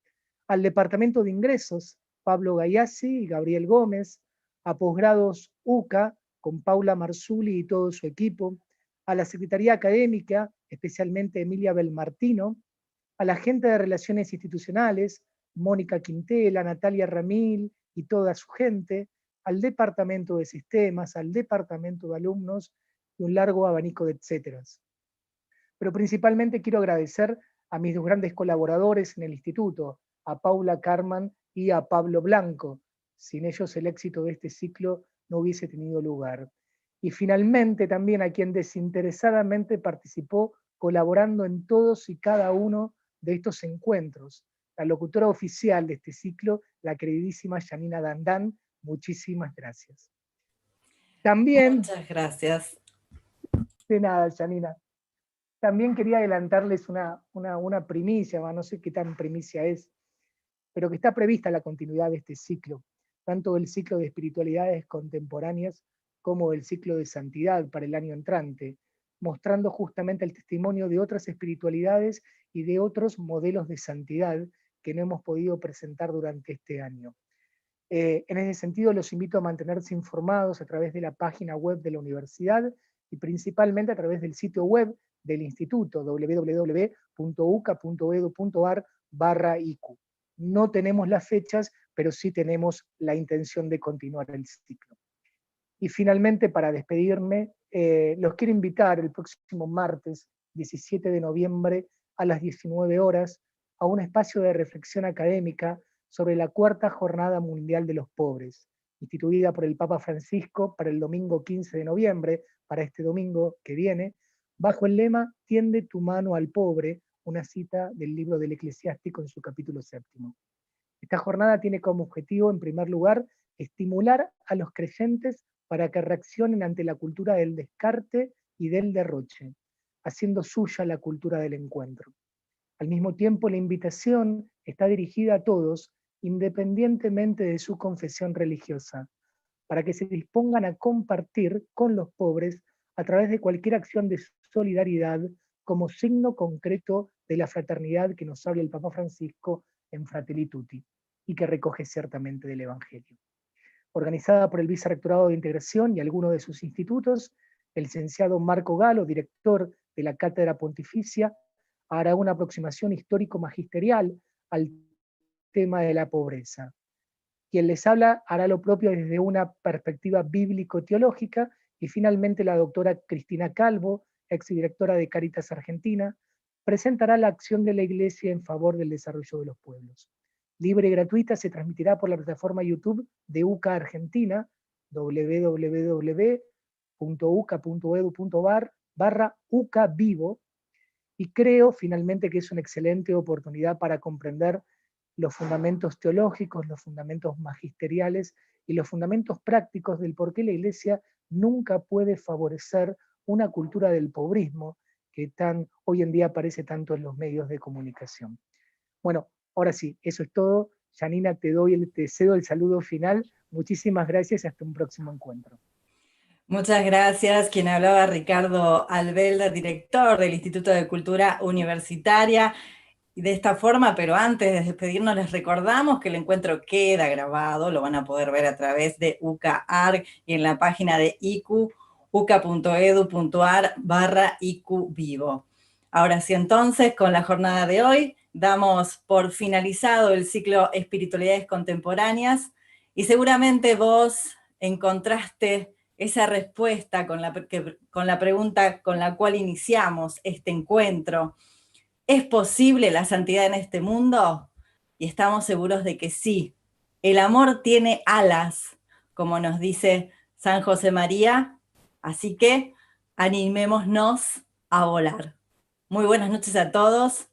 al Departamento de Ingresos, Pablo Gayassi y Gabriel Gómez, a Posgrados UCA, con Paula Marzulli y todo su equipo, a la Secretaría Académica, especialmente Emilia Belmartino, a la gente de Relaciones Institucionales, Mónica Quintela, Natalia Ramil y toda su gente, al Departamento de Sistemas, al Departamento de Alumnos y un largo abanico de etcéteras. Pero principalmente quiero agradecer a mis dos grandes colaboradores en el instituto, a Paula Carman y a Pablo Blanco. Sin ellos el éxito de este ciclo no hubiese tenido lugar. Y finalmente también a quien desinteresadamente participó colaborando en todos y cada uno de estos encuentros. La locutora oficial de este ciclo, la queridísima Janina Dandán, muchísimas gracias. También... Muchas gracias. De nada, Janina. También quería adelantarles una primicia, no sé qué tan primicia es, pero que está prevista la continuidad de este ciclo, tanto del ciclo de espiritualidades contemporáneas como del ciclo de santidad para el año entrante, mostrando justamente el testimonio de otras espiritualidades y de otros modelos de santidad que no hemos podido presentar durante este año. En ese sentido, los invito a mantenerse informados a través de la página web de la universidad y principalmente a través del sitio web del instituto, www.uca.edu.ar/IQ. No tenemos las fechas, pero sí tenemos la intención de continuar el ciclo. Y finalmente, para despedirme, los quiero invitar el próximo martes, 17 de noviembre, a las 19 horas, a un espacio de reflexión académica sobre la Cuarta Jornada Mundial de los Pobres, instituida por el Papa Francisco para el domingo 15 de noviembre, para este domingo que viene, bajo el lema «Tiende tu mano al pobre», una cita del libro del Eclesiástico en su capítulo 7. Esta jornada tiene como objetivo, en primer lugar, estimular a los creyentes para que reaccionen ante la cultura del descarte y del derroche, haciendo suya la cultura del encuentro. Al mismo tiempo, la invitación está dirigida a todos, independientemente de su confesión religiosa, para que se dispongan a compartir con los pobres a través de cualquier acción de solidaridad como signo concreto de la fraternidad que nos habla el Papa Francisco en Fratelli Tutti y que recoge ciertamente del Evangelio. Organizada por el Vicerrectorado de Integración y algunos de sus institutos, el licenciado Marco Galo, director de la Cátedra Pontificia, hará una aproximación histórico-magisterial al tema de la pobreza. Quien les habla hará lo propio desde una perspectiva bíblico-teológica, y finalmente la doctora Cristina Calvo, exdirectora de Cáritas Argentina, presentará la acción de la Iglesia en favor del desarrollo de los pueblos. Libre y gratuita, se transmitirá por la plataforma YouTube de UCA Argentina, www.uca.edu.ar/UCA Vivo, y creo finalmente que es una excelente oportunidad para comprender los fundamentos teológicos, los fundamentos magisteriales y los fundamentos prácticos del por qué la Iglesia nunca puede favorecer una cultura del pobrismo que hoy en día aparece tanto en los medios de comunicación. Bueno, ahora sí, eso es todo. Janina, te cedo el saludo final. Muchísimas gracias y hasta un próximo encuentro. Muchas gracias. Quien hablaba, Ricardo Albelda, director del Instituto de Cultura Universitaria. Y de esta forma, pero antes de despedirnos, les recordamos que el encuentro queda grabado, lo van a poder ver a través de UCA.arg y en la página de IQ, uca.edu.ar/IQ Vivo. Ahora sí, entonces, con la jornada de hoy, damos por finalizado el ciclo Espiritualidades Contemporáneas, y seguramente vos encontraste esa respuesta con la pregunta con la cual iniciamos este encuentro. ¿Es posible la santidad en este mundo? Y estamos seguros de que sí. El amor tiene alas, como nos dice San José María, así que animémonos a volar. Muy buenas noches a todos.